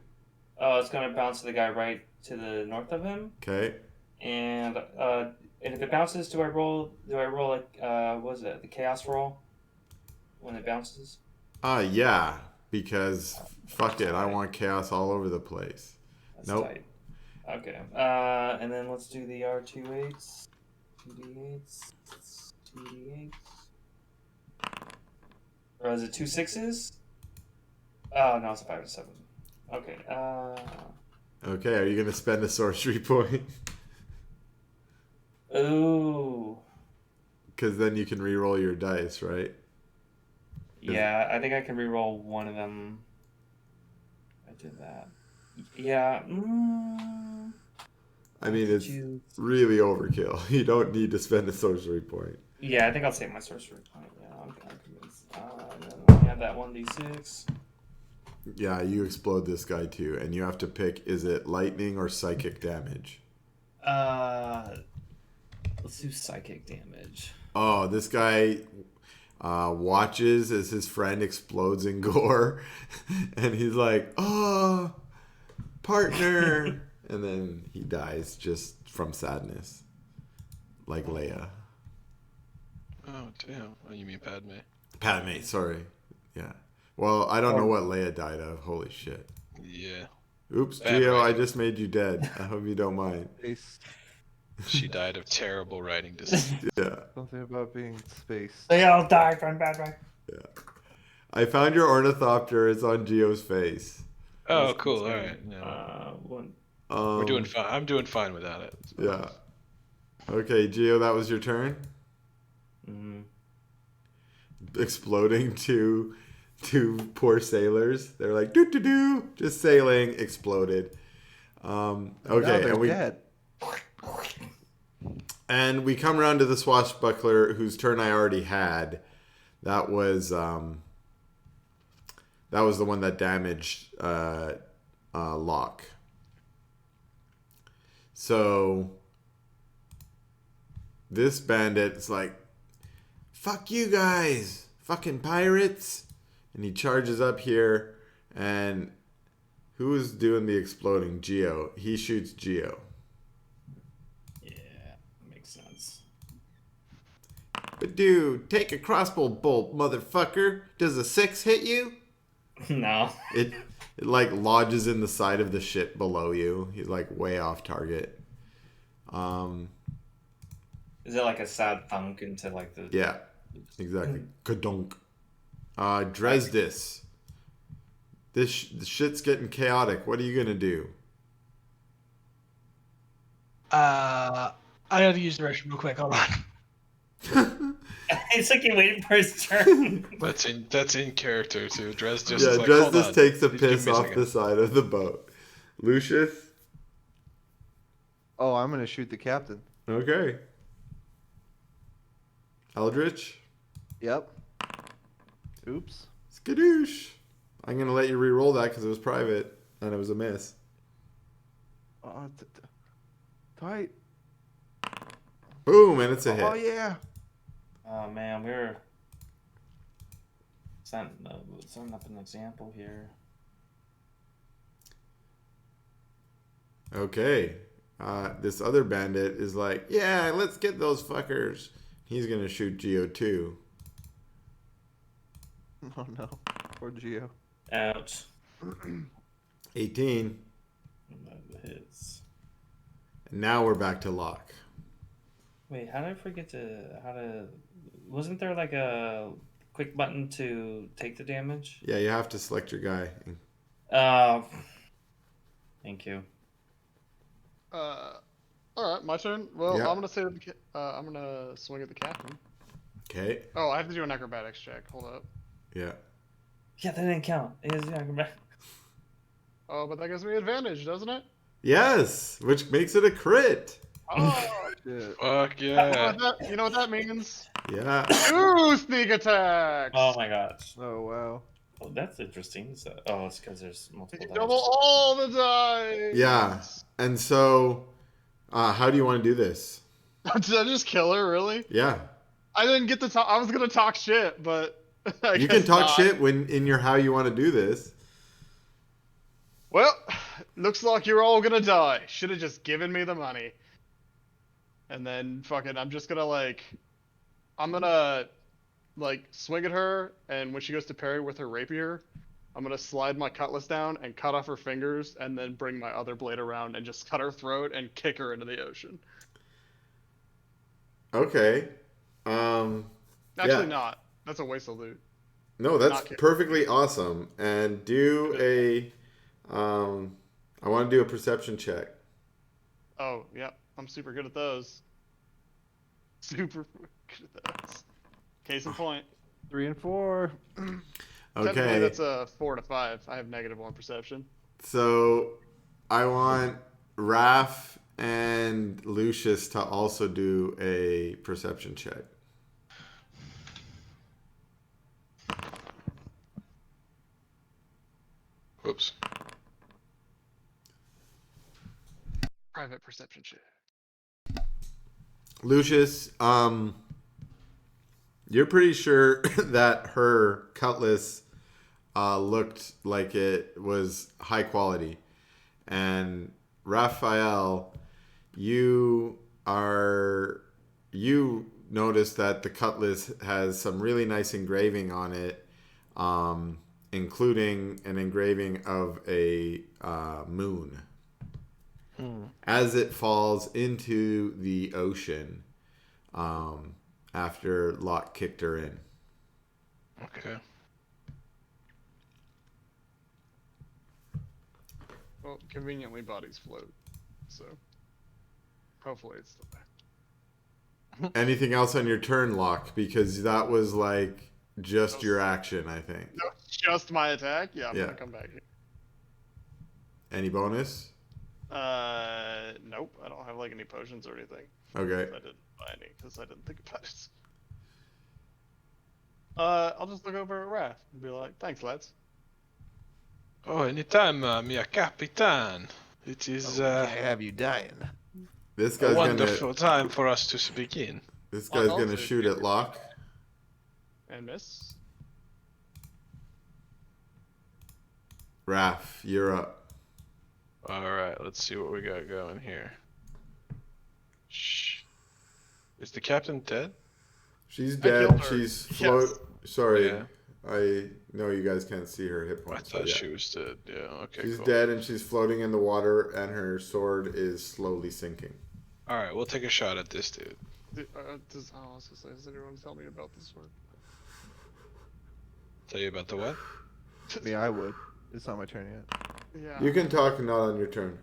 F: Oh, it's going to bounce to the guy right to the north of him.
A: Okay?
F: And if it bounces, do I roll like, what is it? The chaos roll? When it bounces?
A: Yeah. Because, fuck it, I want chaos all over the place.
F: That's
A: Nope.
F: tight. Okay. And then let's do the R28s. 2d8s. 2d8s. Or is it 2 6s? Oh, no, it's a 5 and 7. Okay.
A: Okay, are you going to spend a sorcery point?
F: Ooh.
A: Because then you can re-roll your dice, right?
F: Yeah, I think I can re-roll one of them. I did that. Yeah.
A: I mean, it's really overkill. You don't need to spend a sorcery point.
F: Yeah, I think I'll save my sorcery point. Yeah, I'm kind of convinced. Then we have that 1d6.
A: Yeah, you explode this guy too, and you have to pick, is it lightning or psychic damage?
F: Let's do psychic damage.
A: Oh, this guy watches as his friend explodes in gore, and he's like, oh, partner. And then he dies just from sadness, like Leia.
B: Oh damn. Oh, you mean Padme?
A: Padme, sorry. Yeah. Well, I don't know what Leia died of. Holy shit.
B: Yeah.
A: Oops,
B: Bad
A: Gio, I
B: writing.
A: just made you dead. I hope you don't mind.
D: Space.
B: She died of terrible writing decisions.
A: Yeah.
D: Something about being space.
F: They all died from bad right.
A: Yeah. I found your ornithopter. It's on Gio's face.
B: Oh, cool. All right. No,
F: One.
B: we're doing fine. I'm doing fine without it.
A: Yeah. Okay, Gio, that was your turn.
F: Mm-hmm.
A: Exploding two poor sailors. They're like doo doo doo, just sailing. Exploded.
D: Now
A: Okay,
D: they're
A: and we
D: dead.
A: come around to the swashbuckler whose turn I already had. That was the one that damaged Locke. So this bandit's like, fuck you guys, fucking pirates. And he charges up here, and who is doing the exploding? Gio. He shoots Gio.
F: Yeah, makes sense.
A: But dude, take a crossbow bolt, motherfucker. Does a 6 hit you?
F: No.
A: It like lodges in the side of the ship below you. He's like way off target.
F: Is it like a sad thunk into like the?
A: Yeah, exactly. Kadunk. Dresdis. This shit's getting chaotic. What are you gonna do?
E: I gotta use the restroom real quick. Hold on.
F: It's like he waited for his turn.
B: That's in character too. Dres just
A: Yeah,
B: is like, hold
A: Dresdis
B: on.
A: takes a
B: Give me
A: piss off
B: second.
A: the side of the boat. Lucius?
D: Oh, I'm gonna shoot the captain.
A: Okay. Eldritch?
D: Yep. Oops.
A: Skadoosh. I'm going to let you re-roll that because it was private and it was a miss.
D: Tight.
A: Boom, and it's a hit.
D: Oh yeah.
F: Oh man, we're setting up an example here.
A: Okay. this other bandit is like, yeah, let's get those fuckers. He's gonna shoot Geo too.
D: Oh no, poor Geo.
F: Ouch.
A: 18.
F: That hits.
A: And now we're back to Locke.
F: Wait, how did I forget how to? Wasn't there like a quick button to take the damage?
A: Yeah, you have to select your guy.
F: Thank you.
C: All right, my turn. Well,
A: Yeah.
C: I'm gonna say to I'm gonna swing at the captain.
A: Okay.
C: Oh, I have to do an acrobatics check. Hold up.
A: Yeah.
F: Yeah, that didn't count. It is not back.
C: Oh, but that gives me advantage, doesn't it?
A: Yes, which makes it a crit.
C: Oh,
D: Shit.
G: Fuck
C: you know
G: yeah.
C: you know what that means?
A: Yeah.
C: 2 sneak attacks.
F: Oh my gosh.
D: Oh wow.
F: Oh, that's interesting. So, it's because there's multiple
C: You
F: dice.
C: double all the dice.
A: Yeah. And so, how do you want to do this?
C: Did I just kill her? Really?
A: Yeah.
C: I didn't get to talk. I was gonna talk shit, but I
A: You can
C: guess
A: talk
C: not.
A: shit when in your how you want to do this.
C: Well, looks like you're all gonna die. Should have just given me the money. And then fucking, I'm gonna swing at her, and when she goes to parry with her rapier, I'm gonna slide my cutlass down and cut off her fingers, and then bring my other blade around and just cut her throat and kick her into the ocean.
A: Okay.
C: Actually, not. That's a waste of loot.
A: No, that's
C: Not kidding.
A: perfectly awesome. And do a I want to do a perception check.
C: Oh, yeah. I'm super good at those. Super good at those. Case in point.
D: 3 and 4.
C: Technically,
A: Okay.
C: that's a 4 to 5. I have -1 perception.
A: So I want Raph and Lucius to also do a perception check.
G: Whoops.
C: Private perception check.
A: Lucius, you're pretty sure that her cutlass looked like it was high quality. And Raphael, you notice that the cutlass has some really nice engraving on it, including an engraving of a moon. As it falls into the ocean after Locke kicked her in.
G: Okay.
C: Well, conveniently, bodies float. So, hopefully it's still there.
A: Anything else on your turn, Locke? Because that was like just your action, I think.
C: No, just my attack? Yeah, I'm
A: Yeah.
C: gonna come back here.
A: Any bonus?
C: Nope. I don't have like any potions or anything.
A: Okay.
C: I didn't buy any because I didn't think about it. I'll just look over at Raph and be like, "Thanks, lads."
G: Oh, anytime, mia capitan. It is
D: have you dying.
A: This
G: a
A: guy's
G: wonderful time for us to begin.
C: I'll
A: gonna
C: take
A: shoot
C: it.
A: at Locke.
C: And miss.
A: Raph, you're up.
G: Alright, let's see what we got going here. Shh. Is the captain dead?
A: She's
C: I
A: dead.
C: killed her.
A: She's
C: Yes.
A: Sorry.
G: Yeah.
A: I know you guys can't see her hit
G: I
A: points.
G: thought
A: but yeah.
G: she was dead. Yeah, okay,
A: She's
G: cool.
A: dead and she's floating in the water and her sword is slowly sinking.
G: Alright, we'll take a shot at this dude.
C: I was gonna say, does anyone tell me about this one?
G: Tell you about the what?
D: Yeah, I would. It's not my turn yet.
C: Yeah.
A: You can talk not on your turn.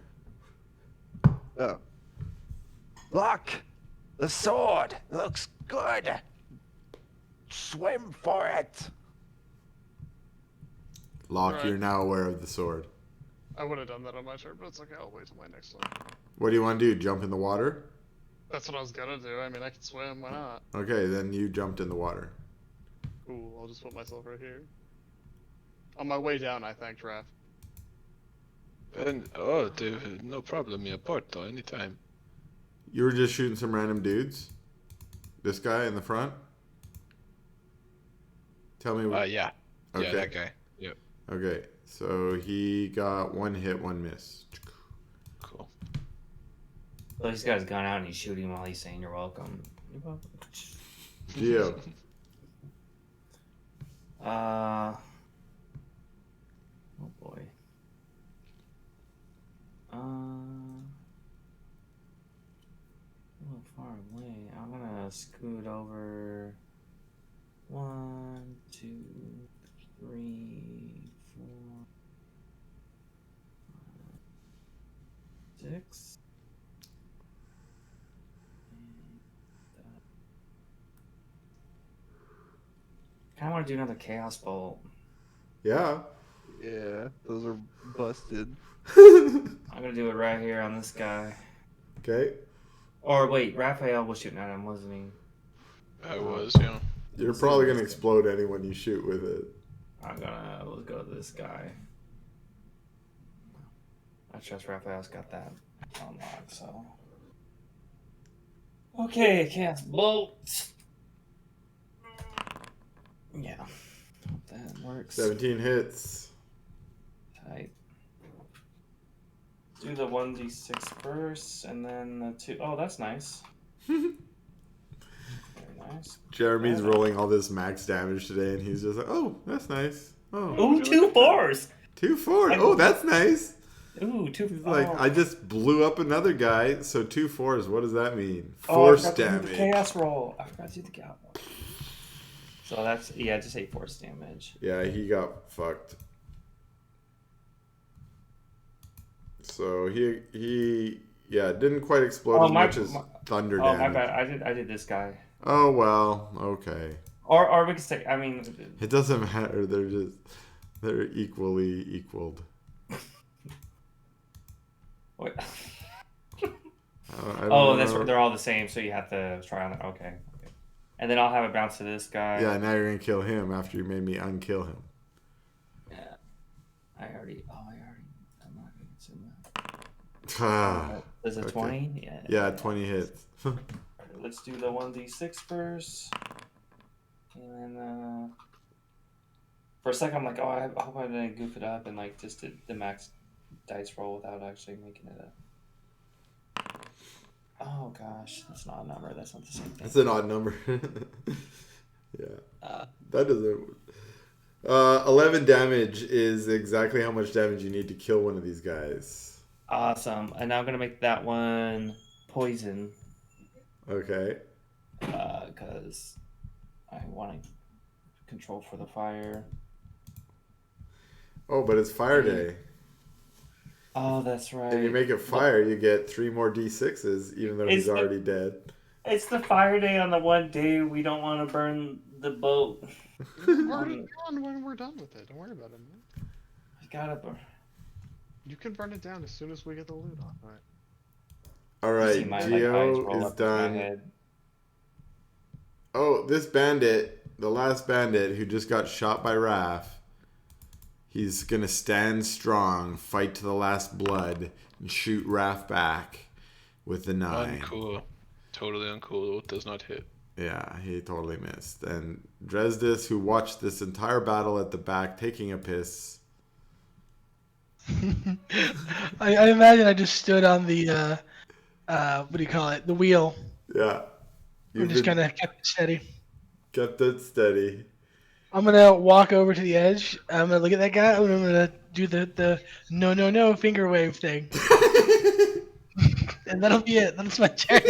D: Oh. Look! The sword looks good! Swim for it!
A: Locke,
C: Right.
A: you're now aware of the sword.
C: I would have done that on my turn, but it's okay. I'll wait till my next one.
A: What do you want to do? Jump in the water?
C: That's what I was gonna do. I mean, I can swim. Why not?
A: Okay, then you jumped in the water.
C: Cool. I'll just put myself right here. On my way down, I thanked Raph.
G: And, oh, dude, no problem, mia porto, anytime.
A: You were just shooting some random dudes? This guy in the front? Tell me what.
G: Yeah.
A: Okay.
G: Yeah, that guy. Yep.
A: Okay, so he got 1 hit, 1 miss.
G: Cool.
F: So he's got his gun out and he's shooting while he's saying you're welcome. You're welcome.
A: Geo.
F: Oh boy. A little far away. I'm gonna scoot over. 1, 2, 3, 4, 5, 6. I want to do another chaos bolt.
A: Yeah.
D: Yeah, those are busted.
F: I'm gonna do it right here on this guy.
A: Okay.
F: Or wait, Raphael was shooting at him, wasn't he?
G: I was, yeah.
A: You're probably gonna explode anyone you shoot with it.
F: Let's go to this guy. I trust Raphael's got that unlocked, so. Okay, chaos bolt. Yeah, hope that works.
A: 17 hits.
F: Tight. Do the 1d6 first, and then the 2. Oh, that's nice. Very nice.
A: Jeremy's rolling all this max damage today, and he's just like, "Oh, that's nice. Oh,
F: Ooh, 2 4s.
A: 2 4. Oh, that's nice."
F: Ooh, 2
A: He's
F: 4.
A: like, I just blew up another guy, so 2 4s. What does that mean?
F: I
A: Force
F: forgot to do
A: damage.
F: the chaos roll. I forgot to do the chaos roll. So that's just 8 force damage.
A: Yeah, he got fucked. So he didn't quite explode as much as thunder damage.
F: Oh my bad. I did this guy.
A: Oh well, okay.
F: Or we could say, I mean,
A: It doesn't matter. They're equally equaled.
F: what?
A: I don't
F: Oh, that's
A: know.
F: right. They're all the same, so you have to try on that. Okay. And then I'll have it bounce to this guy.
A: Yeah, now you're gonna kill him after you made me unkill him.
F: Yeah. I'm not gonna consume
A: Ah,
F: that. Is it
A: okay.
F: 20? Yeah.
A: Yeah, 20 hits.
F: Let's do the 1d6 first. And then, for a second, I'm like, oh, I hope I didn't goof it up and, like, just did the max dice roll without actually making it a. Oh, gosh. That's not a number. That's not the same thing.
A: That's an odd number. Yeah. That doesn't. 11 damage is exactly how much damage you need to kill one of these guys.
F: Awesome. And now I'm going to make that one poison.
A: Okay.
F: Because I want to control for the fire.
A: Oh, but it's fire day.
F: Oh, that's right.
A: And you make it fire, you get 3 more d6s, even though he's already dead.
F: It's the fire day on the one day we don't want to burn the boat.
C: We're already gone when we're done with it. Don't worry about it, man.
F: I gotta burn.
C: You can burn it down as soon as we get the loot off.
A: Alright, Geo is done. Oh, this bandit, the last bandit who just got shot by Raph, he's gonna stand strong, fight to the last blood, and shoot Raph back with the 9.
G: Uncool. Totally uncool. It does not hit.
A: Yeah, he totally missed. And Dresdis, who watched this entire battle at the back, taking a piss.
E: I imagine I just stood on the what do you call it? The wheel.
A: Yeah.
E: And just kind of kept it steady.
A: Kept it steady.
E: I'm gonna walk over to the edge. I'm gonna look at that guy. And I'm gonna do the no finger wave thing. And that'll be it. That's my turn.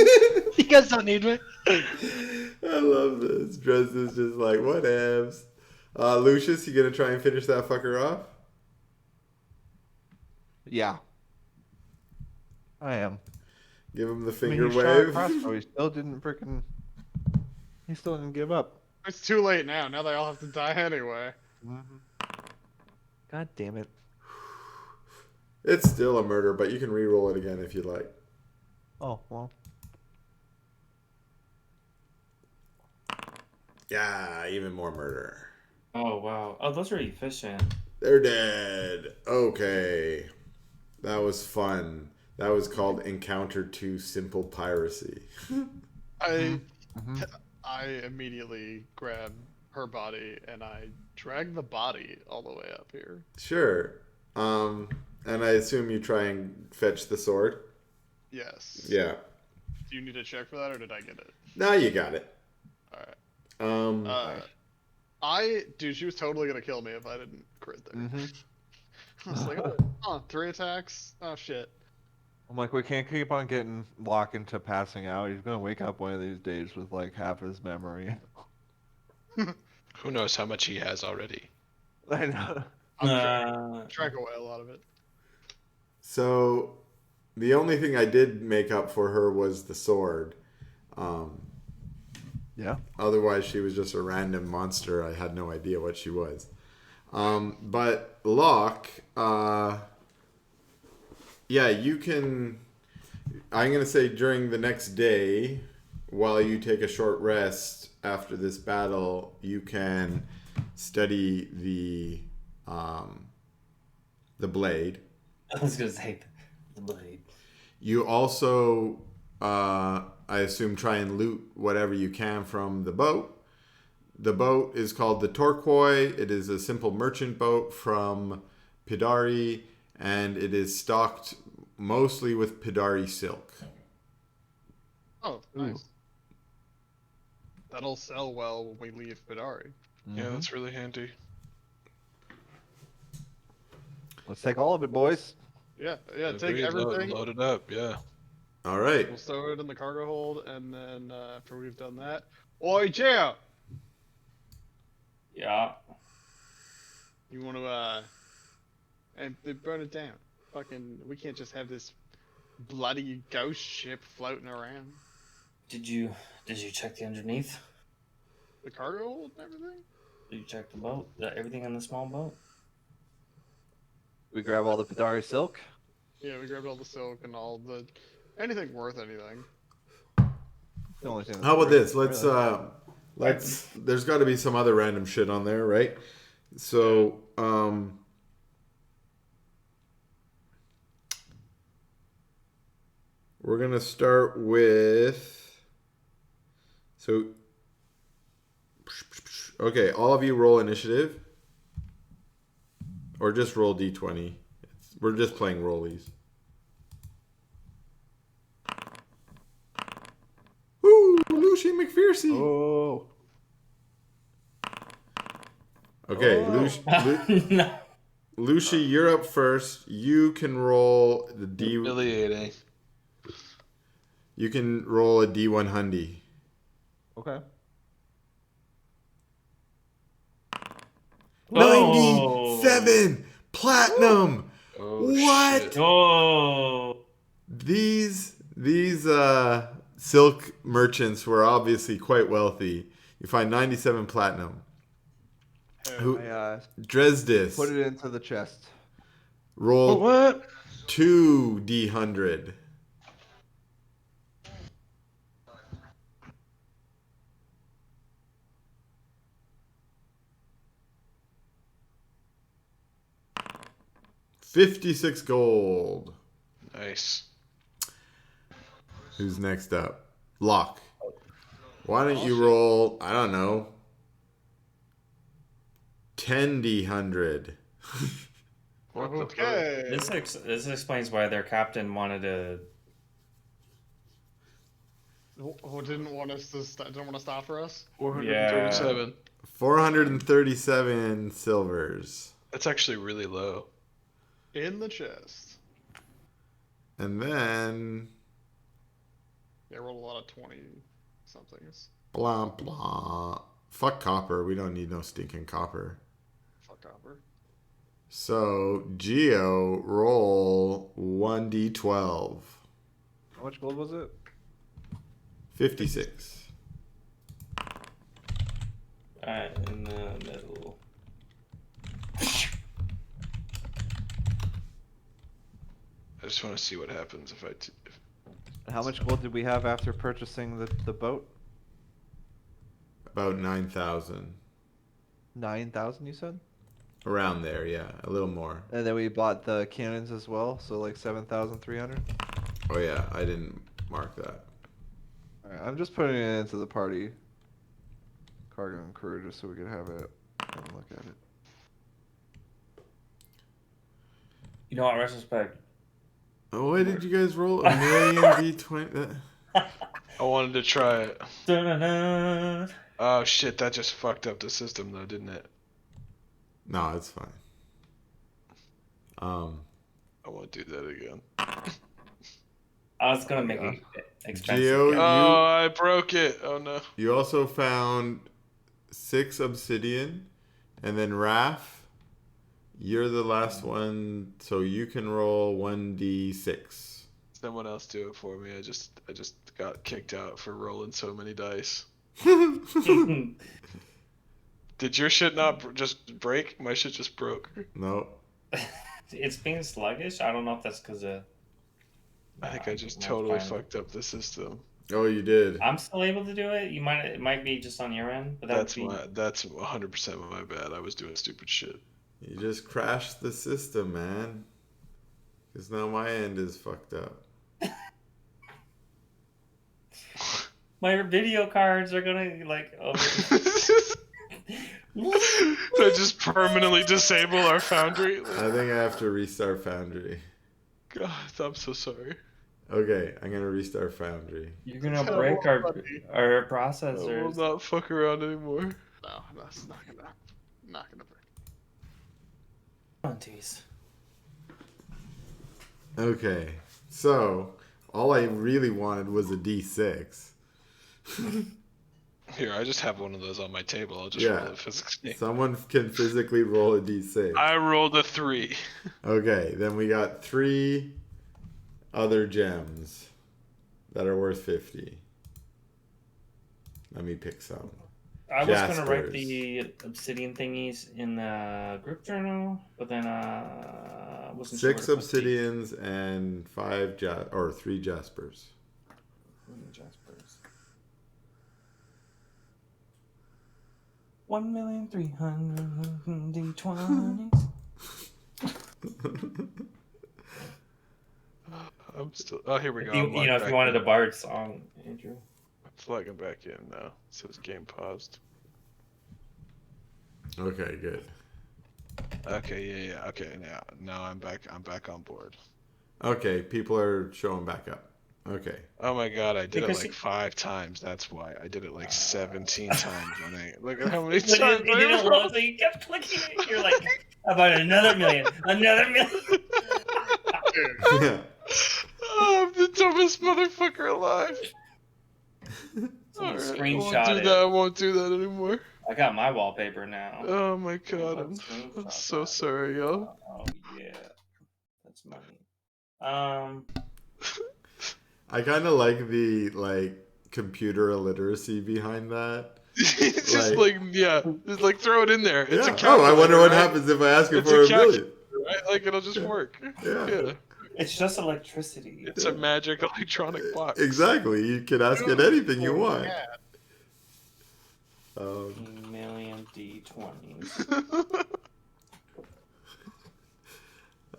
E: You guys don't need me.
A: I love this. Dresdis just like, whatevs. Lucius, you gonna try and finish that fucker off?
D: Yeah. I am.
A: Give him the
D: I
A: finger
D: mean, he shot
A: wave.
D: a crossbow. He still didn't give up.
C: It's too late now. Now they all have to die anyway.
D: God damn it.
A: It's still a murder, but you can re-roll it again if you'd like.
D: Oh, well.
A: Yeah, even more murder.
F: Oh, wow. Oh, those are efficient.
A: They're dead. Okay. That was fun. That was called Encounter 2 Simple Piracy.
C: I immediately grab her body and I drag the body all the way up here.
A: Sure. And I assume you try and fetch the sword?
C: Yes.
A: Yeah.
C: Do you need to check for that, or did I get it?
A: Now you got it.
C: All right. Dude, she was totally gonna kill me if I didn't crit there.
D: Mm-hmm.
C: I was like, oh, 3 attacks. Oh shit.
D: I'm like, we can't keep on getting Locke into passing out. He's gonna wake up one of these days with like half his memory.
B: Who knows how much he has already?
D: I know.
C: I'm drank away a lot of it.
A: So, the only thing I did make up for her was the sword.
D: Yeah.
A: Otherwise, she was just a random monster. I had no idea what she was. But Locke, yeah, you can. I'm going to say during the next day, while you take a short rest after this battle, you can study the blade.
H: I was gonna say the blade.
A: You also, I assume, try and loot whatever you can from the boat. The boat is called the Torquoy. It is a simple merchant boat from Pidari, and it is stocked mostly with Pidari silk.
C: Oh, nice. That'll sell well when we leave Pidari.
B: Yeah, that's really handy.
D: Let's take all of it, boys.
C: Yeah, take
B: Agreed,
C: everything.
B: Load it up, yeah.
A: All right.
C: We'll stow it in the cargo hold, and then after we've done that, oi, Geo!
F: Yeah.
C: You want to and they burn it down? Fucking, we can't just have this bloody ghost ship floating around.
F: Did you check the underneath?
C: The cargo hold and everything.
F: Did you check the boat? Everything in the small boat?
D: We grab all the Pidari silk.
C: Yeah, we grabbed all the silk and all the anything worth anything.
D: The only thing that's
A: How about
D: worth,
A: this? Let's
D: really.
A: there's got to be some other random shit on there, right? So, we're going to start with okay, all of you roll initiative or just roll d20. We're just playing rollies. Woo, Lucy McPherson.
D: Oh.
A: Okay,
D: Oh.
F: No.
A: Lucy, you're up first. You can roll the D.
B: Humiliating.
A: You can roll a D100.
D: Okay.
A: 97 platinum.
B: Oh,
A: What?
B: shit.
F: Oh.
A: These silk merchants were obviously quite wealthy. You find 97 platinum. Who?
D: I
A: Dresdis.
D: put it into the chest.
A: Roll
E: What?
A: 2 D100. $56 gold.
B: Nice.
A: Who's next up? Locke. Why don't you roll, I don't know, 10 D100.
C: Okay.
F: This explains why their captain wanted to.
C: Who didn't want us to didn't want to stop for us?
B: 437.
A: 437 silvers.
B: That's actually really low.
C: In the chest.
A: And then
C: Yeah, I rolled a lot of 20 somethings.
A: blah blah. Fuck copper. We don't need no stinking copper.
C: Fuck copper.
A: So Geo, roll 1d12.
D: How much gold was it?
A: 56.
F: Alright, in the middle.
B: I just want to see what happens if I.
D: How much gold did we have after purchasing the boat?
A: About 9,000.
D: 9,000, you said?
A: Around there, yeah. A little more.
D: And then we bought the cannons as well, so like 7,300.
A: Oh yeah, I didn't mark that.
D: Alright, I'm just putting it into the party cargo and crew just so we can have it and look at it.
F: You know what, retrospect?
A: Oh, why did you guys roll a million D20?
G: I wanted to try it.
F: Dun-dun-dun.
G: Oh shit, that just fucked up the system though, didn't it?
A: No, it's fine.
G: I won't do that again.
F: I was gonna make it expensive.
A: Geo,
F: yeah.
G: Oh, I broke it. Oh no.
A: you also found 6 obsidian, and then Raph, you're the last one, so you can roll 1d6.
G: Someone else do it for me. I just got kicked out for rolling so many dice. Did your shit not just break? My shit just broke.
A: No.
F: It's being sluggish. I don't know if that's because of.
G: I think I just totally fucked up the system.
A: Oh, you did.
F: I'm still able to do it. It might be just on your end, but
G: That's 100% my bad. I was doing stupid shit.
A: You just crashed the system, man. Because now my end is fucked up.
F: My video cards are gonna like. Oh.
G: I just permanently disable our foundry.
A: I think I have to restart Foundry.
G: God, I'm so sorry.
A: Okay, I'm gonna restart Foundry.
F: You're gonna break our
G: I
F: processors.
G: will not fuck around anymore.
C: No, that's not gonna break.
F: Oh, jeez.
A: Okay, so all I really wanted was a D6.
G: Here, I just have one of those on my table. I'll just roll it physically.
A: Someone can physically roll a D6.
G: I rolled a 3.
A: Okay, then we got 3 other gems that are worth 50. Let me pick some.
F: I was gonna write
A: Jaspers.
F: the obsidian thingies in the group journal, but then wasn't
A: 6
F: sure what to put the-
A: obsidians and 3 jaspers.
F: Jaspers. 1,300,000 D20s.
G: I'm still. Oh, here we go.
F: You know, if you wanted a Bard song, Andrew.
G: I'm plugging back in now. It says game paused.
A: Okay, good.
G: Okay, yeah. Okay, now I'm back. I'm back on board.
A: Okay, people are showing back up. Okay.
G: Oh my god, I did it
F: Because
G: like 5 times. That's why I did it like 17 times. Look at how many
F: But
G: times
F: it didn't load, so you kept clicking it. You're like, about another million, another million.
A: Yeah.
G: Oh, I'm the dumbest motherfucker alive.
F: Someone
G: Alright,
F: screenshot
G: I
F: it.
G: won't do that anymore.
F: I got my wallpaper now.
G: Oh my god, I'm
F: Screenshot
G: so
F: that.
G: sorry, y'all.
F: Oh yeah, that's money.
A: I kind of like the computer illiteracy behind that.
G: It's just just throw it in there. It's a
A: Yeah.
G: calculator.
A: I wonder what
G: right?
A: happens if I ask you
G: It's
A: for
G: a
A: a million.
G: Right? Like it'll just work.
A: Yeah.
F: It's just electricity.
G: It's a magic electronic box.
A: Exactly. You can ask it anything you want.
F: Million D20s.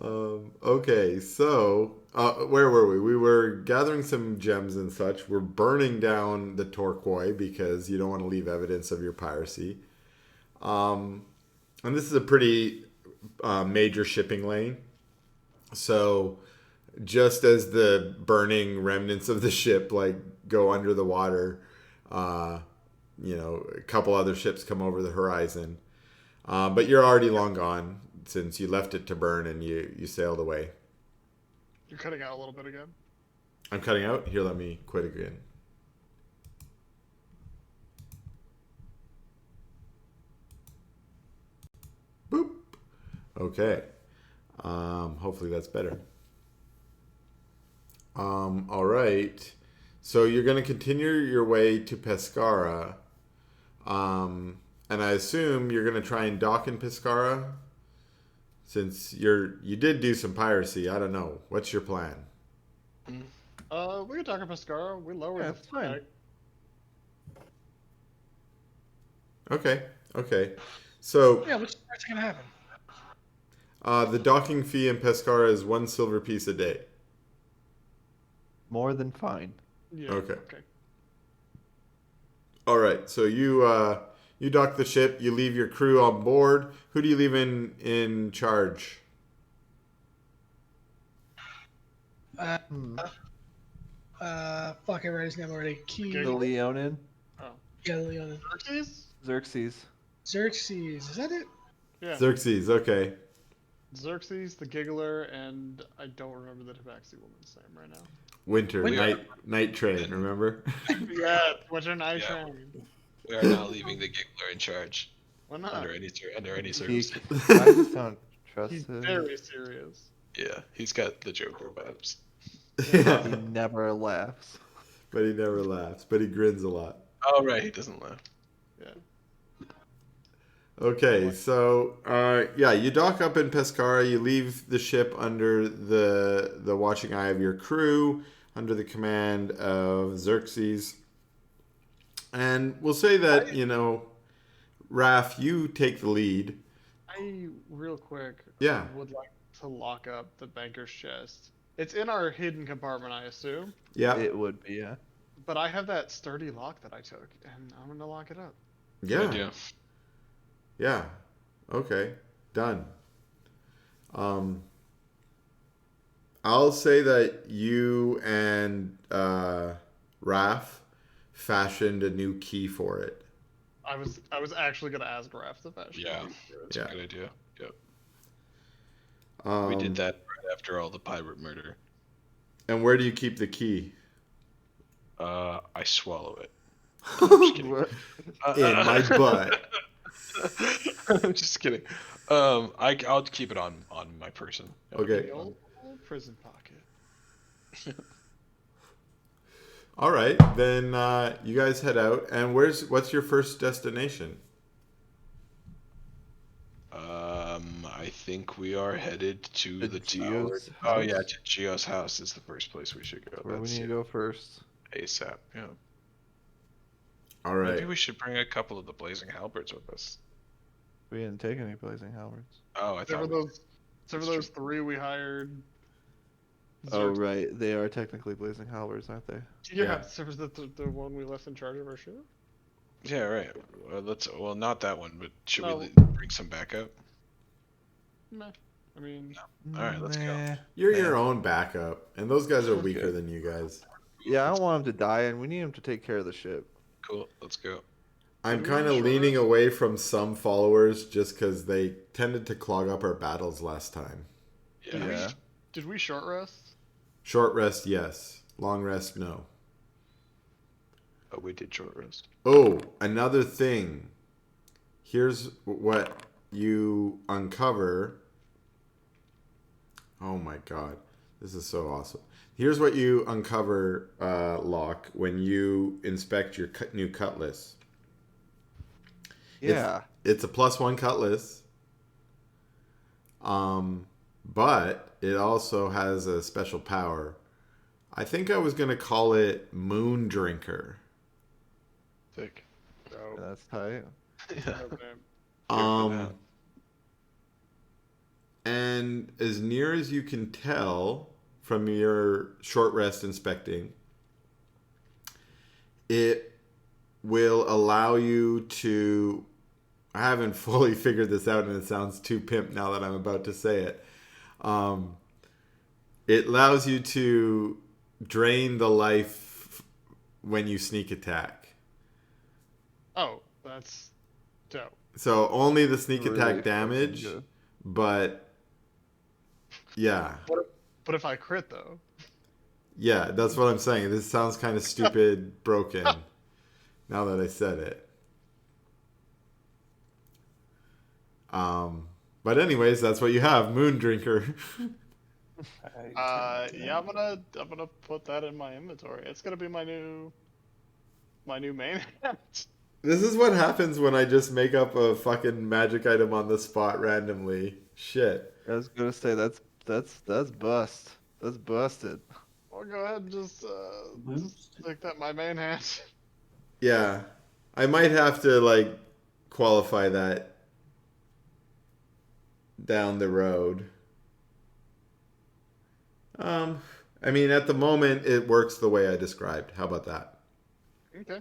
A: Okay, so where were we? We were gathering some gems and such. We're burning down the Torquoy because you don't want to leave evidence of your piracy. And this is a pretty major shipping lane. So just as the burning remnants of the ship go under the water, a couple other ships come over the horizon. But you're already long gone since you left it to burn and you sailed away.
C: You're cutting out a little bit again.
A: I'm cutting out. Here, let me quit again. Boop. Okay. Hopefully that's better. All right. So you're going to continue your way to Pescara. And I assume you're going to try and dock in Pescara? Since you did do some piracy, I don't know. What's your plan?
C: We can talk about Pescara. We lowered
D: Yeah,
C: the
D: it's fine.
A: Okay. So
E: Yeah, what's going to happen?
A: the docking fee in Pescara is 1 silver piece a day.
D: More than fine.
C: Yeah.
A: Okay. All right. So you dock the ship. You leave your crew on board. Who do you leave in charge?
E: Uh,
D: Hmm.
E: fuck, I read his name already. Key.
D: The Leonin,
C: Oh.
E: Yeah, Leon.
C: Xerxes?
D: Xerxes.
E: Xerxes. Is that it?
C: Yeah.
A: Xerxes, okay.
C: Xerxes, the Giggler, and I don't remember the Tabaxi woman's name right now.
A: Winter,
E: We
B: are-
A: night train, remember?
C: Yeah, Winter Night
B: Yeah.
C: Train.
B: We are not leaving the Giggler in charge
C: Why not?
B: under any
D: He,
B: circumstance.
D: I just don't trust
C: He's
D: him.
C: very serious.
B: Yeah, he's got the Joker vibes.
D: He
A: Yeah.
D: never laughs.
A: But he never laughs, but he grins a lot.
B: Oh right, he doesn't laugh.
C: Yeah.
A: Okay, so yeah, you dock up in Pescara. You leave the ship under the watching eye of your crew, under the command of Xerxes. And we'll say that Raph, you take the lead.
C: I, real quick,
A: Yeah.
C: would like to lock up the banker's chest. It's in our hidden compartment, I assume.
A: Yeah,
D: It would be, yeah.
C: But I have that sturdy lock that I took, and I'm gonna lock it up.
A: yeah,
B: Good idea.
A: yeah. Okay, done. I'll say that you and Raph fashioned a new key for it.
C: I was actually gonna ask Raph the fashion.
B: Yeah.
C: key.
B: That's
A: Yeah.
B: a good idea. Yep.
A: Um,
B: We did that right after all the pirate murder.
A: And where do you keep the key?
B: I swallow it. I'm just kidding.
A: In my butt.
B: I'm just kidding. I'll keep it on my person.
A: Okay.
C: The old prison pocket.
A: All right, then you guys head out. And what's your first destination?
B: I think we are headed to
D: To
B: the
D: Gio's
B: tower. Oh
D: house?
B: yeah, to Gio's house is the first place we should go.
D: Where we
B: That's
D: need to go first.
B: ASAP. Yeah.
A: All right.
B: Maybe we should bring a couple of the blazing halberds with us.
D: We didn't take any blazing halberds.
B: Oh, I
C: Except for
B: thought.
C: those, except for
B: That's
C: those three we hired.
D: Oh,
C: Xerxes-
D: right. They are technically blazing halberds, aren't they?
C: Yeah,
A: Yeah.
C: except for the one we left in charge of our ship.
B: Yeah, right. Well, not that one, but should
C: No.
B: we bring some backup?
C: Meh. I mean,
B: All right, let's go.
D: Nah.
A: You're
D: Nah.
A: your own backup, and those guys are
D: Okay.
A: weaker than you guys.
D: Yeah, I don't want him to die, and we need him to take care of the ship.
B: Cool. Let's go.
A: I'm
C: Did we
A: kind of
C: short
A: leaning
C: rest?
A: away from some followers just because they tended to clog up our battles last time.
B: Yeah.
D: Yeah.
C: did we short rest?
A: Short rest, yes. Long rest, no.
B: Oh, we did short rest.
A: Oh, another thing. Here's what you uncover. Oh my god. This is so awesome. Here's what you uncover, Locke, when you inspect your new cutlass.
D: Yeah.
A: It's a +1 cutlass. But it also has a special power. I think I was going to call it Moon Drinker.
B: Sick.
C: No.
D: That's tight.
B: Yeah.
C: Okay.
A: And as near as you can tell from your short rest inspecting, it will allow you to. I haven't fully figured this out, and it sounds too pimp now that I'm about to say it. It allows you to drain the life when you sneak attack.
C: Oh, that's dope.
A: So only the sneak
D: Really
A: attack
D: fucking
A: damage,
D: good.
A: but yeah.
C: But if I crit though,
A: Yeah, that's what I'm saying. This sounds kind of stupid, broken, now that I said it. But anyways, that's what you have, Moon Drinker.
C: yeah, I'm gonna put that in my inventory. It's gonna be my new main hat.
A: This is what happens when I just make up a fucking magic item on the spot randomly. Shit.
D: I was gonna say that's bust. That's busted.
C: Well, go ahead and just make that my main hat.
A: Yeah. I might have to, like, qualify that down the road. I mean, at the moment, it works the way I described. How about that?
C: Okay.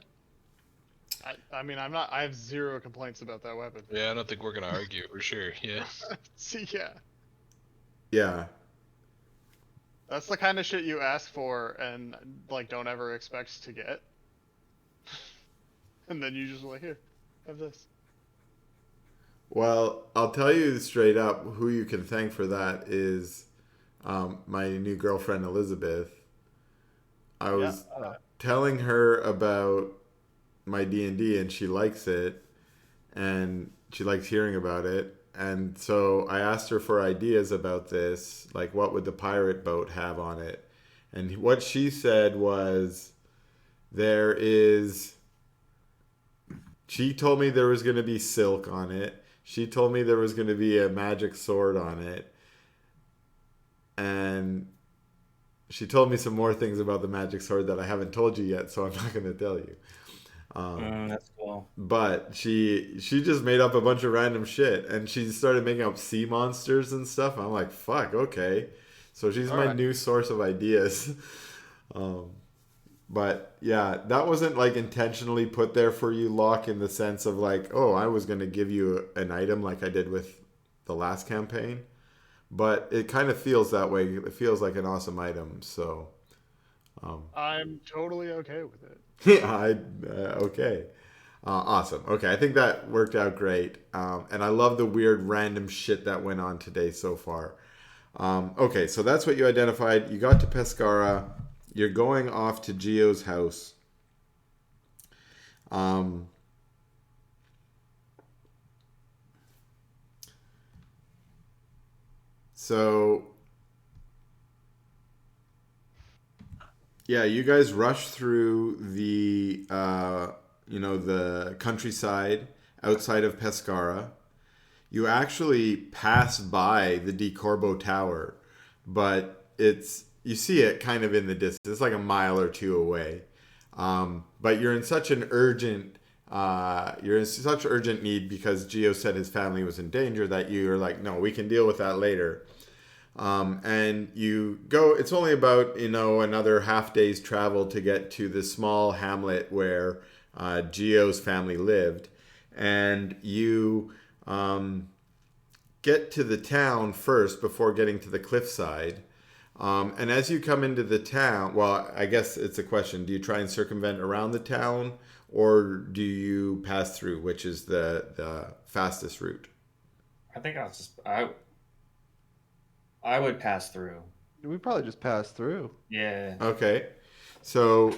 C: I mean, I have zero complaints about that weapon.
B: Yeah, I don't think we're gonna argue for sure. Yeah.
C: See, yeah.
A: Yeah.
C: That's the kind of shit you ask for and like don't ever expect to get. And then you just like, here, have this.
A: Well, I'll tell you straight up who you can thank for that is my new girlfriend, Elizabeth. I was telling her about my D&D and she likes it and she likes hearing about it. And so I asked her for ideas about this, like what would the pirate boat have on it? And what she said was there is she told me there was going to be silk on it. She told me there was going to be a magic sword on it. And she told me some more things about the magic sword that I haven't told you yet, so I'm not going to tell you.
F: That's cool.
A: But she just made up a bunch of random shit, and she started making up sea monsters and stuff. I'm like, fuck, okay. So she's my new source of ideas. But yeah, that wasn't like intentionally put there for you, Locke, in the sense of like, oh, I was going to give you an item like I did with the last campaign. But it kind of feels that way. It feels like an awesome item. So
C: I'm totally okay with it.
A: okay. Awesome. Okay, I think that worked out great. And I love the weird random shit that went on today so far. Okay, so that's what you identified. You got to Pescara. You're going off to Gio's house. So, yeah, you guys rush through the, the countryside outside of Pescara. You actually pass by the De Corbo Tower, but you see it kind of in the distance. It's like a mile or two away. But you're in such urgent need because Gio said his family was in danger that you're like, no, we can deal with that later. And you go, it's only about, another half day's travel to get to the small hamlet where Gio's family lived. And you get to the town first before getting to the cliffside. And as you come into the town, well, I guess it's a question. Do you try and circumvent around the town or do you pass through, which is the fastest route?
F: I think I would pass through.
D: We probably just pass through.
F: Yeah.
A: Okay. So,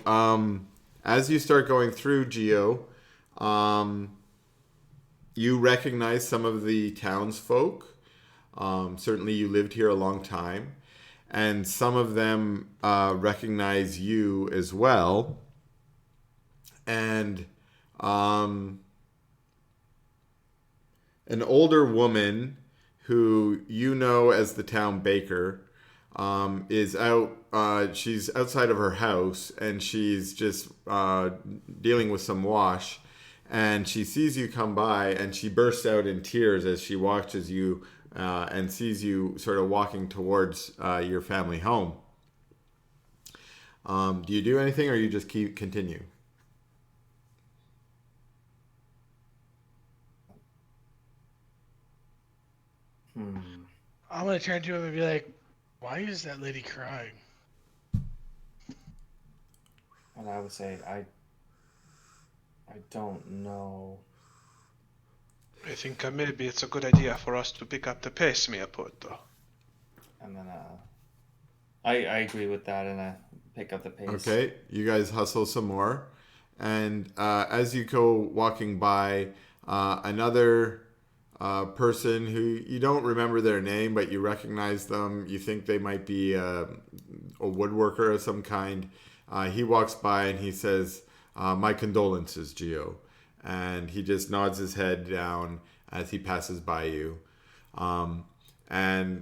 A: as you start going through, Gio, you recognize some of the townsfolk. Certainly you lived here a long time. And some of them recognize you as well. And an older woman who you know as the town baker is out. She's outside of her house and she's just dealing with some wash. And she sees you come by and she bursts out in tears as she watches you and sees you sort of walking towards your family home. Do you do anything or you just continue?
E: I'm going to turn to him and be like, why is that lady crying?
F: And I would say, I don't know.
B: I think maybe it's a good idea for us to pick up the pace me put though.
F: And then I agree with that, and I pick up the pace.
A: Okay, you guys hustle some more, and as you go walking by, another person who you don't remember their name, but you recognize them. You think they might be a woodworker of some kind. He walks by and he says, "My condolences, Gio." And he just nods his head down as he passes by you. And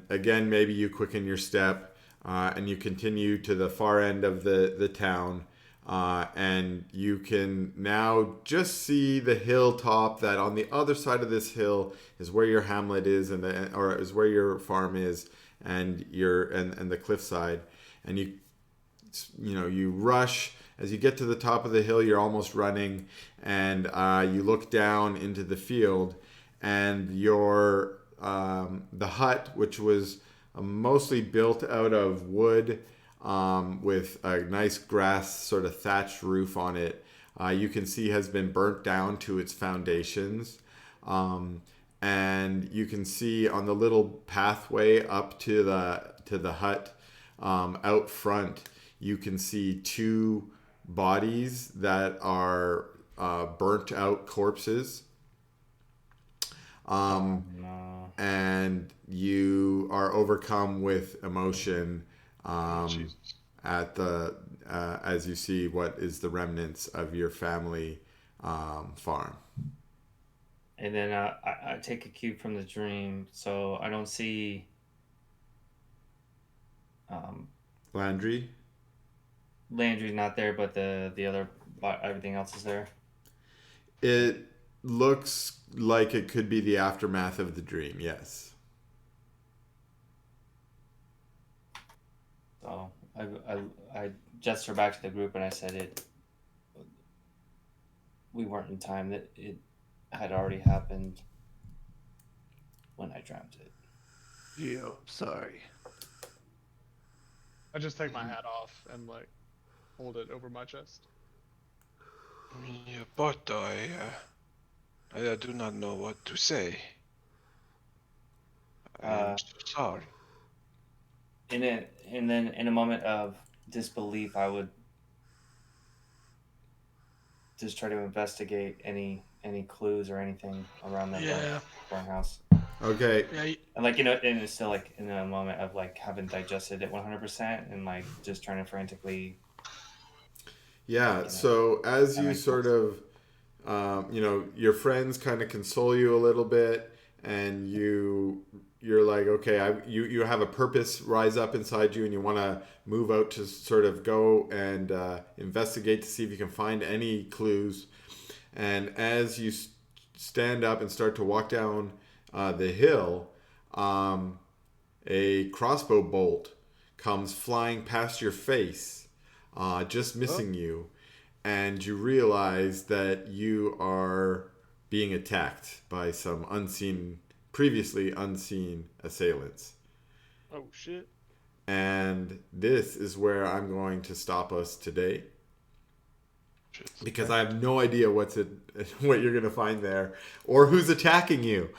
A: again, maybe you quicken your step and you continue to the far end of the town. And you can now just see the hilltop that on the other side of this hill is where your hamlet is or is where your farm is and the cliffside. And you rush. As you get to the top of the hill, you're almost running, and you look down into the field, and the hut, which was mostly built out of wood with a nice grass sort of thatched roof on it. You can see has been burnt down to its foundations. And you can see on the little pathway up to the hut out front, you can see two bodies that are burnt out corpses.
F: No.
A: And you are overcome with emotion
G: Jesus.
A: at the as you see what is the remnants of your family farm.
F: And then I take a cue from the dream, so I don't see
A: Landry?
F: Landry's not there, but the other everything else is there.
A: It looks like it could be the aftermath of the dream, yes.
F: So I gesture back to the group and I said we weren't in time, that it had already happened when I dreamt it.
D: Yeah, sorry.
C: I just take my hat off and like hold it over my chest.
B: Yeah, but I do not know what to say. I'm so sorry.
F: And then in a moment of disbelief, I would just try to investigate any clues or anything around that
E: Yeah.
F: burn house.
A: Okay.
E: Yeah.
F: And like, you know, and it's still like in a moment of like haven't digested it 100% and like just trying to frantically.
A: Yeah, so as you sort of, your friends kind of console you a little bit, and you're like, okay, you have a purpose rise up inside you, and you want to move out to sort of go and investigate to see if you can find any clues. And as you stand up and start to walk down the hill, a crossbow bolt comes flying past your face, just missing you, and you realize that you are being attacked by some previously unseen assailants.
C: Oh shit.
A: And this is where I'm going to stop us today, because I have no idea what you're going to find there or who's attacking you.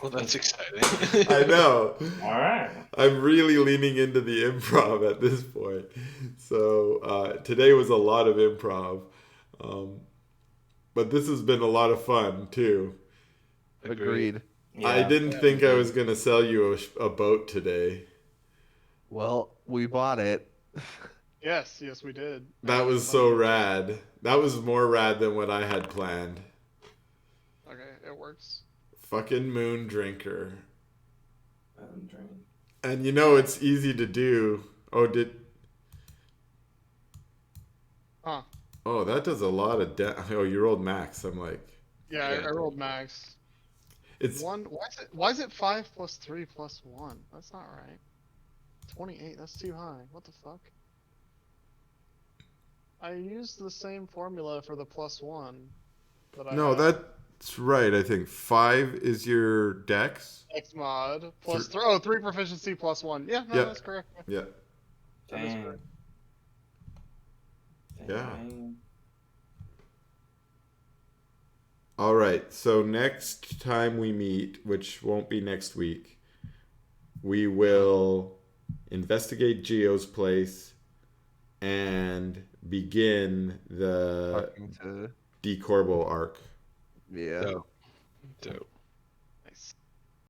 B: Well, that's exciting.
A: I know.
F: All right.
A: I'm really leaning into the improv at this point. So today was a lot of improv. But this has been a lot of fun, too.
D: Agreed.
F: Yeah.
A: I didn't think I was going to sell you a boat today.
D: Well, we bought it.
C: Yes, we did.
A: That was so rad. That was more rad than what I had planned.
C: Okay, it works.
A: Fucking moon drinker. And it's easy to do.
C: Huh.
A: Oh, that does a lot of you rolled max. I'm like,
C: Yeah, I rolled max.
A: it's
C: One. Why is it 5 plus 3 plus 1? That's not right. 28. That's too high. What the fuck? I used the same formula for the +1.
A: no, that's right. I think 5 is your dex.
C: X mod plus 3 proficiency plus 1. Yeah, no,
A: Yep.
C: that's correct.
A: Yeah.
C: That is
F: Dang.
C: correct.
A: Yeah.
F: Dang.
A: All right. So next time we meet, which won't be next week, we will investigate Geo's place and begin the
D: Talking to...
A: DeCorbo arc.
D: Yeah.
B: Dope.